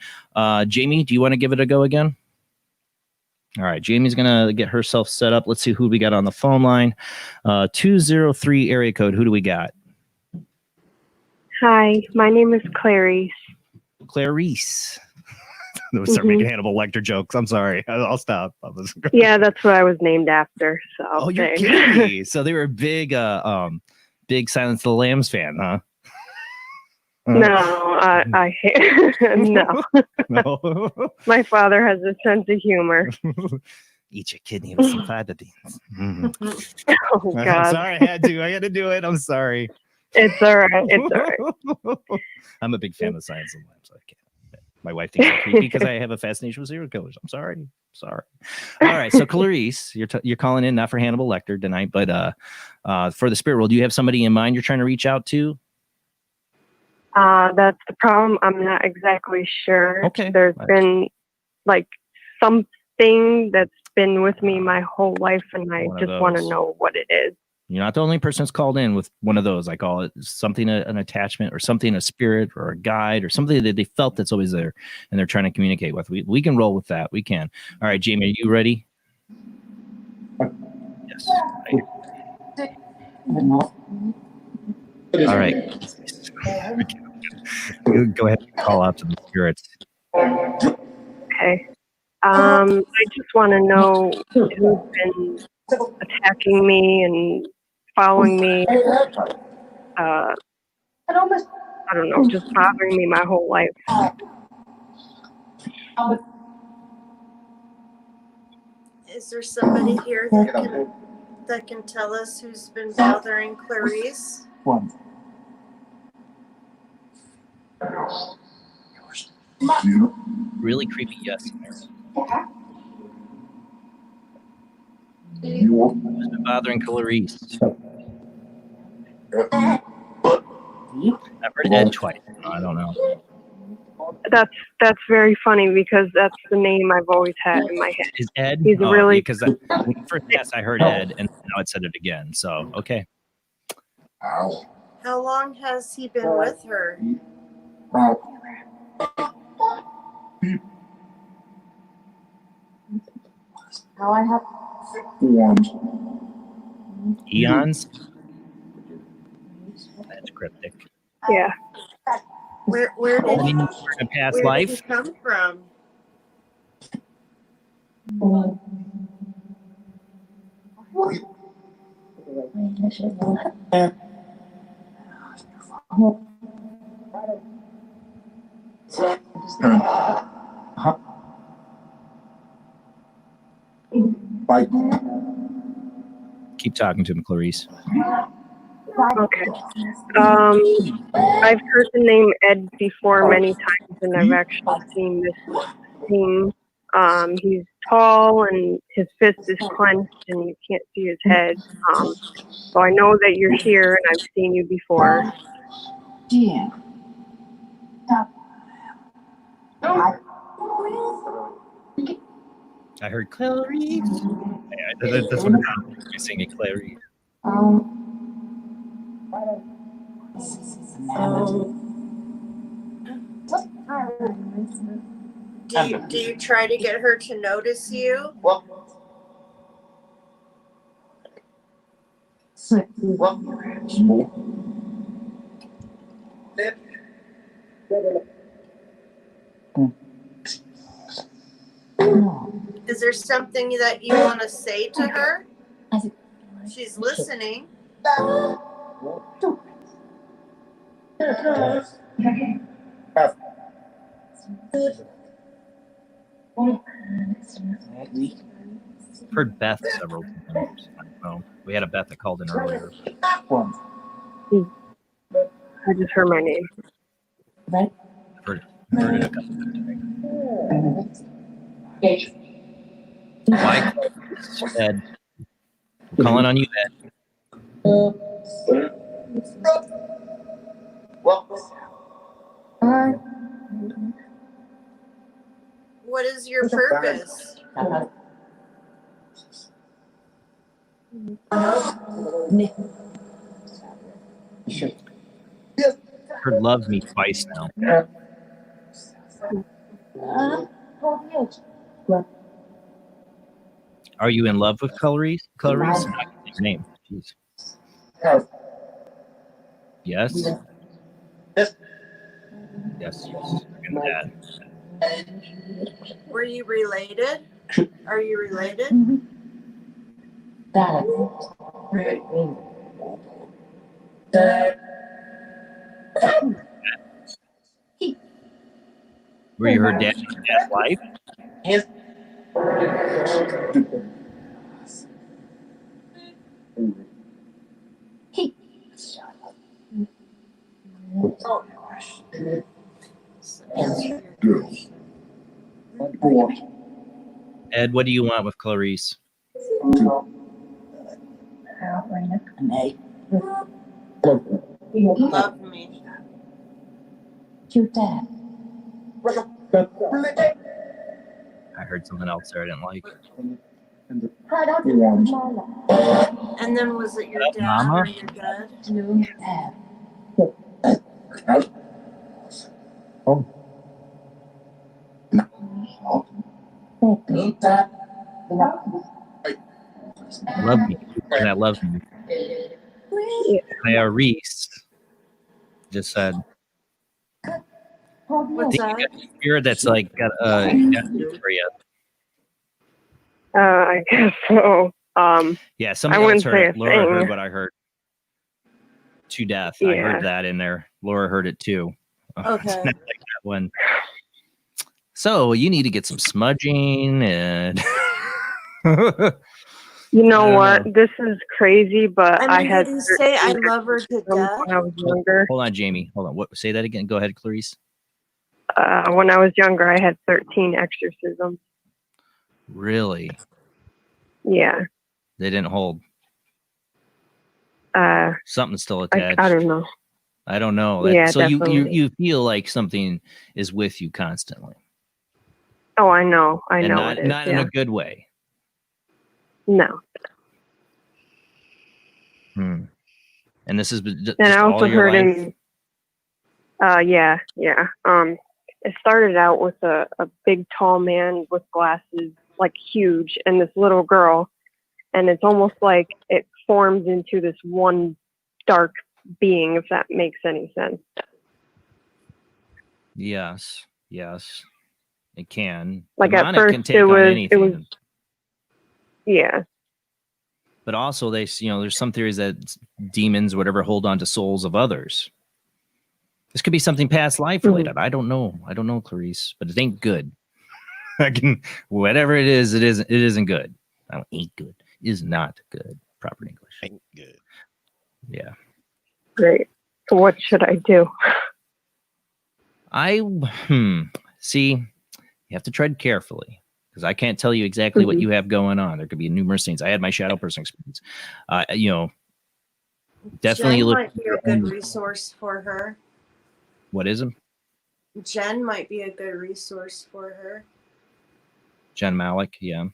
Jamie, do you want to give it a go again? All right, Jamie's going to get herself set up. Let's see who we got on the phone line. 203 area code. Who do we got? Hi, my name is Clarice. Clarice. Start making Hannibal Lecter jokes. I'm sorry. I'll stop. Yeah, that's what I was named after. So oh, you're kidding me. So they were a big Silence of the Lambs fan, huh? No, I no. No. My father has a sense of humor. Eat your kidney with some fava beans. Oh God! I'm sorry, I had to do it. I'm sorry. It's all right. It's all right. I'm a big fan of Silence of the Lambs. So I can't. My wife thinks I'm creepy because I have a fascination with serial killers. I'm sorry. All right. So Clarice, you're calling in not for Hannibal Lecter tonight, but for the spirit world. Do you have somebody in mind you're trying to reach out to? That's the problem. I'm not exactly sure. Okay. There's been like something that's been with me my whole life, and I just want to know what it is. You're not the only person that's called in with one of those. I call it something, an attachment or something, a spirit or a guide or something that they felt that's always there and they're trying to communicate with. We can roll with that. We can. All right, Jamie, are you ready? Yes. All right. Go ahead and call out to the spirits. Okay. I just want to know who's been attacking me and following me. I don't know, just bothering me my whole life. Is there somebody here that can tell us who's been bothering Clarice? Really creepy, yes. You Who's been bothering Clarice? I've heard Ed twice. I don't know. That's very funny because that's the name I've always had in my head. Is Ed? He's really because when you first asked, I heard Ed, and now it said it again. So okay. How long has he been with her? Now I have Eons? That's cryptic. Yeah. Where did I mean, in a past where life? did he come from? Keep talking to him, Clarice. Okay. I've heard the name Ed before many times, and I've actually seen this thing. He's tall, and his fist is clenched, and you can't see his head. So I know that you're here, and I've seen you before. I heard Clarice. Yeah, that's what I'm singing, Clarice. Do you try to get her to notice you? Is there something that you want to say to her? She's listening. Heard Beth several times. I don't know. We had a Beth that called in earlier. I just heard my name. I've heard it a couple times today. Mike, Ed. We're calling on you, Ed. what is your purpose? Her loves me twice now. Are you in love with Clarice? Clarice? I can say her name. Jeez. Yes. Yes. That. Were you related? Are you related? Were you her dad in her dad's life? Ed, what do you want with Clarice? Love me. I heard something else there I didn't like. And then was it your dad Mama? or your dad? Love me. That loves me. Reese just said, What's that? spirit that's like got for you. I guess so. Yeah, I somebody else wouldn't heard say it. a Laura heard thing. what I heard. To death. I Yeah. heard that in there. Laura heard it too. Okay. Not like that one. So you need to get some smudging and You know I what? don't know. This is crazy, but I had did he say I 13 love her to exorcisms death? when I was younger. Hold on, Jamie. Hold on. What? Say that again. Go ahead, Clarice. When I was younger, I had 13 exorcisms. Really? Yeah. They didn't hold. Something's still attached. I don't know. I don't know. Yeah, so you definitely. you feel like something is with you constantly. Oh, I know. I And know not it is. not in Yeah. a good way. No. And this has been just And I all also your heard life. him. Yeah. It started out with a big, tall man with glasses, like huge, and this little girl, and it's almost like it forms into this one dark being, if that makes any sense. Yes, it can. Like at Demonic first, can take on anything. Yeah. But also, there's some theories that demons, whatever, hold on to souls of others. This could be something past life related. I don't know. I don't know, Clarice, but it ain't good. Whatever it is, it isn't good. Ain't good. It is not good. Proper English. Ain't good. Yeah. Great. So what should I do? See, you have to tread carefully because I can't tell you exactly what you have going on. There could be numerous things. I had my shadow person experience. Definitely Jen look. might be a good resource for her. What is it? Jen might be a good resource for her. Jen Malik, yeah.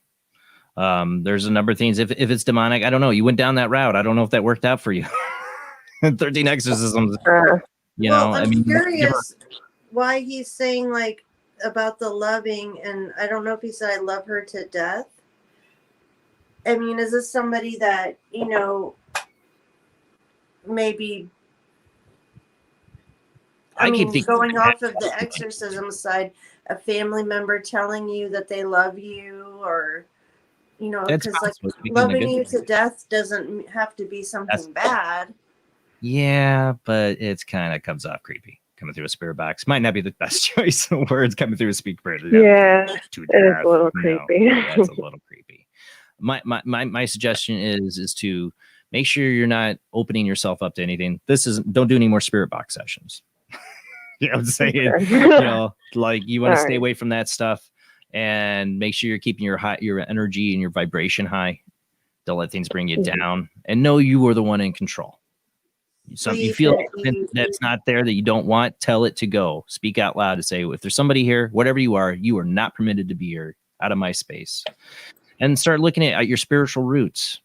There's a number of things. If it's demonic, I don't know. You went down that route. I don't know if that worked out for you. 13 exorcisms. I'm curious why he's saying like about the loving, and I don't know if he said I love her to death. I mean, is this somebody that, maybe I mean, keep thinking going off of the exorcism side, a family member telling you that they love you, or because like loving you to death doesn't have to be something bad. Yeah, but it's kind of comes off creepy coming through a spirit box. Might not be the best choice of words coming through a speak spirit. Yeah, it is a little creepy. That's a little creepy. My suggestion is to make sure you're not opening yourself up to anything. Don't do any more spirit box sessions. You know what I'm saying? Like you want to stay away from that stuff and make sure you're keeping your energy and your vibration high. Don't let things bring you down, and know you are the one in control. You feel something that's not there that you don't want, tell it to go. Speak out loud to say, if there's somebody here, whatever you are not permitted to be here, out of my space. And start looking at your spiritual roots.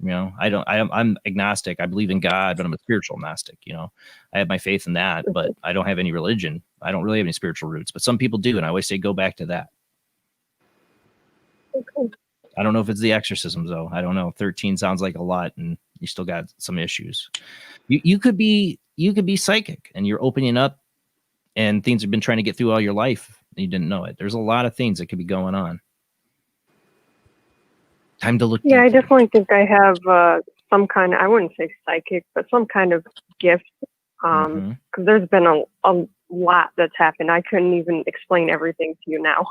You know, I'm agnostic. I believe in God, but I'm a spiritual agnostic. You know, I have my faith in that, but I don't have any religion. I don't really have any spiritual roots, but some people do. And I always say, go back to that. Okay. I don't know if it's the exorcisms though. I don't know. 13 sounds like a lot and you still got some issues. You could be psychic and you're opening up and things have been trying to get through all your life and you didn't know it. There's a lot of things that could be going on. Time to look. Yeah, I definitely think I have some kind of, I wouldn't say psychic, but some kind of gift. Because there's been a lot that's happened. I couldn't even explain everything to you now.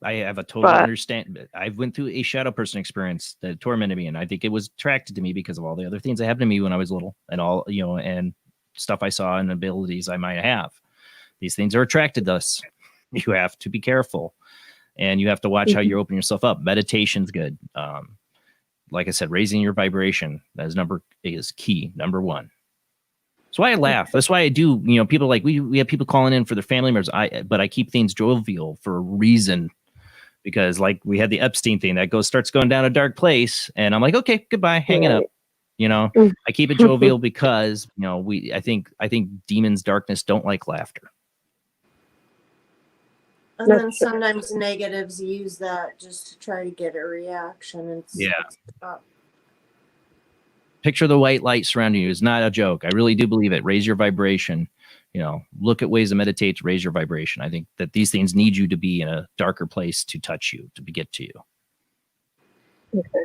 I have a total understand. I went through a shadow person experience that tormented me, and I think it was attracted to me because of all the other things that happened to me when I was little, and all and stuff I saw and abilities I might have. These things are attracted to us. You have to be careful, and you have to watch how you open yourself up. Meditation's good. Like I said, raising your vibration is key. Number one. That's why I laugh. That's why I do. People like we have people calling in for their family members. But I keep things jovial for a reason, because like we had the Epstein thing that starts going down a dark place, and I'm like, okay, goodbye, hanging up. I keep it jovial because I think demons, darkness don't like laughter. And then sometimes negatives use that just to try to get a reaction. Picture the white light surrounding you is not a joke. I really do believe it. Raise your vibration. Look at ways to meditate to raise your vibration. I think that these things need you to be in a darker place to touch you, to get to you. Okay.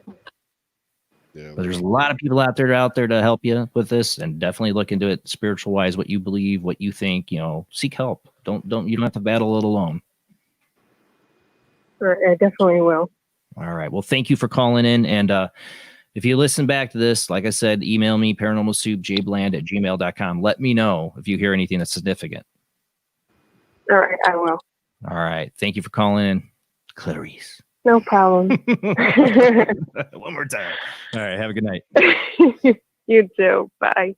Yeah, but there's a lot of people out there to help you with this, and definitely look into it spiritual wise, what you believe, what you think. Seek help. You don't have to battle it alone. I definitely will. All right. Well, thank you for calling in. And if you listen back to this, like I said, email me, paranormalsoup, jbland@gmail.com. Let me know if you hear anything that's significant. All right, I will. All right. Thank you for calling in, Clarice. No problem. One more time. All right. Have a good night. You too. Bye.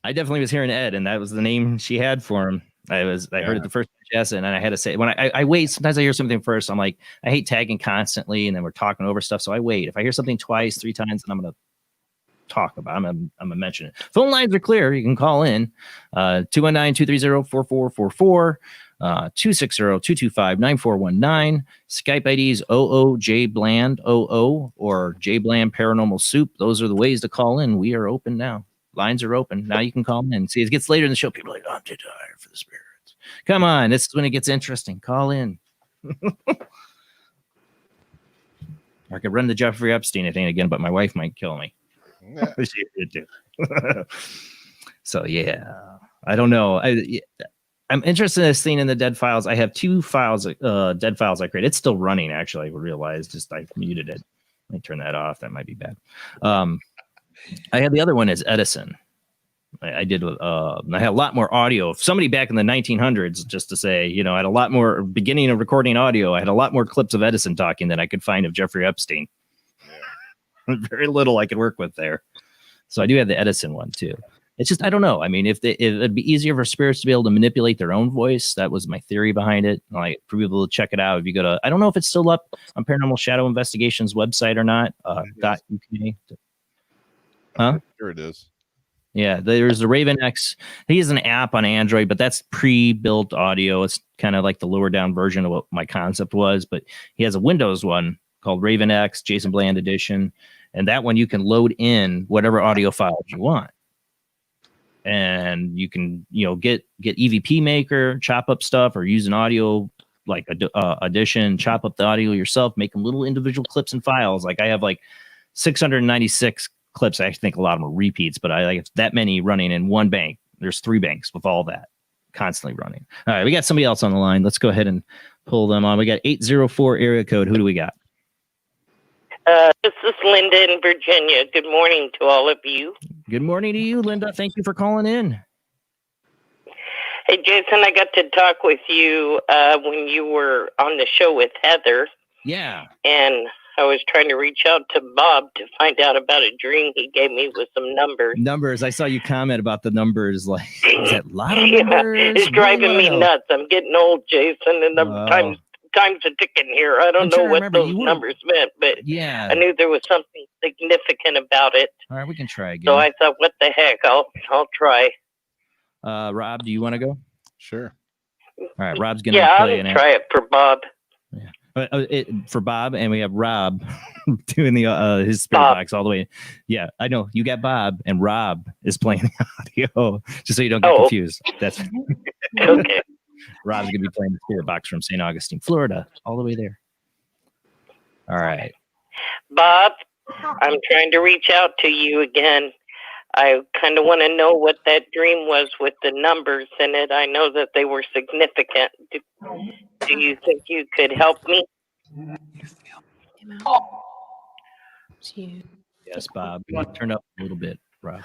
I definitely was hearing Ed, and that was the name she had for him. I heard it the first time, and then I had to say, when I wait, sometimes I hear something first. I'm like, I hate tagging constantly, and then we're talking over stuff. So I wait. If I hear something twice, 3 times, then I'm going to talk about it. I'm going to mention it. Phone lines are clear. You can call in 219-230-4444, 260-225-9419. Skype IDs Jblandoo or Jblandparanormalsoup. Those are the ways to call in. We are open now. Lines are open. Now you can call in. See, it gets later in the show. People are like, I'm too tired for the spirits. Come on. This is when it gets interesting. Call in. I could run the Jeffrey Epstein thing again, but my wife might kill me. Yeah. She did too. So, yeah. I don't know. I'm interested in this thing in the dead files. I have 2 files, dead files I created. It's still running, actually. I realized I muted it. Let me turn that off. That might be bad. I had the other one as Edison. I did. I had a lot more audio. If somebody back in the 1900s, just to say, I had a lot more beginning of recording audio. I had a lot more clips of Edison talking than I could find of Jeffrey Epstein. Yeah. Very little I could work with there. So I do have the Edison one too. It's just, I don't know. I mean, if it'd be easier for spirits to be able to manipulate their own voice. That was my theory behind it. Like, for people to check it out, if you go to, I don't know if it's still up on Paranormal Shadow Investigations website or not. .uk. Huh? Sure it is. Yeah, there's the Raven X. He has an app on Android, but that's pre-built audio. It's kind of like the lower down version of what my concept was. But he has a Windows one called Raven X, Jason Bland Edition. And that one you can load in whatever audio files you want. And you can, get EVP Maker, chop up stuff, or use an audio like Audition, chop up the audio yourself, make them little individual clips and files. Like I have like 696 clips. I think a lot of them are repeats, but I like that many running in one bank. There's 3 banks with all that constantly running. All right, we got somebody else on the line. Let's go ahead and pull them on. We got 804 area code. Who do we got? This is Linda in Virginia. Good morning to all of you. Good morning to you, Linda. Thank you for calling in. Hey, Jason, I got to talk with you when you were on the show with Heather. Yeah. And I was trying to reach out to Bob to find out about a dream he gave me with some numbers. Numbers. I saw you comment about the numbers. Like, is that a lot of numbers? It's driving me nuts. I'm getting old, Jason, and time's a ticking here. I don't know what those numbers meant, but yeah, I knew there was something significant about it. All right, we can try again. So I thought, what the heck? I'll try. Rob, do you want to go? Sure. All right, Rob's gonna play I'll try it for Bob. For Bob, and we have Rob doing the his spirit box all the way. Yeah, I know you got Bob, and Rob is playing the audio, just so you don't get confused. That's okay. Rob's gonna be playing the spirit box from St. Augustine, Florida, all the way there. All right, Bob, I'm trying to reach out to you again. I kind of want to know what that dream was with the numbers in it. I know that they were significant. Do you think you could help me? Yes, Bob. Turn up a little bit, Rob.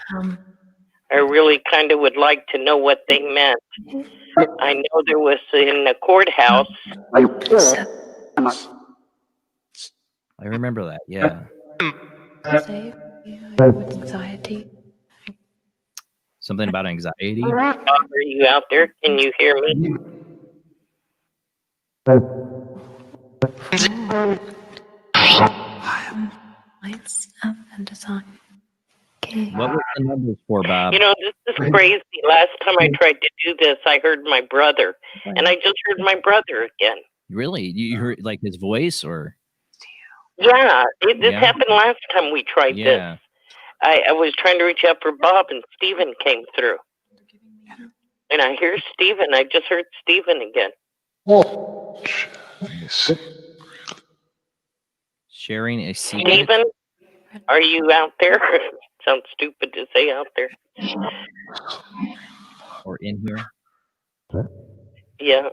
I really kind of would like to know what they meant. I know there was in the courthouse. I remember that. Yeah. Anxiety. Something about anxiety. Bob, are you out there? Can you hear me? Lights up and design. Okay. What was the numbers for, Bob? You know, this is crazy. Last time I tried to do this, I heard my brother, and I just heard my brother again. Really? You heard like his voice, or? Yeah, this happened last time we tried this. I was trying to reach out for Bob, and Steven came through. And I hear Steven. I just heard Steven again. Sharing a secret. Steven, are you out there? Sounds stupid to say out there. Or in here. Yeah.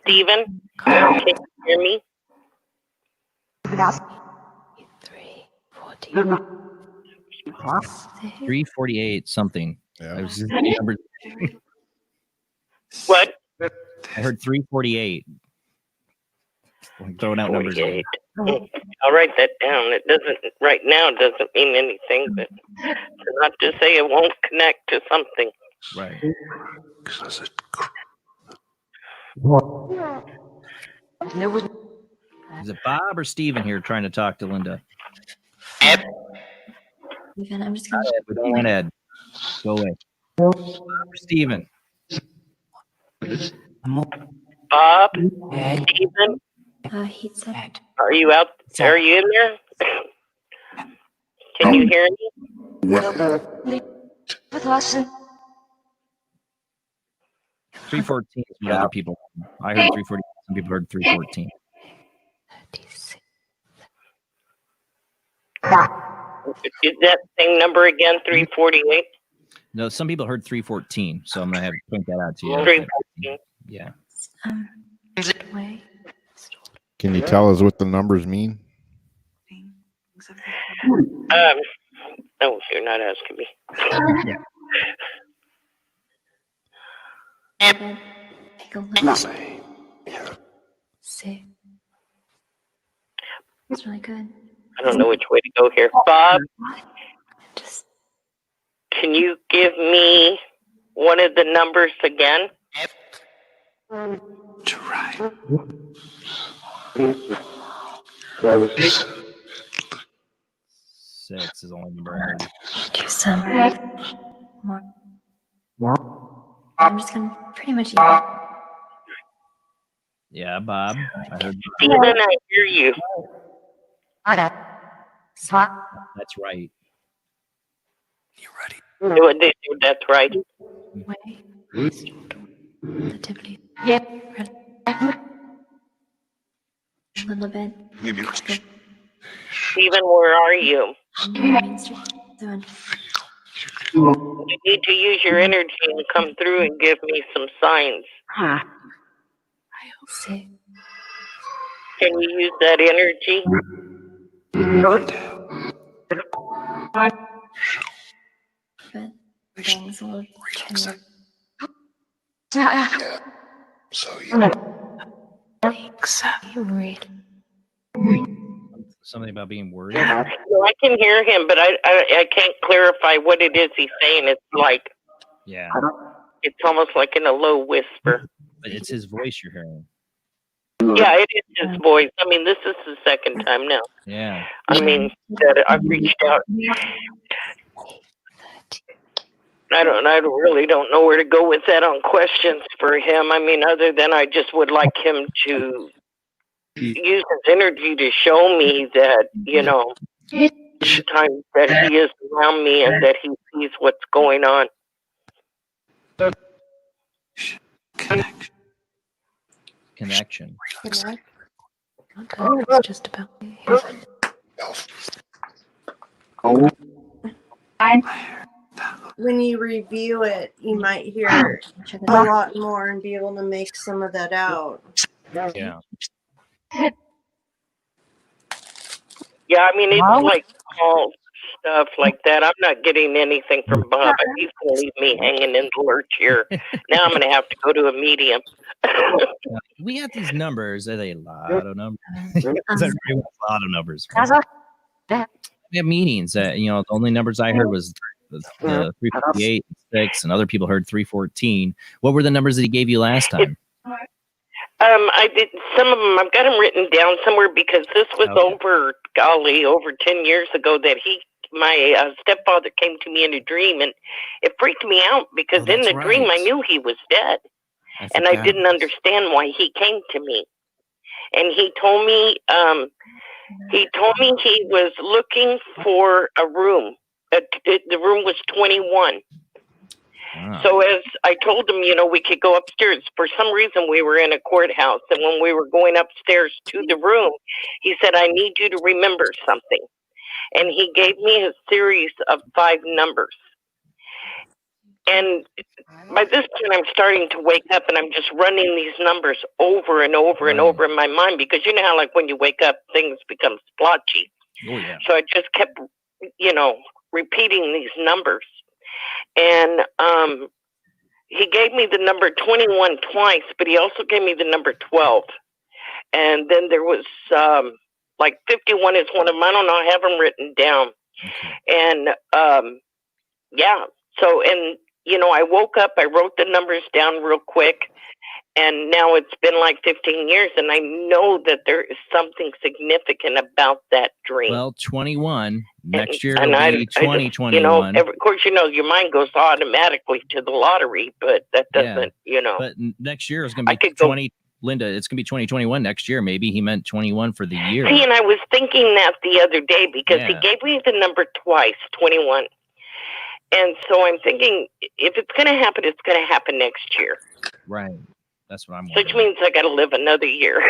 Steven, can you hear me? 348 something. Yeah. I was just remembered. What? I heard 348. I'm throwing out numbers. Again. I'll write that down. It doesn't right now. It doesn't mean anything, but not to say it won't connect to something. Right. Is it Bob or Steven here trying to talk to Linda? Even I'm just gonna. We don't want Ed. Go away. Steven. Bob, Steven, Heat set. are you out? Are you in there? Can you hear me? 314 is what other people. I heard 340. Some people heard 314. Is that same number again? 348. No, some people heard 314. So I'm gonna have to point that out to you. 314. Yeah. Can you tell us what the numbers mean? No, you're not asking me. Take a look. See. It's really good. I don't know which way to go here. Bob, can you give me one of the numbers again? Try. Six is the only number I heard. Do some more. I'm just gonna pretty much eat it. Yeah, Bob. I heard. Steven, I hear you. That's right. That's right. Relatively. Yep. A little bit. Steven, where are you? Main Street. You need to use your energy and come through and give me some signs. See. Can you use that energy? But things a little tender. So Thanks. You read. Something about being worried. So I can hear him, but I can't clarify what it is he's saying. It's like, Yeah. It's almost like in a low whisper. But it's his voice you're hearing. Yeah, it is his voice. I mean, this is the second time now. Yeah. I mean, that I've reached out. I really don't know where to go with that on questions for him. I mean, other than I just would like him to use his energy to show me that, times that he is around me and that he sees what's going on. Connection. Okay, it's just about When you review it, you might hear a lot more and be able to make some of that out. Yeah. Yeah, I mean, it's like all stuff like that. I'm not getting anything from Bob. He's going to leave me hanging in the lurch here. Now I'm going to have to go to a medium. We have these numbers. Are they a lot of numbers? It's a lot of numbers. We have meetings that, the only numbers I heard was the 358 and 6, and other people heard 314. What were the numbers that he gave you last time? I did some of them. I've got them written down somewhere because this was over 10 years ago that my stepfather came to me in a dream, and it freaked me out because in the dream I knew he was dead, and I didn't understand why he came to me. And he told me he was looking for a room. The room was 21. Wow. So as I told him, we could go upstairs. For some reason, we were in a courthouse, and when we were going upstairs to the room, he said, "I need you to remember something." And he gave me a series of 5 numbers. And by this point, I'm starting to wake up, and I'm just running these numbers over and over and over in my mind, because you know how, like, when you wake up, things become splotchy. Oh, yeah. So I just kept, repeating these numbers. And he gave me the number 21 twice, but he also gave me the number 12. And then there was 51 is one of them. I don't know. I have them written down. And yeah. So, and I woke up, I wrote the numbers down real quick, and now it's been like 15 years, and I know that there is something significant about that dream. Well, 21. Next year and will be 2021. Of course, your mind goes automatically to the lottery, but that doesn't, But next year is going to be 20. Linda, it's going to be 2021 next year. Maybe he meant 21 for the year. See, and I was thinking that the other day because he gave me the number twice, 21. And so I'm thinking, if it's going to happen, it's going to happen next year. Right. That's what I'm wondering. Which means I got to live another year.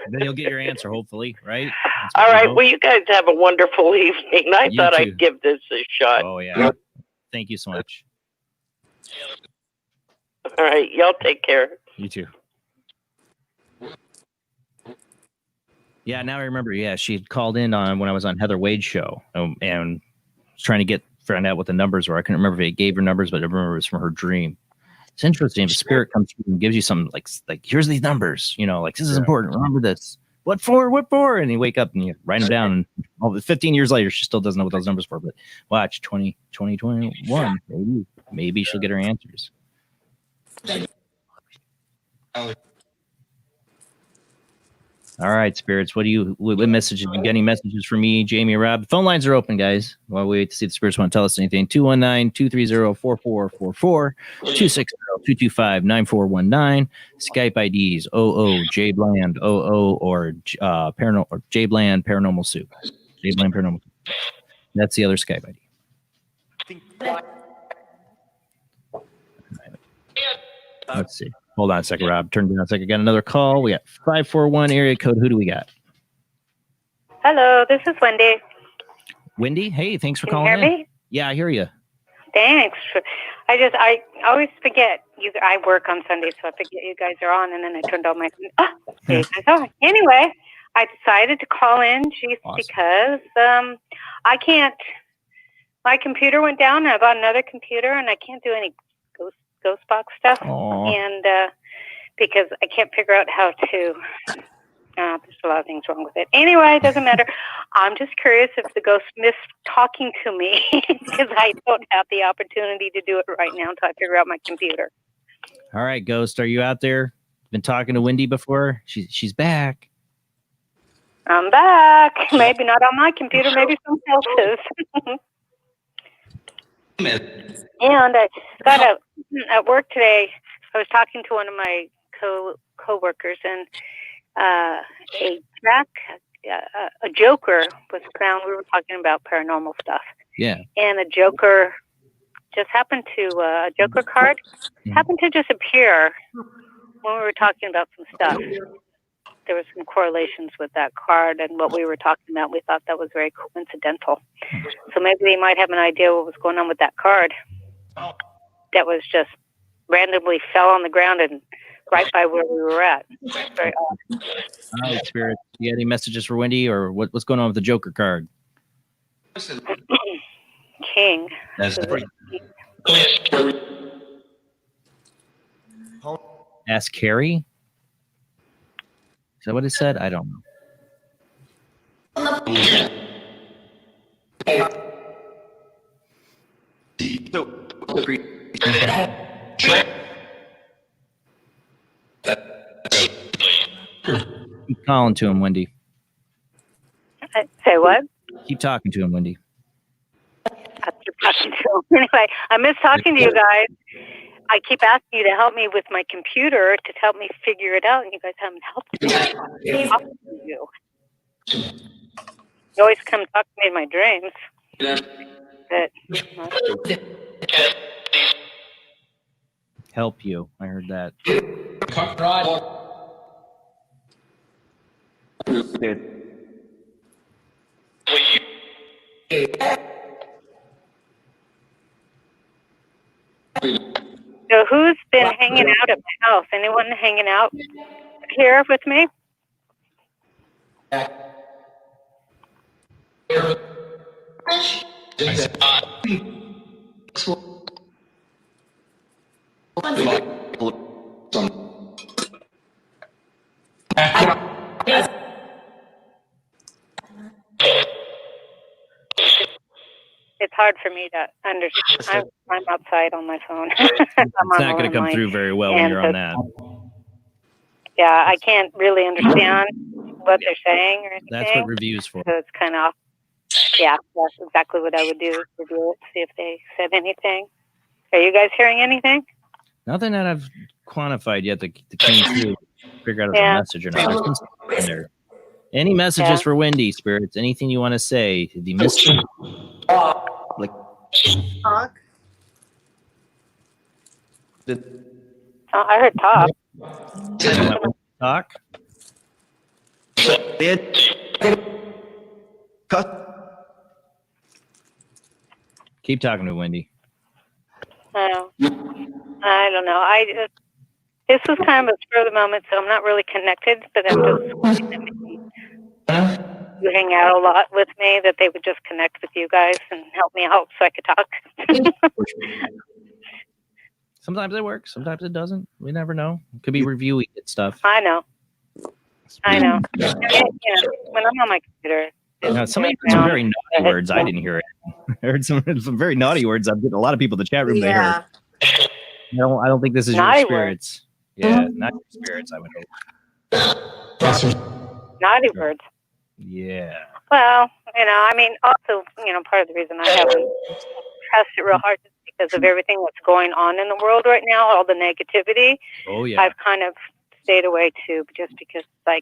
Then you'll get your answer, hopefully, right? All right. Well, you guys have a wonderful evening. I thought I'd give this a shot. Oh, yeah. Thank you so much. All right. Y'all take care. You too. Yeah, now I remember. Yeah, she had called in on when I was on Heather Wade's show and was trying to find out what the numbers were. I couldn't remember if it gave her numbers, but I remember it was from her dream. It's interesting. If a spirit comes through and gives you something like here's these numbers, this is important. Remember this. What for? What for? And you wake up and you write them down. And 15 years later, she still doesn't know what those numbers for. But watch 2021. Maybe she'll get her answers. All right, spirits. What messages? You got any messages for me, Jamie, Rob? The phone lines are open, guys. While we wait to see if the spirits want to tell us anything. 219-230-4444, 260-225-9419. Skype IDs Jbland or Paranormal or Jblandparanormal Soup. Jblandparanormal Soup. That's the other Skype ID. Let's see. Hold on a second, Rob. Turn down a second. Got another call. We got 541 area code. Who do we got? Hello, this is Wendy. Wendy? Hey, thanks for Can you calling hear in. me? Yeah, I hear you. Thanks. I always forget you. I work on Sunday, so I forget you guys are on, and then I turned on my. Anyway, I decided to call in because I can't. My computer went down, and I bought another computer, and I can't do any ghost box stuff. Aww. And because I can't figure out how to There's a lot of things wrong with it. Anyway, it doesn't matter. I'm just curious if the ghost missed talking to me because I don't have the opportunity to do it right now until I figure out my computer. All right, Ghost, are you out there? Been talking to Wendy before? She's back. I'm back. Maybe not on my computer, maybe someone else's. And I got at work today. I was talking to one of my co-workers, and a joker was found. We were talking about paranormal stuff. Yeah. And a joker just happened to a joker card happened to just appear when we were talking about some stuff. There was some correlations with that card and what we were talking about. We thought that was very coincidental. So maybe they might have an idea what was going on with that card. That was just randomly fell on the ground and right by where we were at. Very odd. All right, Spirit. You got any messages for Wendy, or what's going on with the Joker card? King. Ask Carrie? Is that what it said? I don't know. Keep calling to him, Wendy. Say what? Keep talking to him, Wendy. I keep talking to him. Anyway, I miss talking to you guys. I keep asking you to help me with my computer to help me figure it out, and you guys haven't helped me. Talking to you. You always come talk to me in my dreams. But, Help you. I heard that. So who's been hanging out at my house? Anyone hanging out here with me? It's hard for me to understand. I'm outside on my phone. It's not going to come through very well when you're on that. Yeah, I can't really understand what they're saying or anything. That's what review's for. So it's kind of, yeah, that's exactly what I would do. Review it, see if they said anything. Are you guys hearing anything? Nothing that I've quantified yet that came through. Figure out if it's a message or not. There's been something in there. Any messages for Wendy, Spirits? Anything you want to say? Did you miss it? Like Talk. I heard talk. Talk. Keep talking to Wendy. I don't know. This was kind of a spur of the moment, so I'm not really connected, but I'm just you hang out a lot with me, that they would just connect with you guys and help me out so I could talk. Sometimes it works, sometimes it doesn't. We never know. It could be reviewing stuff. I know. When I'm on my computer. Somebody heard some very naughty words. I didn't hear it. I heard some very naughty words. I'm getting a lot of people in the chat room. Yeah. They heard. I don't think this is Naughty your spirits. Yeah, not your spirits. I would hope. Naughty words. Yeah. Well, I mean, also, part of the reason I haven't pressed it real hard is because of everything that's going on in the world right now, all the negativity. Oh, yeah. I've kind of stayed away too, just because I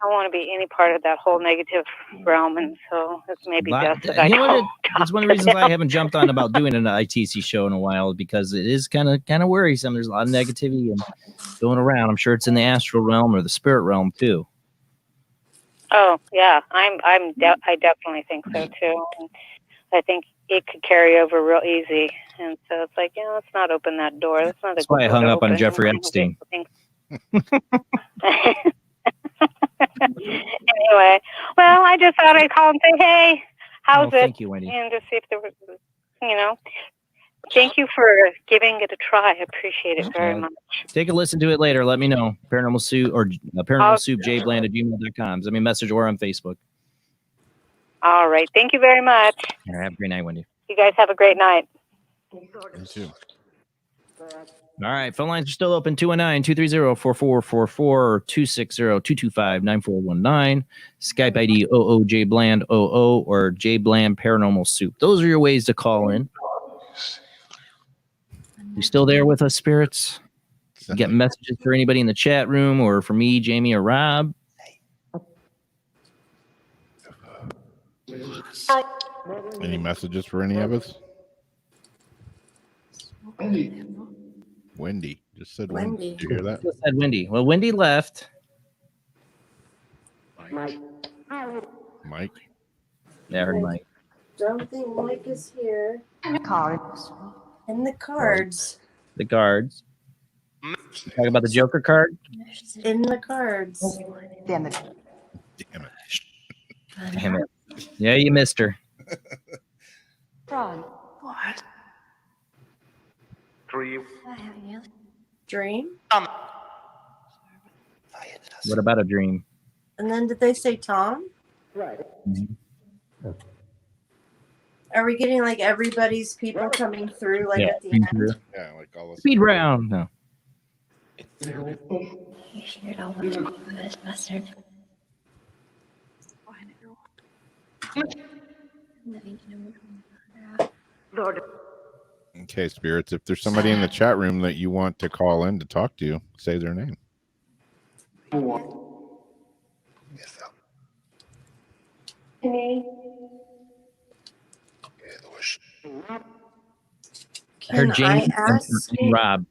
don't want to be any part of that whole negative realm, and so it's maybe best that I don't. It's one of the reasons I haven't jumped on about doing an ITC show in a while, because it is kind of worrisome. There's a lot of negativity and going around. I'm sure it's in the astral realm or the spirit realm too. Oh yeah, I definitely think so too. And I think it could carry over real easy, and so it's like, let's not open that door. That's why I hung up on Jeffrey Epstein. Anyway, well, I just thought I'd call and say, hey, how's it? Thank you, Wendy. And just see if there was, Thank you for giving it a try. I appreciate it very much. Take a listen to it later. Let me know. Paranormal Soup or Paranormal Soup Jbland@gmail.com. Send me a message or on Facebook. All right. Thank you very much. All right, have a great night, Wendy. You guys have a great night. You too. All right, phone lines are still open, 219-230-4444 or 260-225-9419. Skype ID oojblandoo or Jblandparanormalsoup. Those are your ways to call in. You still there with us, spirits? You get messages for anybody in the chat room or for me, Jamie, or Rob? Any messages for any of us? Wendy just said Wendy. Did you hear that? Just said Wendy. Well, Wendy left. Mike. Yeah, I heard Mike. Don't think Mike is here. And the cards. And the cards. The guards. Talk about the Joker card? In the cards. Damn it. Damn it. Yeah, you missed her. Ron. What? Dream? What about a dream? And then did they say Tom? Right. Mm-hmm. Are we getting like everybody's people coming through like at the end? Yeah, like all the Speed round. No. Lord. Okay, spirits. If there's somebody in the chat room that you want to call in to talk to, say their name. I heard Jamie and Rob.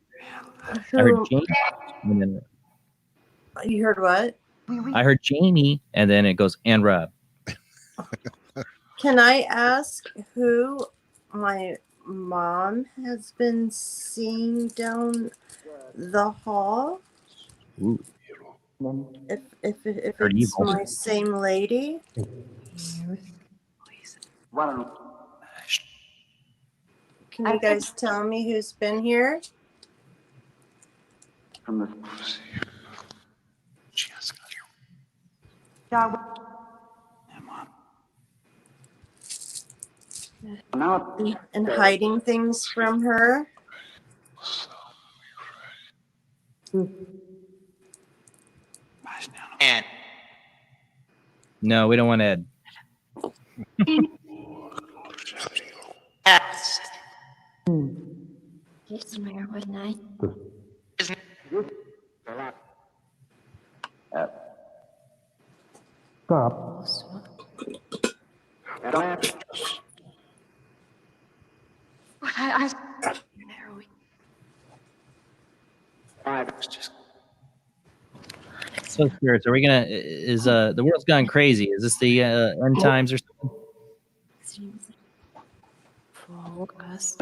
I heard Jamie. And then You heard what? I heard Jamie, and then it goes, and Rob. Can I ask who my mom has been seeing down the hall? Ooh. If Her it's evil. my same lady? Can you guys tell me who's been here? And hiding things from her? No, we don't want Ed. Stop. So spirits, are we gonna? Is the world's gone crazy? Is this the end times or something? Focus.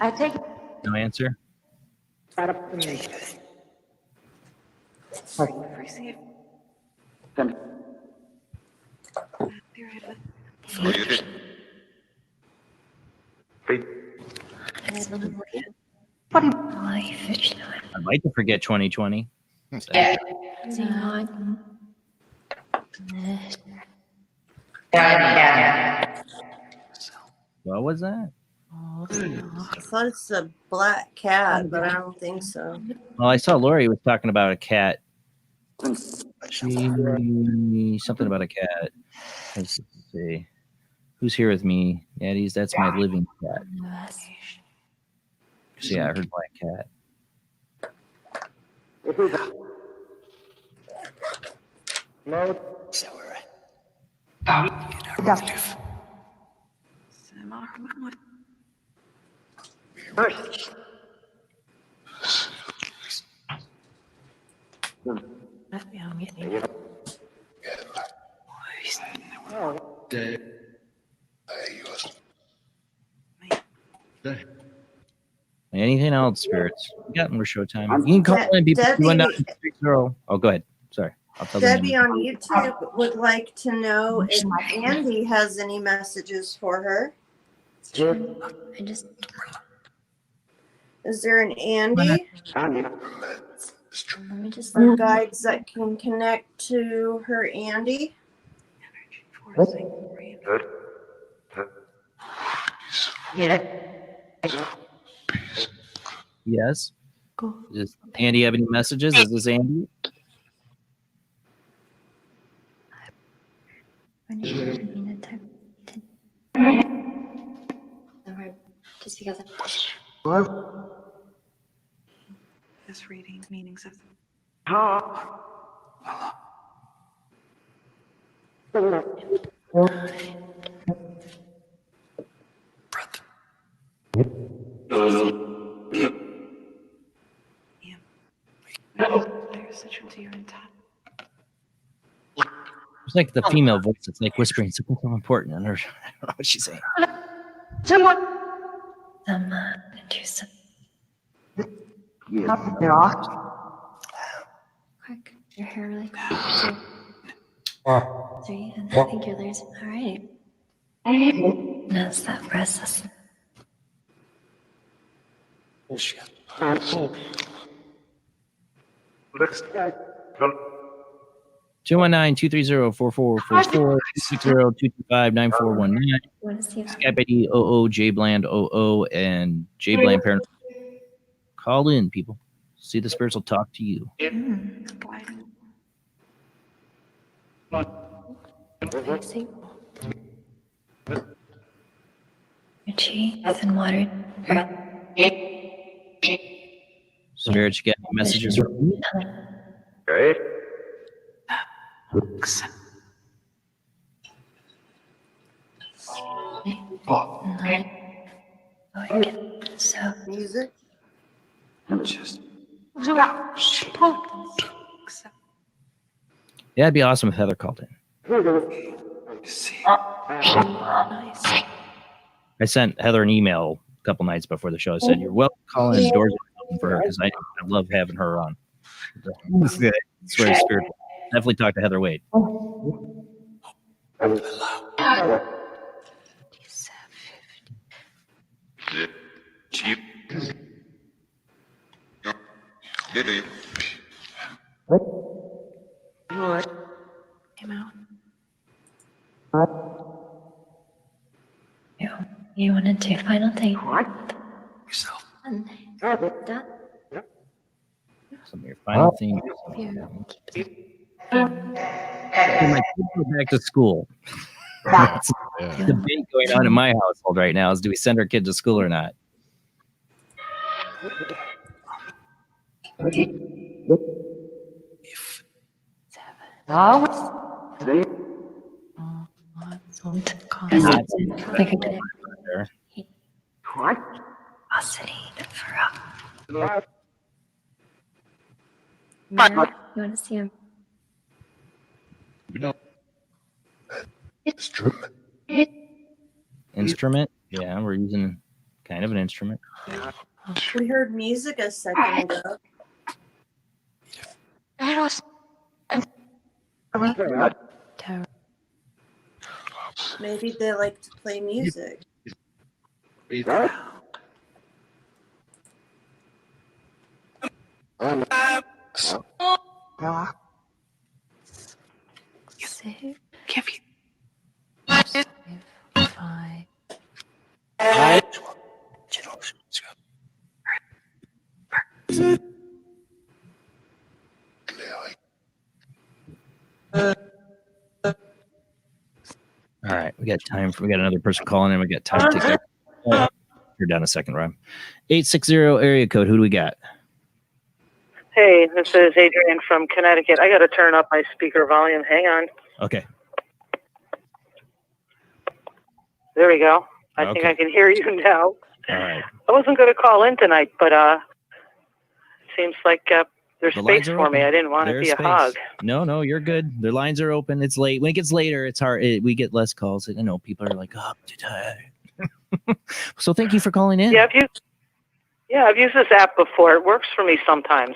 I take No answer. receive. I'd like to forget 2020. What was that? I thought it's a black cat, but I don't think so. Well, I saw Lori was talking about a cat. Something about a cat. Let's see. Who's here with me? Daddies, that's my living cat. So yeah, I heard black cat. Anything else, spirits? We got more showtime. You can call in people. Debbie- 219-230. Oh, go ahead. Sorry. I'll tell them. Debbie on YouTube would like to know if Andy has any messages for her. Is there an Andy? Or guides that can connect to her Andy? Yes. Does Andy have any messages? Is this Andy? Just because this reading meanings of It's like the female voice. It's like whispering something so important. I don't know what she's saying. quick. Your hair really quick. 3, and I think your layers. All right. Notice that process. 219-230-4444, 260-225-9419. Skype ID oojblandoo and Jblandparanormalsoup. Call in, people. See the spirits will talk to you. Your cheeks and water. Spirits, you get any messages from me? Great. So music. Yeah, it'd be awesome if Heather called in. I sent Heather an email a couple nights before the show. I said, "You're welcome to call in. Doors are open for her," because I love having her on. I swear to spirit. Definitely talk to Heather Wade. you want to do final thing? Yourself. Done. Some of your final things. My kids go back to school. That's a debate going on in my household right now is do we send our kid to school or not? You want to see him? Instrument? Yeah, we're using kind of an instrument. We heard music a second ago. Maybe they like to play music. All right, we got time for. We got another person calling in. We got time to take that. You're down a second, Rob. 860 area code. Who do we got? Hey, this is Adrian from Connecticut. I got to turn up my speaker volume. Hang on. Okay. There we go. I think I can hear you now. All right. I wasn't going to call in tonight, but it seems like there's space for me. I didn't want to be a hog. No, you're good. Their lines are open. It's late. When it gets later, it's hard. We get less calls. I know people are like, oh, so thank you for calling in. Yeah, Yeah, I've used this app before. It works for me sometimes.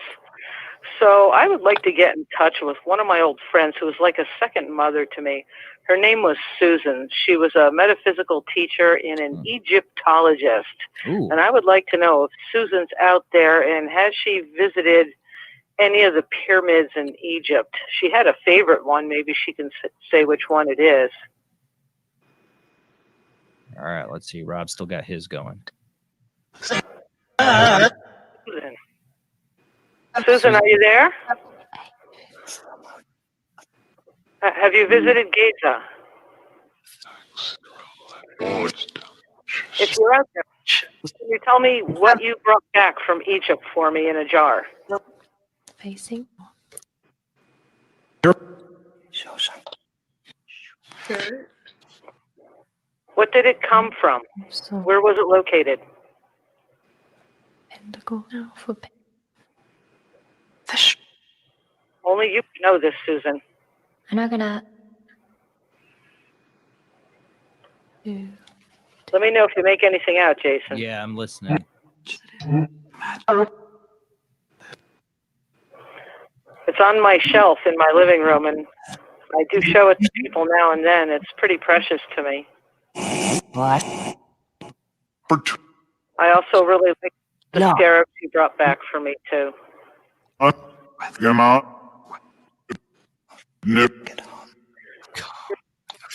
So I would like to get in touch with one of my old friends who was like a second mother to me. Her name was Susan. She was a metaphysical teacher and an Egyptologist. Ooh. And I would like to know if Susan's out there and has she visited any of the pyramids in Egypt? She had a favorite one. Maybe she can say which one it is. All right, let's see. Rob still got his going. Susan, are you there? Have you visited Giza? If you're out there, can you tell me what you brought back from Egypt for me in a jar? Facing. What did it come from? Where was it located? Pentacle alphabet. Only you know this, Susan. I'm not gonna. Let me know if you make anything out, Jason. Yeah, I'm listening. It's on my shelf in my living room, and I do show it to people now and then. It's pretty precious to me. What? I also really like the scarabs you brought back for me, too.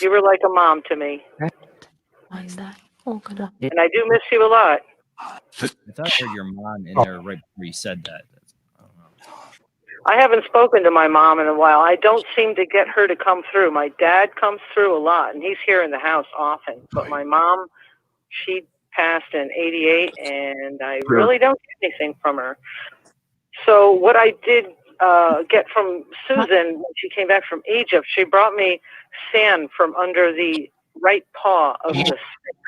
You were like a mom to me. And I do miss you a lot. I thought I heard your mom in there right before you said that. I haven't spoken to my mom in a while. I don't seem to get her to come through. My dad comes through a lot, and he's here in the house often. But my mom, she passed in '88, and I really don't get anything from her. So what I did get from Susan when she came back from Egypt, she brought me sand from under the right paw of the snake.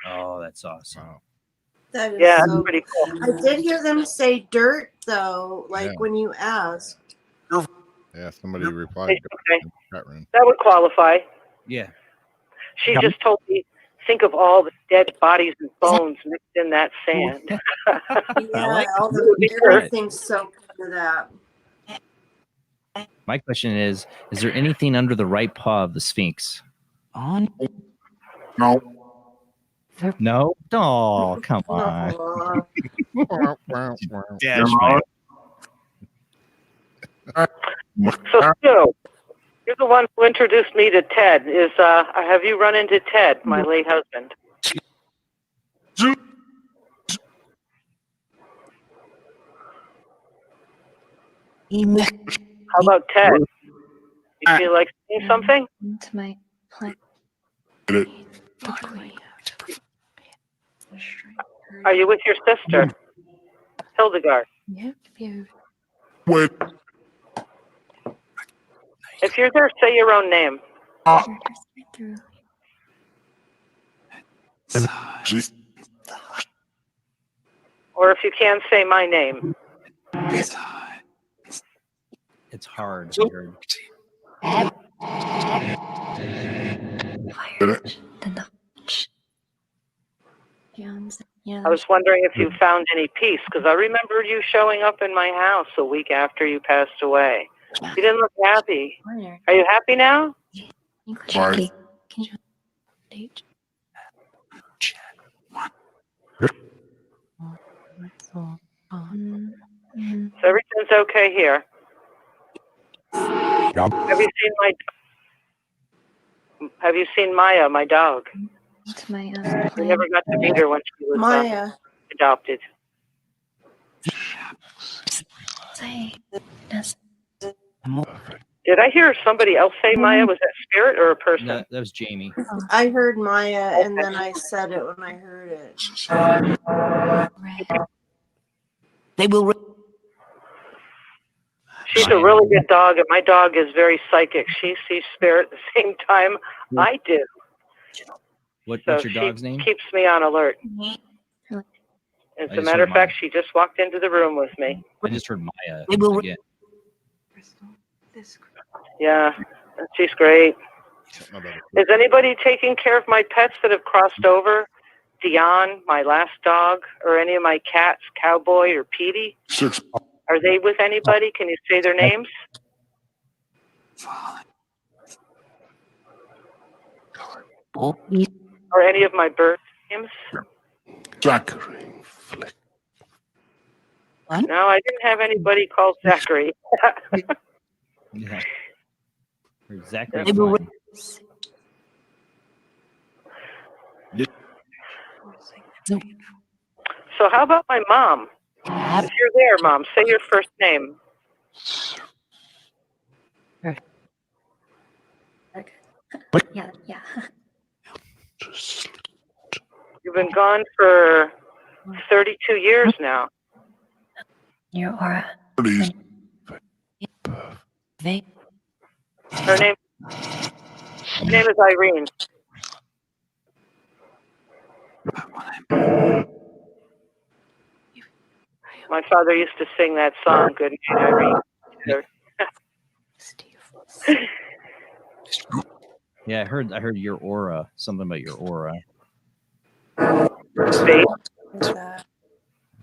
Oh, that's awesome. That is Yeah, so that's pretty cool. I did hear them say dirt though, like when you asked. Yeah, somebody replied. Okay. Chat room. That would qualify. Yeah. She just told me, think of all the dead bodies and bones mixed in that sand. Yeah, all the everything's soaked into that. My question is there anything under the right paw of the Sphinx? No. No? Oh, come on. Dash So, Stu, you're the one who introduced me to Ted. Have you run into Ted, my late husband? How about Ted? You feel like saying something? Into my plan. Are you with your sister, Hildegard? Yep. Wait. If you're there, say your own name. Or if you can, say my name. It's hard. I was wondering if you found any peace, because I remember you showing up in my house a week after you passed away. You didn't look happy. Are you happy now? Sorry. So everything's okay here. Have you seen Maya, my dog? It's my We never got to meet her when she was Maya. Adopted. Did I hear somebody else say Maya? Was that spirit or a person? No, that was Jamie. I heard Maya and then I said it when I heard it. They will. She's a really good dog, and my dog is very psychic. She sees spirit at the same time I do. What's your dog's name? Keeps me on alert. As a matter of fact, she just walked into the room with me. I just heard Maya again. Yeah, she's great. Is anybody taking care of my pets that have crossed over Dion, my last dog, or any of my cats, Cowboy or Petey? Are they with anybody? Can you say their names? Or any of my bird names? Zachary. No, I didn't have anybody called Zachary. Yeah. Zachary. So how about my mom? If you're there, Mom, say your first name. Yeah, yeah. You've been gone for 32 years now. Your aura. Her name is Irene. My father used to sing that song, Good Night, Irene. Yeah, I heard your aura. Something about your aura.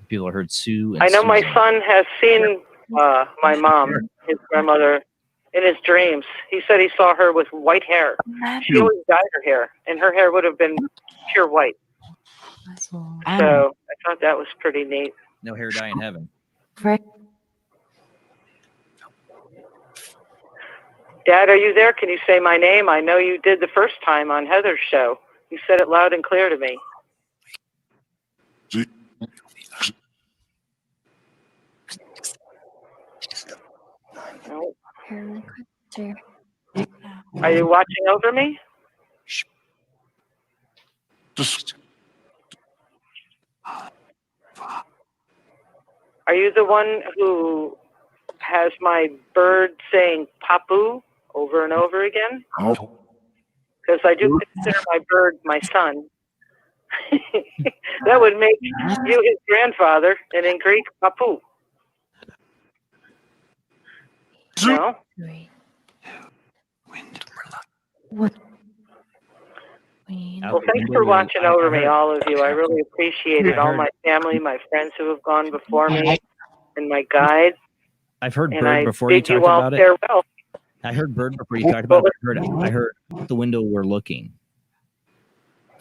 People heard Sue. And I know my Susan. son has seen my mom, his grandmother, in his dreams. He said he saw her with white hair. She always dyed her hair, and her hair would have been pure white. So I thought that was pretty neat. No hair dye in heaven. Dad, are you there? Can you say my name? I know you did the first time on Heather's show. You said it loud and clear to me. Are you watching over me? Are you the one who has my bird saying Papu over and over again? Because I do consider my bird my son. That would make you his grandfather, and in Greek, Papu. No? Well, thanks for watching over me, all of you. I really appreciate it. All my family, my friends who have gone before me, and my guides. I've heard And Bird I before you bid you talked all about it. farewell. I heard Bird before you talked about it. I heard the window we're looking.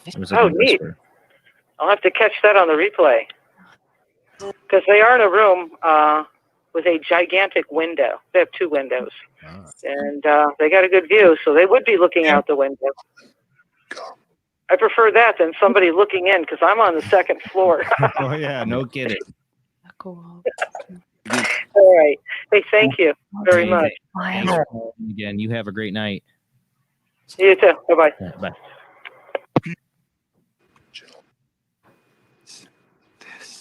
It was like Oh, a neat. whisper. I'll have to catch that on the replay. Because they are in a room with a gigantic window. They have two windows. And they got a good view, so they would be looking out the window. I prefer that than somebody looking in, because I'm on the second floor. Oh, yeah, no kidding. All right. Hey, thank you very much. Thanks for calling again. You have a great night. You too. Bye-bye. Yeah, bye.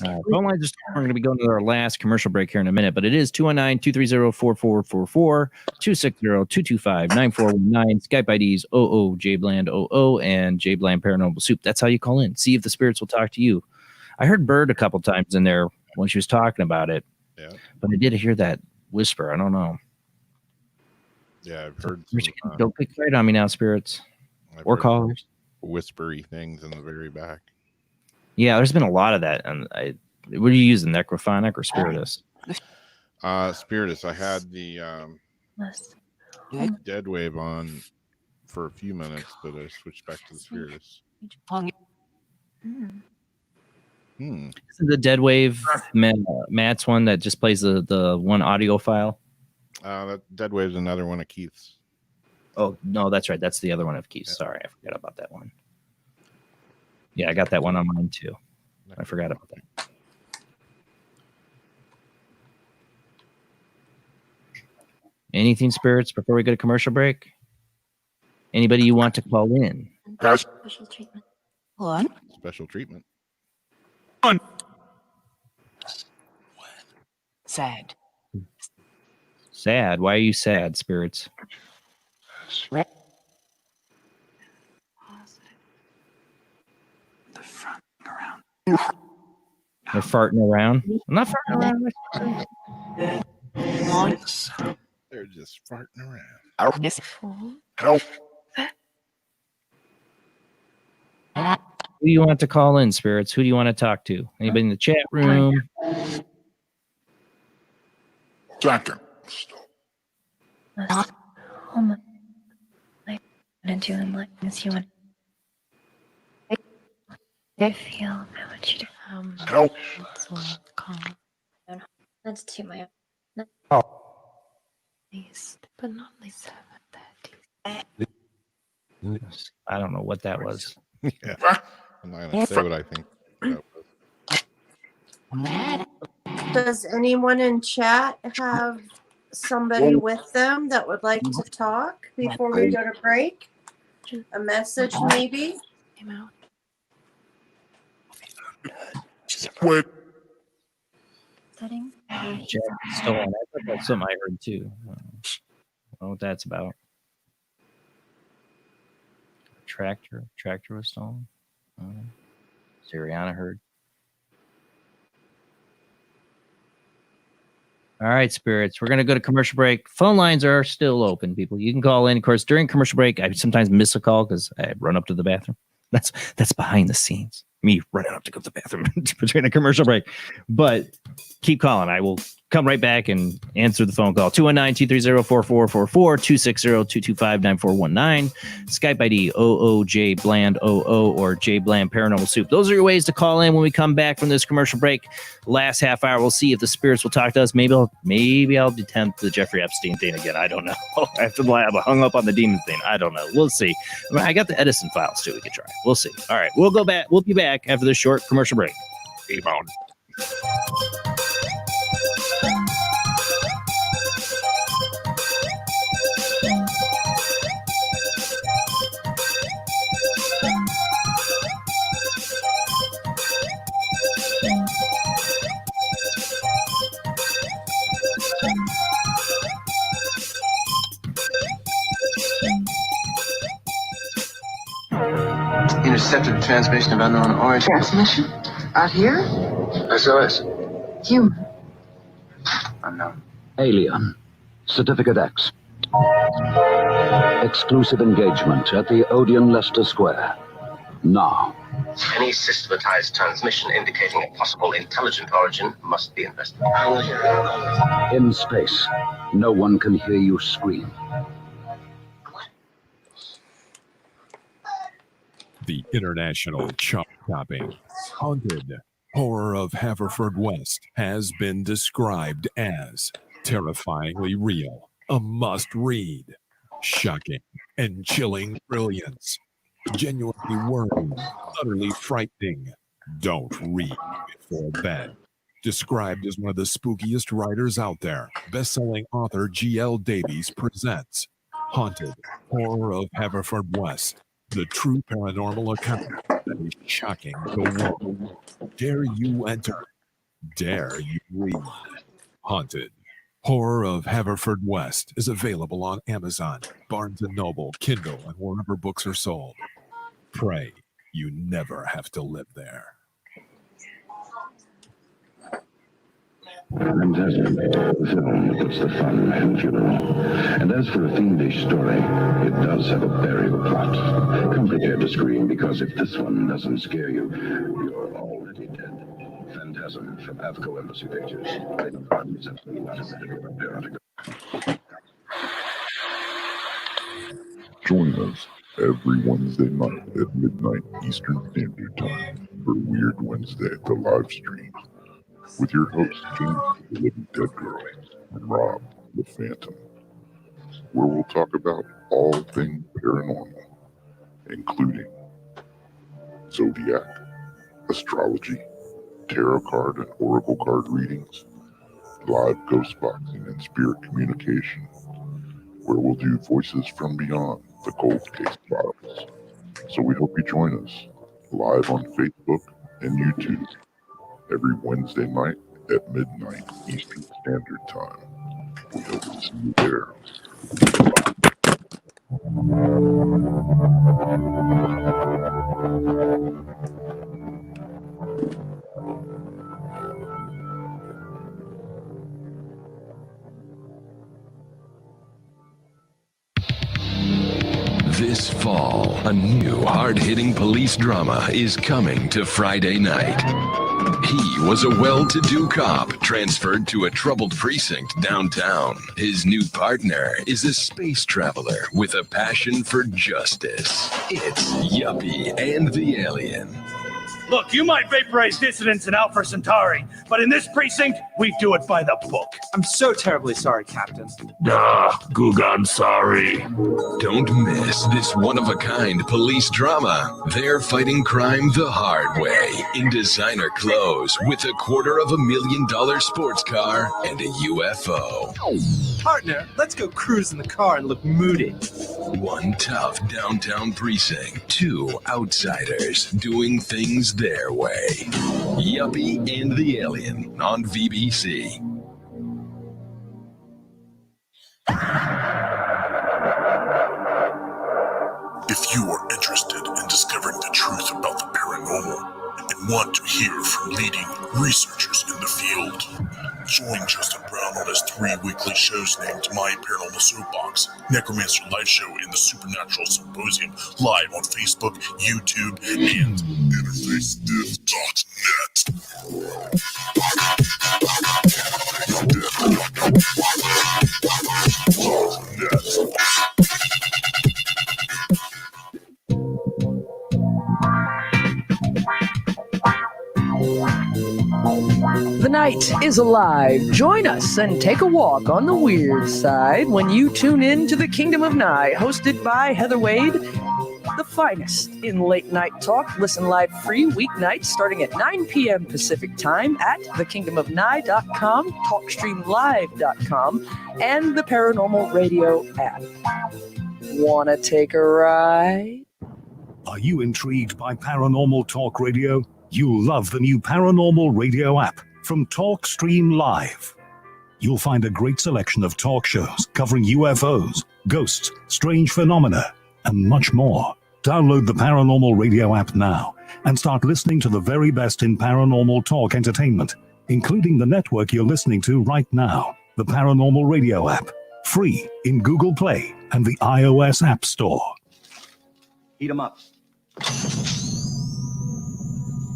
Phone lines just we're going to be going to our last commercial break here in a minute, but it is 219-230-4444, 260-225-9419. Skype IDs oojblandoo and Jblandparanormal Soup. That's how you call in. See if the spirits will talk to you. I heard Bird a couple times in there when she was talking about it, but I did hear that whisper. I don't know. Yeah, I've heard. Don't click right on me now, spirits or callers. Whispery things in the very back. Yeah, there's been a lot of that. And what do you use, the necrophonic or spiritus? Spiritus. I had the dead wave on for a few minutes, but I switched back to the spiritus. The dead wave Matt's one that just plays the one audio file. That dead wave's another one of Keith's. Oh no, that's right. That's the other one of Keith's. Sorry, I forgot about that one. Yeah, I got that one on mine too. I forgot about that. Anything, spirits, before we go to commercial break? Anybody you want to call in? Special treatment. What? Special treatment. Sad. Sad. Why are you sad, spirits? They're farting around. I'm not farting around. They're just farting around. Who do you want to call in, spirits? Who do you want to talk to? Anybody in the chat room? Second. Oh my! I'm gonna do and like this. You want? I feel. I want you to Help. calm. That's too my. Least, but not like 7:30. I don't know what that was. Yeah. I'm not gonna say what I think that was. Does anyone in chat have somebody with them that would like to talk before we go to break? A message, maybe? Wait. Setting. Jack stolen. I thought that's something I heard too. I don't know what that's about. Tractor was stolen. Siriana heard. All right, spirits. We're going to go to commercial break. Phone lines are still open, people. You can call in. Of course, during commercial break, I sometimes miss a call because I run up to the bathroom. That's behind the scenes. Me running up to go to the bathroom between a commercial break. But keep calling. I will come right back and answer the phone call. 219-230-4444, 260-225-9419. Skype ID oojblandoo or Jblandparanormal Soup. Those are your ways to call in when we come back from this commercial break. Last half hour, we'll see if the spirits will talk to us. Maybe I'll attempt the Jeffrey Epstein thing again. I don't know. After the lab, I hung up on the demon thing. I don't know. We'll see. I got the Edison files too. We could try. We'll see. All right, we'll go back. We'll be back after this short commercial break. Keep on. Intercepted transmission of unknown origin. Transmission? Out here? SOS. Human. Unknown. Alien. Certificate X. Exclusive engagement at the Odeon Leicester Square. Now. Any systematized transmission indicating a possible intelligent origin must be investigated. In space, no one can hear you scream. The international chart-topping Haunted Horror of Haverfordwest has been described as terrifyingly real, a must-read, shocking and chilling brilliance, genuinely worrying, utterly frightening. Don't read before bed. Described as one of the spookiest writers out there, best-selling author G.L. Davies presents Haunted Horror of Haverfordwest, the true paranormal account that is shocking the world. Dare you enter? Dare you read? Haunted Horror of Haverfordwest is available on Amazon, Barnes & Noble, Kindle, and wherever books are sold. Pray you never have to live there. Fantastic. The film that puts the fun in funeral. And as for a fiendish story, it does have a burial plot. Come prepared to scream, because if this one doesn't scare you, you're already dead. Phantasm from Avco Embassy Pictures. Join us every Wednesday night at midnight Eastern Standard Time for Weird Wednesday, the live stream, with your hosts, Jamie, the Living Dead Girl, and Rob, the Phantom, where we'll talk about all things paranormal, including zodiac, astrology, tarot card and oracle card readings, live ghost boxing and spirit communication, where we'll do voices from beyond the cold case files. So we hope you join us live on Facebook and YouTube every Wednesday night at midnight Eastern Standard Time. We hope to see you there. This fall, a new hard-hitting police drama is coming to Friday night. He was a well-to-do cop transferred to a troubled precinct downtown. His new partner is a space traveler with a passion for justice. It's Yuppie and the Alien. Look, you might vaporize dissidents in Alpha Centauri, but in this precinct, we do it by the book. I'm so terribly sorry, Captain. Gugan, sorry. Don't miss this one-of-a-kind police drama. They're fighting crime the hard way in designer clothes with $250,000 sports car and a UFO. Partner, let's go cruise in the car and look moody. One tough downtown precinct, two outsiders doing things their way. Yuppie and the Alien on VBC. If you are interested in discovering the truth about the paranormal and want to hear from leading researchers in the field, join Justin Brown on his 3 weekly shows named My Paranormal Soapbox, Necromancer Live Show in the Supernatural Symposium, live on Facebook, YouTube, and interfacediv.net. The night is alive. Join us and take a walk on the weird side when you tune in to the Kingdom of Nye, hosted by Heather Wade, the finest in late night talk. Listen live free weeknights starting at 9 p.m. Pacific time at thekingdomofnye.com, talkstreamlive.com, and the Paranormal Radio app. Wanna take a ride? Are you intrigued by Paranormal Talk Radio? You'll love the new Paranormal Radio app from Talkstream Live. You'll find a great selection of talk shows covering UFOs, ghosts, strange phenomena, and much more. Download the Paranormal Radio app now and start listening to the very best in paranormal talk entertainment, including the network you're listening to right now, the Paranormal Radio app, free in Google Play and the iOS App Store. Heat 'em up.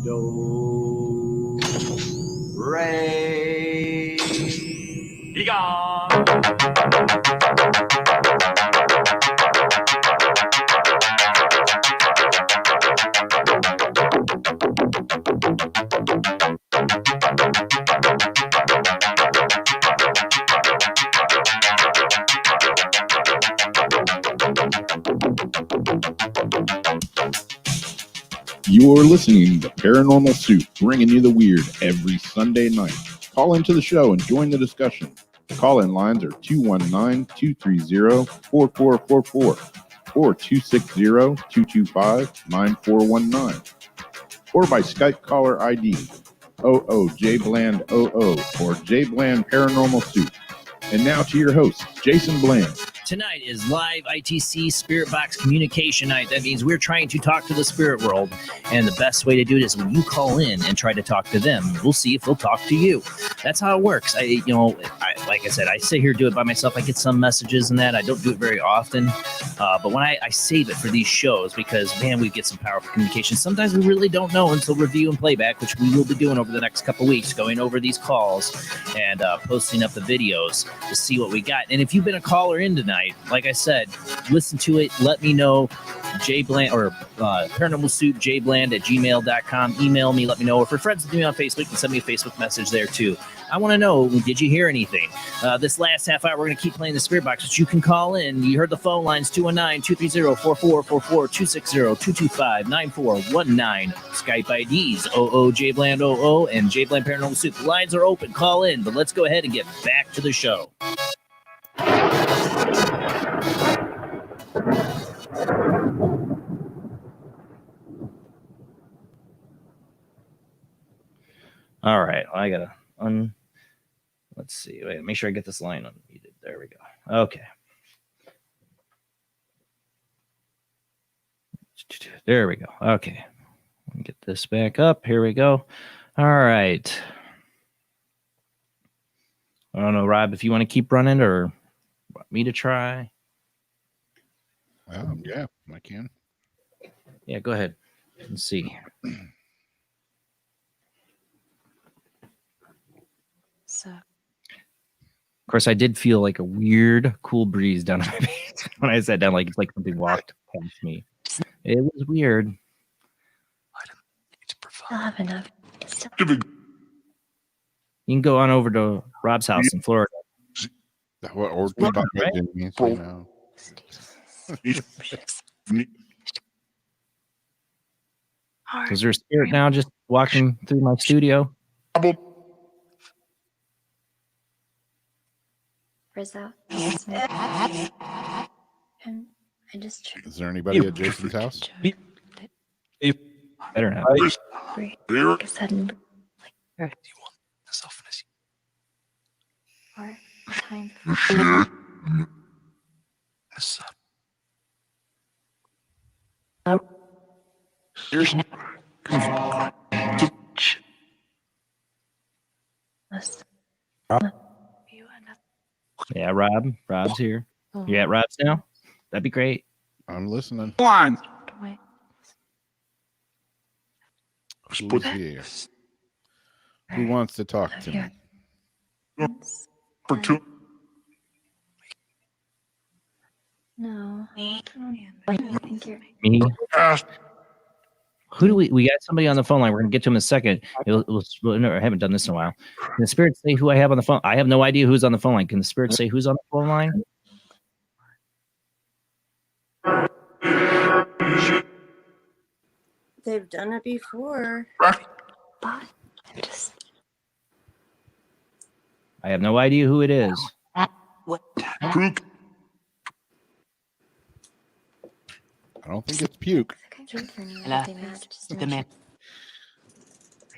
Do, re, be gone. You're listening to Paranormal Soup, bringing you the weird every Sunday night. Call into the show and join the discussion. The call-in lines are 219-230-4444 or 260-225-9419 or by Skype caller ID Jblandoo or Jblandparanormal Soup. And now to your host, Jason Bland. Tonight is live ITC Spiritbox communication night. That means we're trying to talk to the spirit world. And the best way to do it is when you call in and try to talk to them. We'll see if they'll talk to you. That's how it works. Like I said, I sit here, do it by myself. I get some messages and that. I don't do it very often. But when I save it for these shows, because, man, we get some powerful communication. Sometimes we really don't know until review and playback, which we will be doing over the next couple weeks, going over these calls and posting up the videos to see what we got. And if you've been a caller in tonight, like I said, listen to it. Let me know. Jbland or Paranormal Soup, jbland@gmail.com. Email me, let me know. If you're friends with me on Facebook, you can send me a Facebook message there too. I want to know, did you hear anything? This last half hour, we're going to keep playing the Spirit Box, but you can call in. You heard the phone lines, 219-230-4444, 260-225-9419. Skype IDs, Jblandoo and Jbland Paranormal Soup. The lines are open. Call in, but let's go ahead and get back to the show. All right, I gotta let's see. Wait, make sure I get this line unmuted. There we go. Okay. There we go. Okay. Get this back up. Here we go. All right. I don't know, Rob, if you want to keep running or want me to try. Yeah, I can. Yeah, go ahead. Let's see. So, Of course, I did feel like a weird, cool breeze down my face when I sat down. Like it's like something walked past me. It was weird. I'll have enough. You can go on over to Rob's house in Florida. Or Florida, right? right? Is there a spirit now just walking through my studio? Rizzo. And I just Is there anybody at Jason's house? Better not. suddenly or time. Yeah, Rob's here. You at Rob's now? That'd be great. I'm listening. Come on. Who's here? Who wants to talk to me? For two. No. I think you're. Me? Who do we got somebody on the phone line. We're gonna get to him in a second. No, I haven't done this in a while. Can the spirits say who I have on the phone? I have no idea who's on the phone line. Can the spirits say who's on the phone line? They've done it before. I have no idea who it is. I don't think it's puke.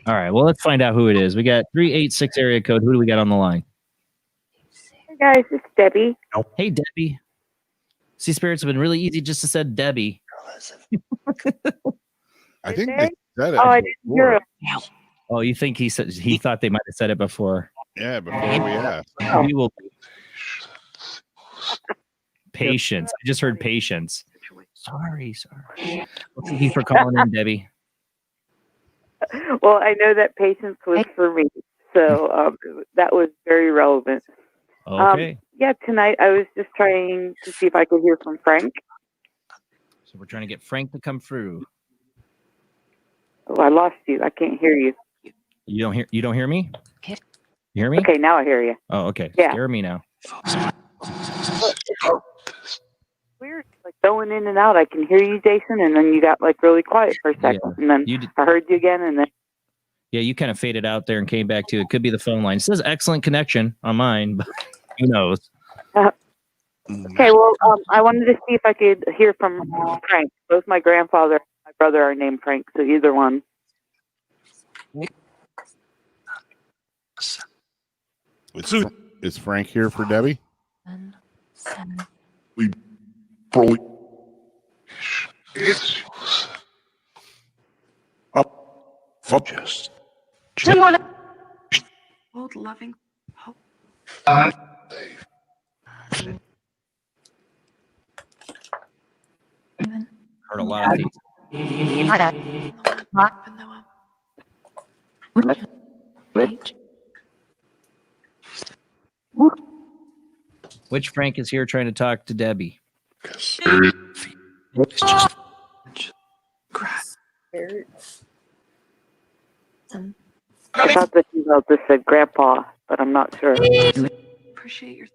All right, well, let's find out who it is. We got 386 area code. Who do we got on the line? Hey guys, it's Debbie. Hey, Debbie. See, spirits have been really easy just to said Debbie. I think they said it. Oh, I didn't hear it. Oh, you think he thought they might have said it before? Yeah, before we asked. We will. Patience. I just heard patience. Sorry. Well, thank you for calling in, Debbie. Well, I know that patience was for me, so that was very relevant. Okay. Yeah, tonight I was just trying to see if I could hear from Frank. So we're trying to get Frank to come through. Oh, I lost you. I can't hear you. You don't hear me? You hear me? Okay, now I hear you. Oh, okay. Yeah. Scare me now. Weird, like going in and out. I can hear you, Jason, and then you got like really quiet for a second, and then I heard you again, and then Yeah, you kind of faded out there and came back to it. Could be the phone line. It says excellent connection on mine, but who knows? Okay, well, I wanted to see if I could hear from Frank. Both my grandfather and my brother are named Frank, so either one. Is Frank here for Debbie? We probably Just Old loving hope. Heard a lot of these. Which Frank is here trying to talk to Debbie? I thought that you just said Grandpa, but I'm not sure. Appreciate your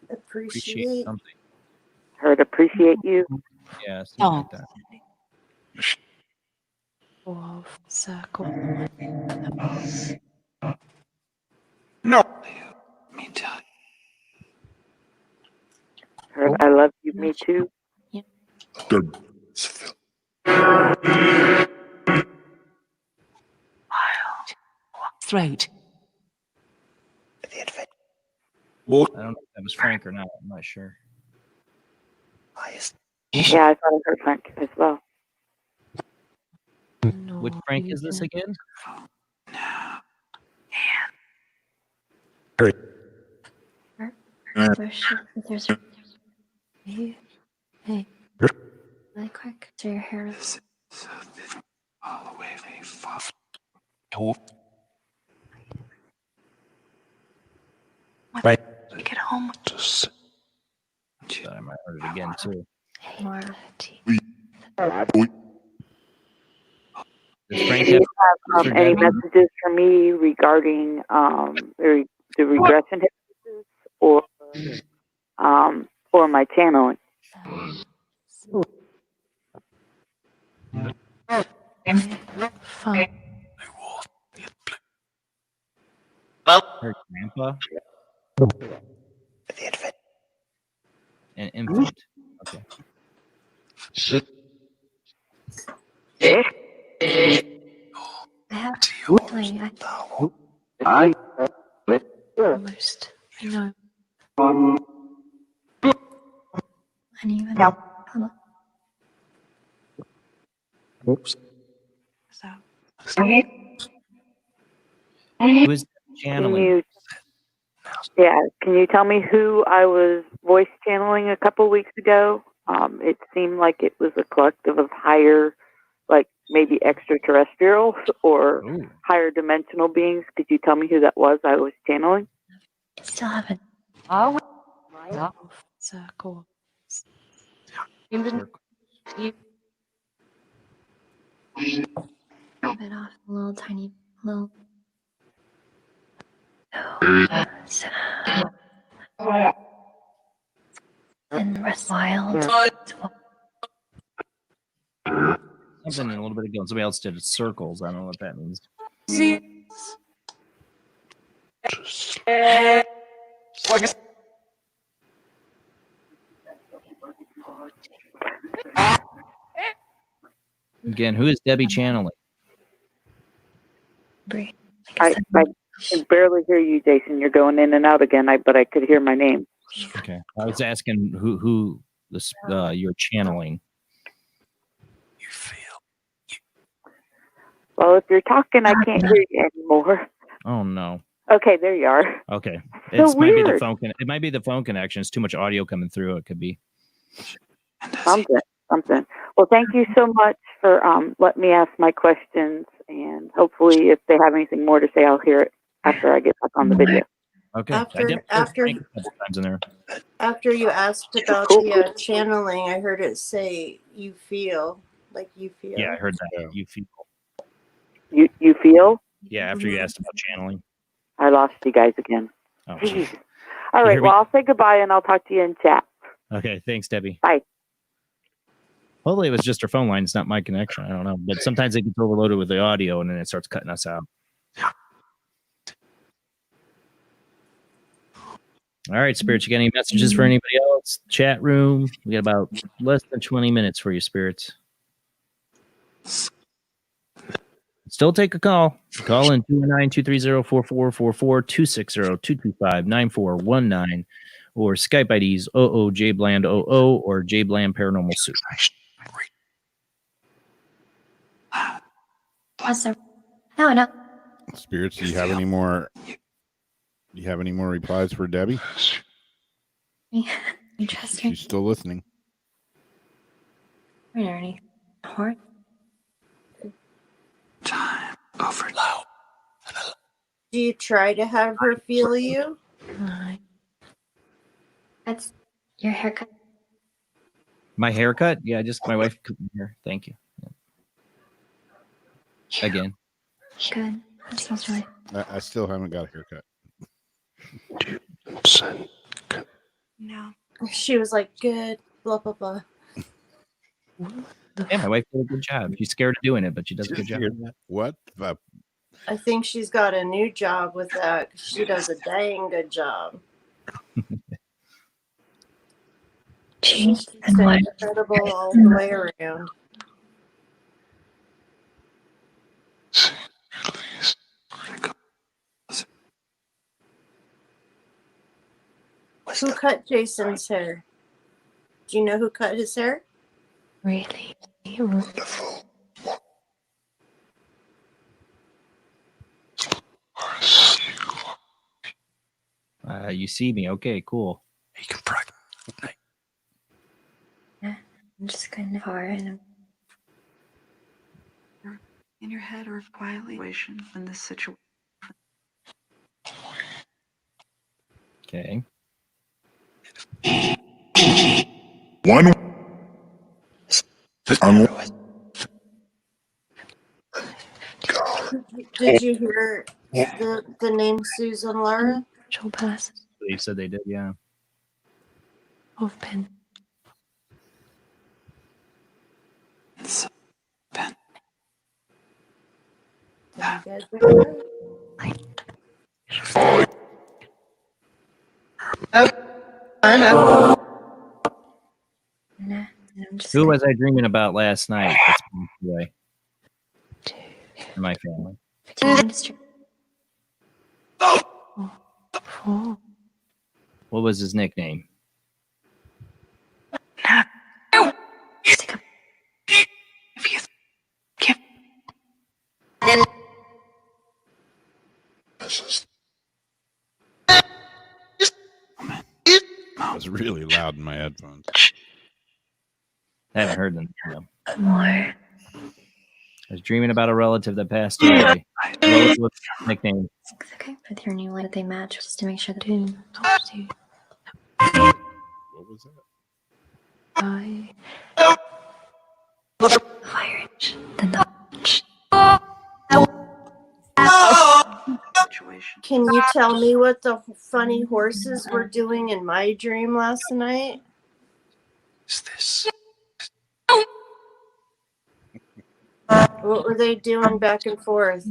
Appreciate something. Heard appreciate you. Yeah, something like that. Wolf circle. no. Me too. Heard I love you, me too. throat. I don't know if that was Frank or not. I'm not sure. Yeah, I thought I heard Frank as well. Which Frank is this again? Hey. Really quick. So your hair is. Right. Get home. I might heard it again too. More. Does Frank Do you have have any messages for me regarding the regression hypnosis or my channeling? Phone. her grandpa? An infant. Okay. I have feeling almost. I know. Uneven. Oops. So. Who is Can channeling? can you tell me who I was voice channeling a couple weeks ago? It seemed like it was a collective of higher, like maybe extraterrestrials or higher dimensional beings. Could you tell me who that was I was channeling? Still haven't. Circle. A bit off, a little tiny, little. And the rest wild. Something in a little bit ago. Somebody else did circles. I don't know what that means. Again, who is Debbie channeling? I can barely hear you, Jason. You're going in and out again. But I could hear my name. Okay, I was asking who this you're channeling. Well, if you're talking, I can't hear you anymore. Oh no. Okay, there you are. Okay, So it might be the weird. phone. It might be the phone connection. It's too much audio coming through. It could be. Something. Well, thank you so much for letting me ask my questions, and hopefully, if they have anything more to say, I'll hear it after I get back on the video. Okay. After Frank a couple times in there. After you asked about the channeling, I heard it say "you feel," like you feel. Yeah, I heard that. You feel. You feel? Yeah, after you asked about channeling. I lost you guys again. Oh, Jeez. All right. Well, I'll say goodbye, and I'll talk to you in chat. Okay. Thanks, Debbie. Bye. Hopefully, it was just her phone line. It's not my connection. I don't know. But sometimes it gets overloaded with the audio, and then it starts cutting us out. All right, Spirits, you got any messages for anybody else? Chat room. We got about less than 20 minutes for you, Spirits. Still take a call. Call in 219-230-4444, 260-225-9419, or Skype IDs oojblandoo or Jblandparanormalsoup. What's the? No. Spirits, do you have any more? Do you have any more replies for Debbie? Interesting. She's still listening. Are there any horn? Time over low. Do you try to have her feel you? That's your haircut. My haircut? Yeah, just my wife cut my hair. Thank you. Again. Good. That smells really. I still haven't got a haircut. No. She was like, good, blah, blah, blah. Yeah, my wife did a good job. She's scared of doing it, but she does a good job. What? I think she's got a new job with that. She does a dang good job. She's incredible all the way around. Who cut Jason's hair? Do you know who cut his hair? Really wonderful. You see me. Okay, cool. Yeah. I'm just kind of hard and in your head or quietly in this situation. Okay. One. Did you hear the name Susan Lara? pass They said they did, yeah. open. Did you guys hear Nah, I'm just Who was I dreaming about last night? That's away. And my family. What was his nickname? It was really loud in my headphones. I haven't heard them. No. More. I was dreaming about a relative that passed away. What's his nickname? It's okay with your new light. They match just to make sure the tune helps you. What was that? Fire. Then the Can you tell me what the funny horses were doing in my dream last night? Is this? What were they doing back and forth?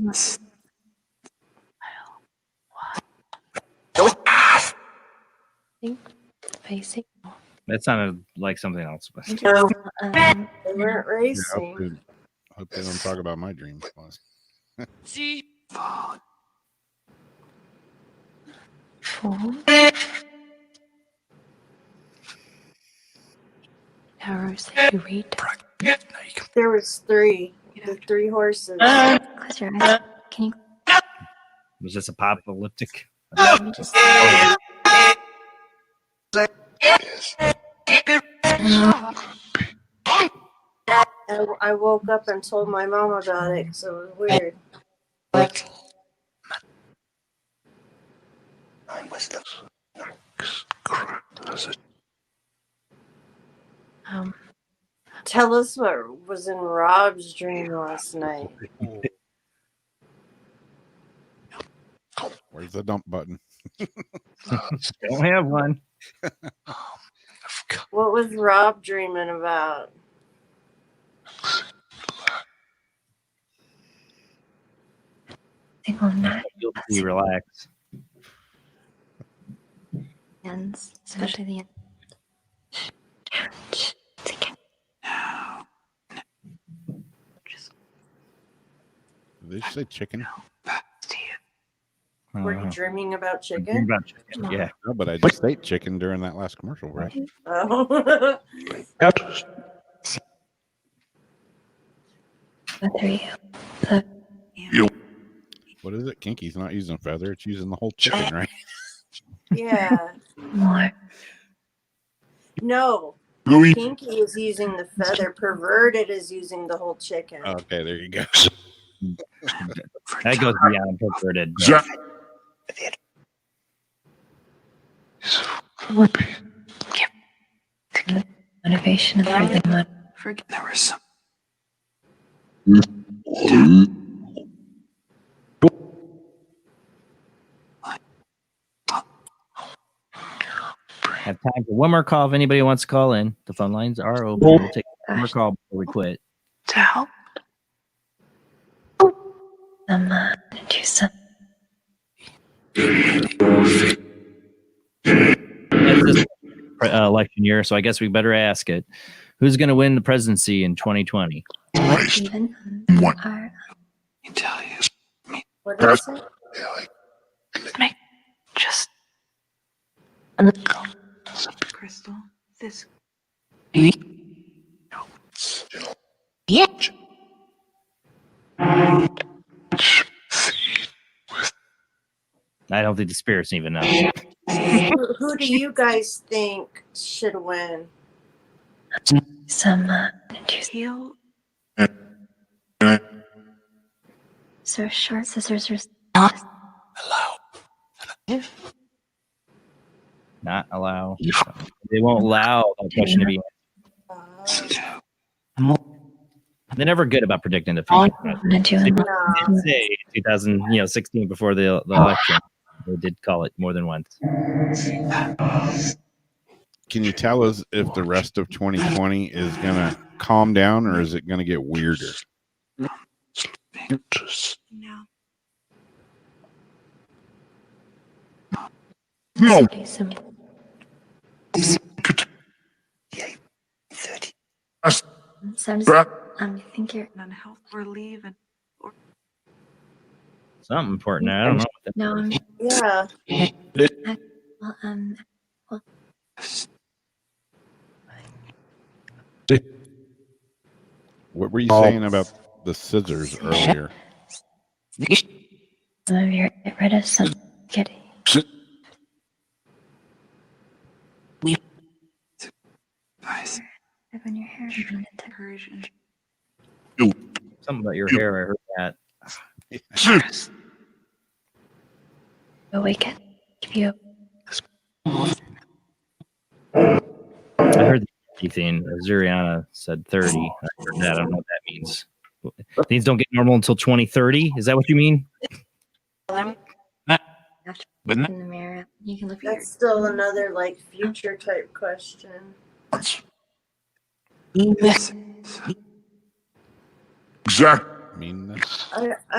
facing. That sounded like something else. But They weren't racing. I hope they don't talk about my dreams. See? Four. Arrows that you read. There was three. The three horses. Close your eyes. Can you? was this apocalyptic? I woke up and told my mom about it, so it was weird. Tell us what was in Rob's dream last night. Where's the dump button? Don't have one. What was Rob dreaming about? You'll be relaxed. Ends, especially the end. Did they say chicken? Were you dreaming about Dreaming chicken? about chicken, yeah. No, but I just ate chicken during that last commercial break. Oh. What is it? Kinky's not using feather; it's using the whole chicken, right? Yeah. More. No. Kinky is using the feather. Perverted is using the whole chicken. Okay, there you go. That goes beyond perverted. Motivation of everyone. Forget there was some. Have time for one more call if anybody wants to call in. The phone lines are open. We'll take one more call before we quit. To help. Do some. It's this election year, so I guess we better ask it. Who's going to win the presidency in 2020? Even What? are Tell you. What did I say? Make just. Crystal, this. Yeah. I don't think the spirits even know. Who do you guys think should win? some Heal. so short scissors or Not allow. They won't allow that question to be answered. They're never good about predicting the future. They did say 2016 before the election. They did call it more than once. Can you tell us if the rest of 2020 is going to calm down or is it going to get weirder? No. So I think you're on health or leave and Something important. I don't know. No, yeah. Well, What were you saying about the scissors earlier? some of your get rid of some kitty. When your hair Persian. Something about your hair. I heard that. Awaken. Give you. I heard the 30 thing. Zuriana said 30. I heard that. I don't know what that means. Things don't get normal until 2030. Is that what you mean? In the mirror, you can look at That's still another like future type question. I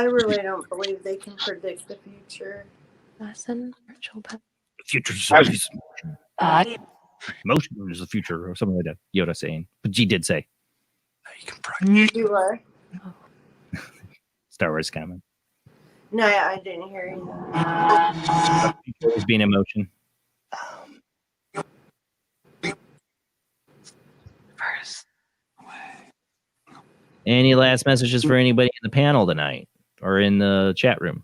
really don't believe they can predict the future. lesson. Virtual Future is motion is the future, or something like that. Yoda saying, but G did say. You are? Star Wars comment. No, I didn't hear you. Always being emotion. Any last messages for anybody in the panel tonight or in the chat room?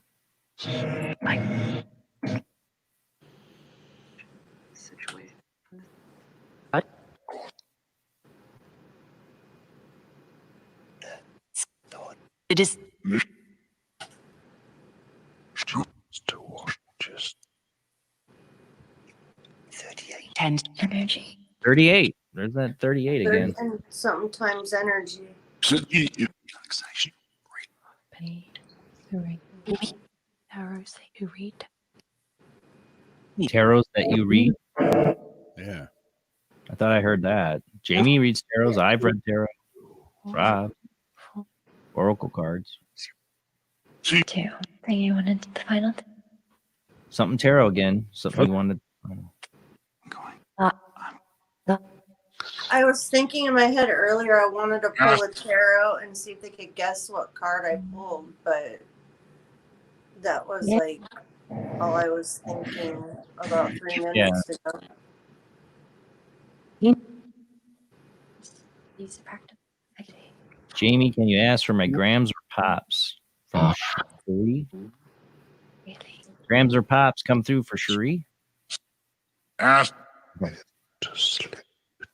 It is. energy. 38. There's that 38 again. And sometimes energy. Arrows that you read. Tarots that you read? Yeah. I thought I heard that. Jamie reads tarots. I've read tarot. Rob. Oracle cards. Two. Thing you wanted the final. Something tarot again. Something you wanted. I was thinking in my head earlier I wanted to pull a tarot and see if they could guess what card I pulled, but that was like all I was thinking about 3 minutes ago. Use the practice. Jamie, can you ask for my grams or pops from Cherie? Grams or pops come through for Cherie?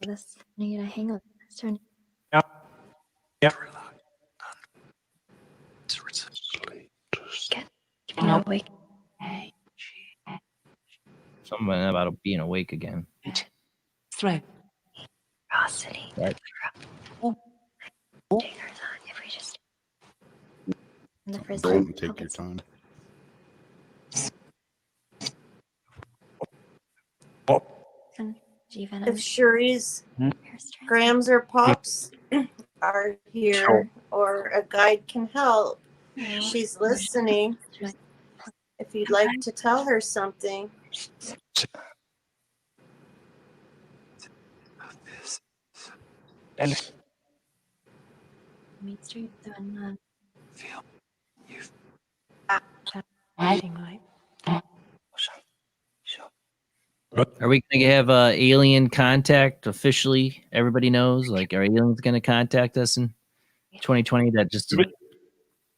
This I need to hang up. Turn. Yep. Get me awake. Something about being awake again. Throw. Ferocity. Right. If we just. The first Don't take your time. If Cherie's grams or pops are here or a guide can help, she's listening. If you'd like to tell her something. Meet Street and Are we going to have alien contact officially? Everybody knows? Like, are aliens going to contact us in 2020? That just to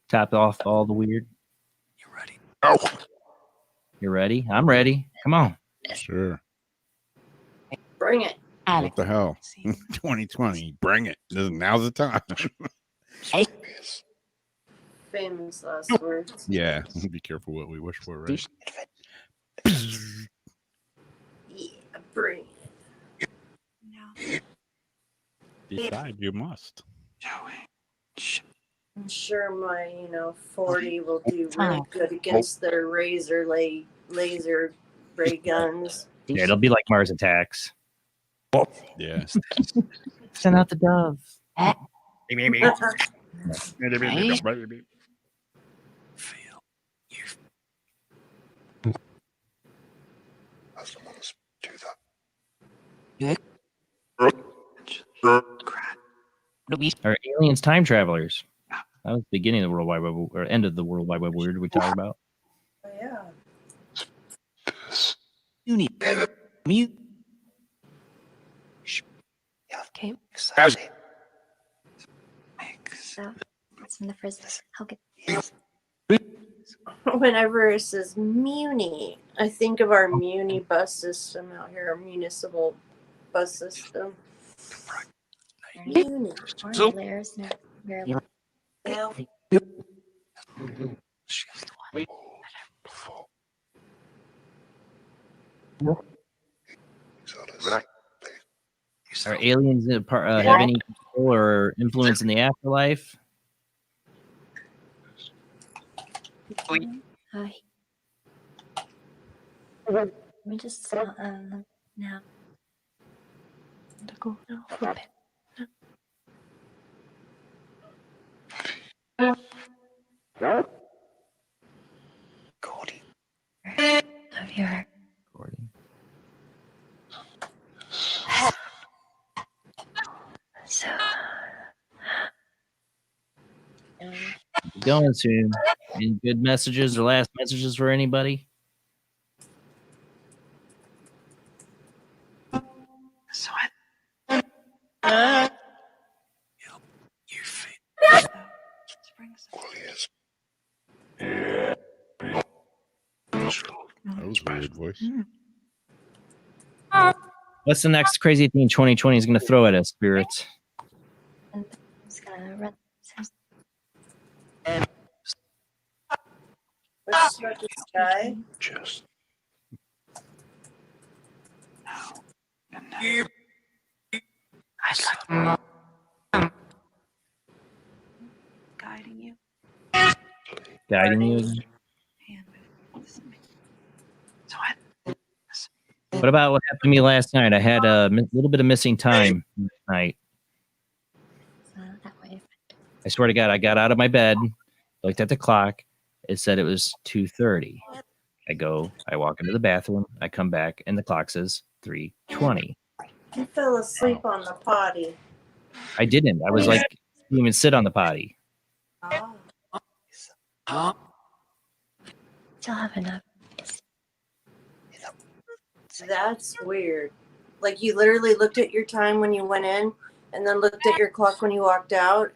top off all the weird? You ready? Oh. You ready? I'm ready. Come on. Sure. Bring it. What the hell? 2020, bring it. Now's the time. Famous last words. Yeah, be careful what we wish for, right? Yeah, bring it. Decide you must. I'm sure my 40 will do really good against their laser ray guns. Yeah, it'll be like Mars Attacks. Yeah. Send out the dove. Are aliens time travelers? That was the beginning of the World Wide Web, or end of the World Wide Web weird we talked about. Oh, yeah. Mute. Okay. So, it's from the first. Okay. Whenever it says Muni, I think of our Muni bus system out here, our municipal bus system. Muni. Layers. Are aliens have any control or influence in the afterlife? Hi. Let me just now. Go now for a bit. Of your so Going soon. Any good messages or last messages for anybody? So That was a weird voice. What's the next crazy thing 2020 is going to throw at us, spirits? I'm just gonna run. Let's start the sky. Just. guiding you. Guiding you again? What about what happened to me last night? I had a little bit of missing time last night. That way. I swear to God, I got out of my bed, looked at the clock. It said it was 2:30. I walk into the bathroom. I come back, and the clock says 3:20. You fell asleep on the potty. I didn't. I was like, didn't even sit on the potty. Oh. Still have enough. That's weird. Like you literally looked at your time when you went in and then looked at your clock when you walked out.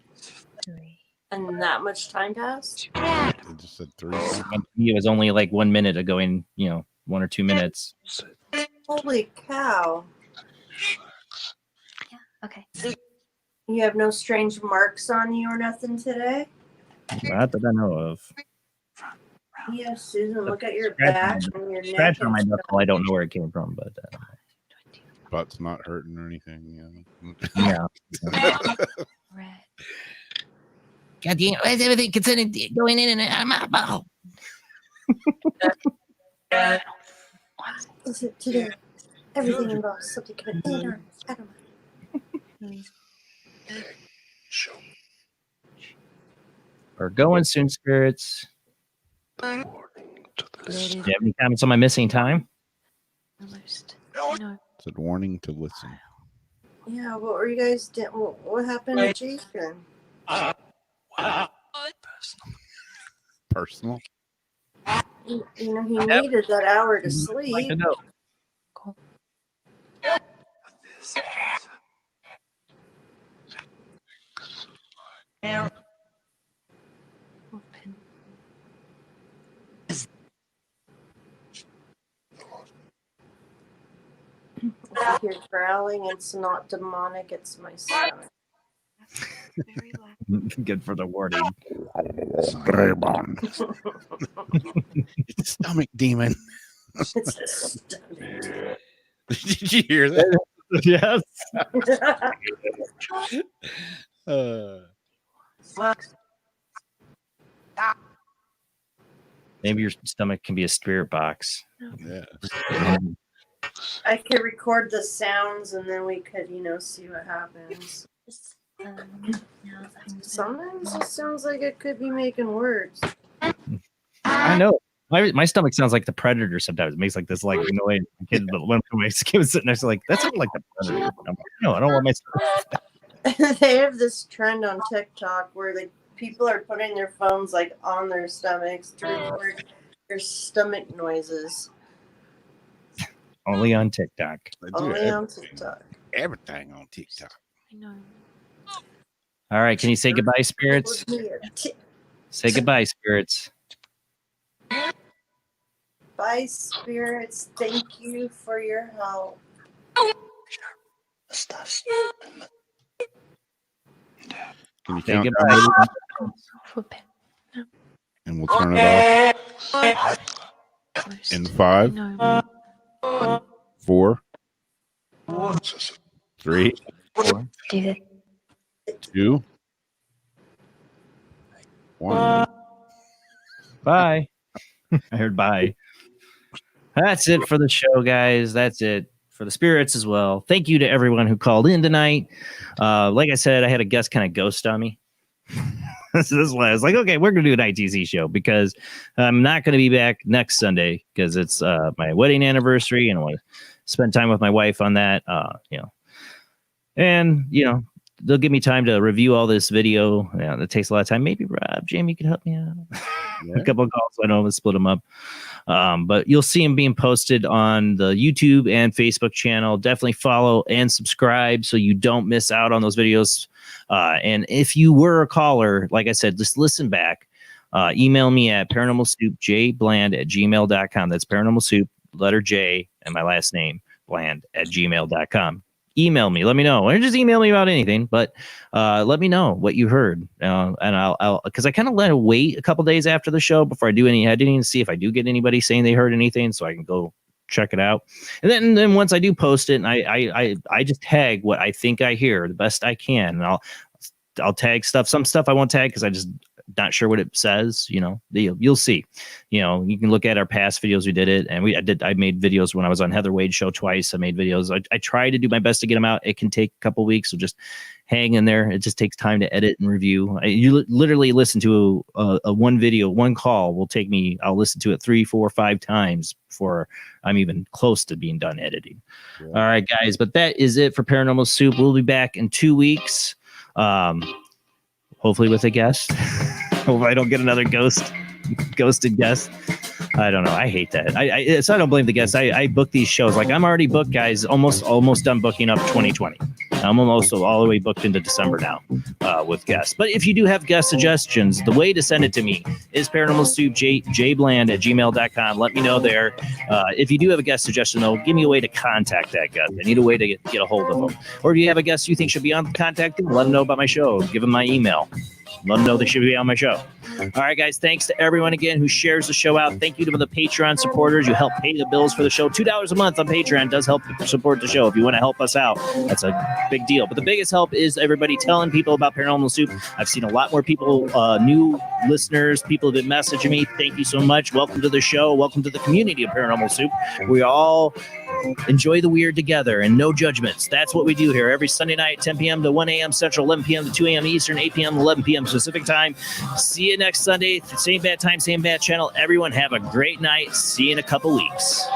And that much time passed? It just said 3. It was only like 1 minute ago, in 1 or 2 minutes. Holy cow. Yeah, okay. You have no strange marks on you or nothing today? Not that I know of. Yeah, Susan, look at your back and your neck. Scratch on my and knuckle. I don't know where it came from, but Butt's not hurting or anything. yeah. God damn, why is everything concerning going in and out of my bottle? Is it today? Everything involves something coming in or out of my. We're going soon, spirits. Do you have any comments on my missing time? Said warning to listen. Yeah, what were you guys doing? What happened to Jason? Personal. He needed that hour to sleep. I hear growling. It's not demonic. It's my stomach. Good for the wording. It's a stomach demon. It's a stomach. Did you hear that? Yes. Maybe your stomach can be a spirit box. Yeah. I could record the sounds and then we could, see what happens. Sometimes it sounds like it could be making words. I know. My stomach sounds like the Predator sometimes. It makes like this like noise. Kid, but when my kid was sitting there, so like that sounded like the Predator. I'm like, no, I don't want my stomach. They have this trend on TikTok where people are putting their phones like on their stomachs to record their stomach noises. Only on TikTok. Only on TikTok. Everything on TikTok. I know. All right, can you say goodbye, spirits? Say goodbye, spirits. Bye, spirits. Thank you for your help. Can you Say count goodbye. and we'll turn it off in 5, 4, 3, 2, 1. Bye. I heard bye. That's it for the show, guys. That's it for the spirits as well. Thank you to everyone who called in tonight. Like I said, I had a guest kind of ghost on me. So this is why I was like, okay, we're going to do an ITC show because I'm not going to be back next Sunday because it's my wedding anniversary and I want to spend time with my wife on that, and, they'll give me time to review all this video. Yeah, that takes a lot of time. Maybe Rob, Jamie could help me out. Yeah. A couple of calls. I know I'm going to split them up. But you'll see them being posted on the YouTube and Facebook channel. Definitely follow and subscribe so you don't miss out on those videos. And if you were a caller, like I said, just listen back. Email me at paranormalsoup, jbland@gmail.com. That's paranormalsoup, letter J, and my last name, bland@gmail.com. Email me, let me know, or just email me about anything, but let me know what you heard, and I'll because I kind of let it wait a couple days after the show before I do any editing to see if I do get anybody saying they heard anything, so I can go check it out. And then once I do post it, and I just tag what I think I hear the best I can, and I'll tag stuff. Some stuff I won't tag because I just not sure what it says. You'll see. You can look at our past videos. We did it, and I made videos when I was on Heather Wade's show twice. I made videos. I try to do my best to get them out. It can take a couple weeks, so just hang in there. It just takes time to edit and review. You literally listen to a one video, one call will take me. I'll listen to it 3, 4, 5 times before I'm even close to being done editing. Yeah. All right, guys, but that is it for Paranormal Soup. We'll be back in 2 weeks. Hopefully with a guest. Hope I don't get another ghosted guest. I don't know. I hate that. I don't blame the guests. I book these shows. Like I'm already booked, guys. Almost done booking up 2020. I'm almost all the way booked into December now with guests. But if you do have guest suggestions, the way to send it to me is paranormalsoup, jbland@gmail.com. Let me know there. If you do have a guest suggestion, though, give me a way to contact that guest. I need a way to get a hold of them. Or if you have a guest you think should be on, contact them. Let them know about my show. Give them my email. Let them know they should be on my show. All right, guys. Thanks to everyone again who shares the show out. Thank you to the Patreon supporters. You help pay the bills for the show. $2 a month on Patreon does help support the show. If you want to help us out, that's a big deal. But the biggest help is everybody telling people about Paranormal Soup. I've seen a lot more people, new listeners. People have been messaging me. Thank you so much. Welcome to the show. Welcome to the community of Paranormal Soup. We all enjoy the weird together and no judgments. That's what we do here every Sunday night, 10 p.m. to 1 a.m. Central, 11 p.m. to 2 a.m. Eastern, 8 p.m. to 11 p.m. Pacific time. See you next Sunday. Same bad time, same bad channel. Everyone have a great night. See you in a couple weeks.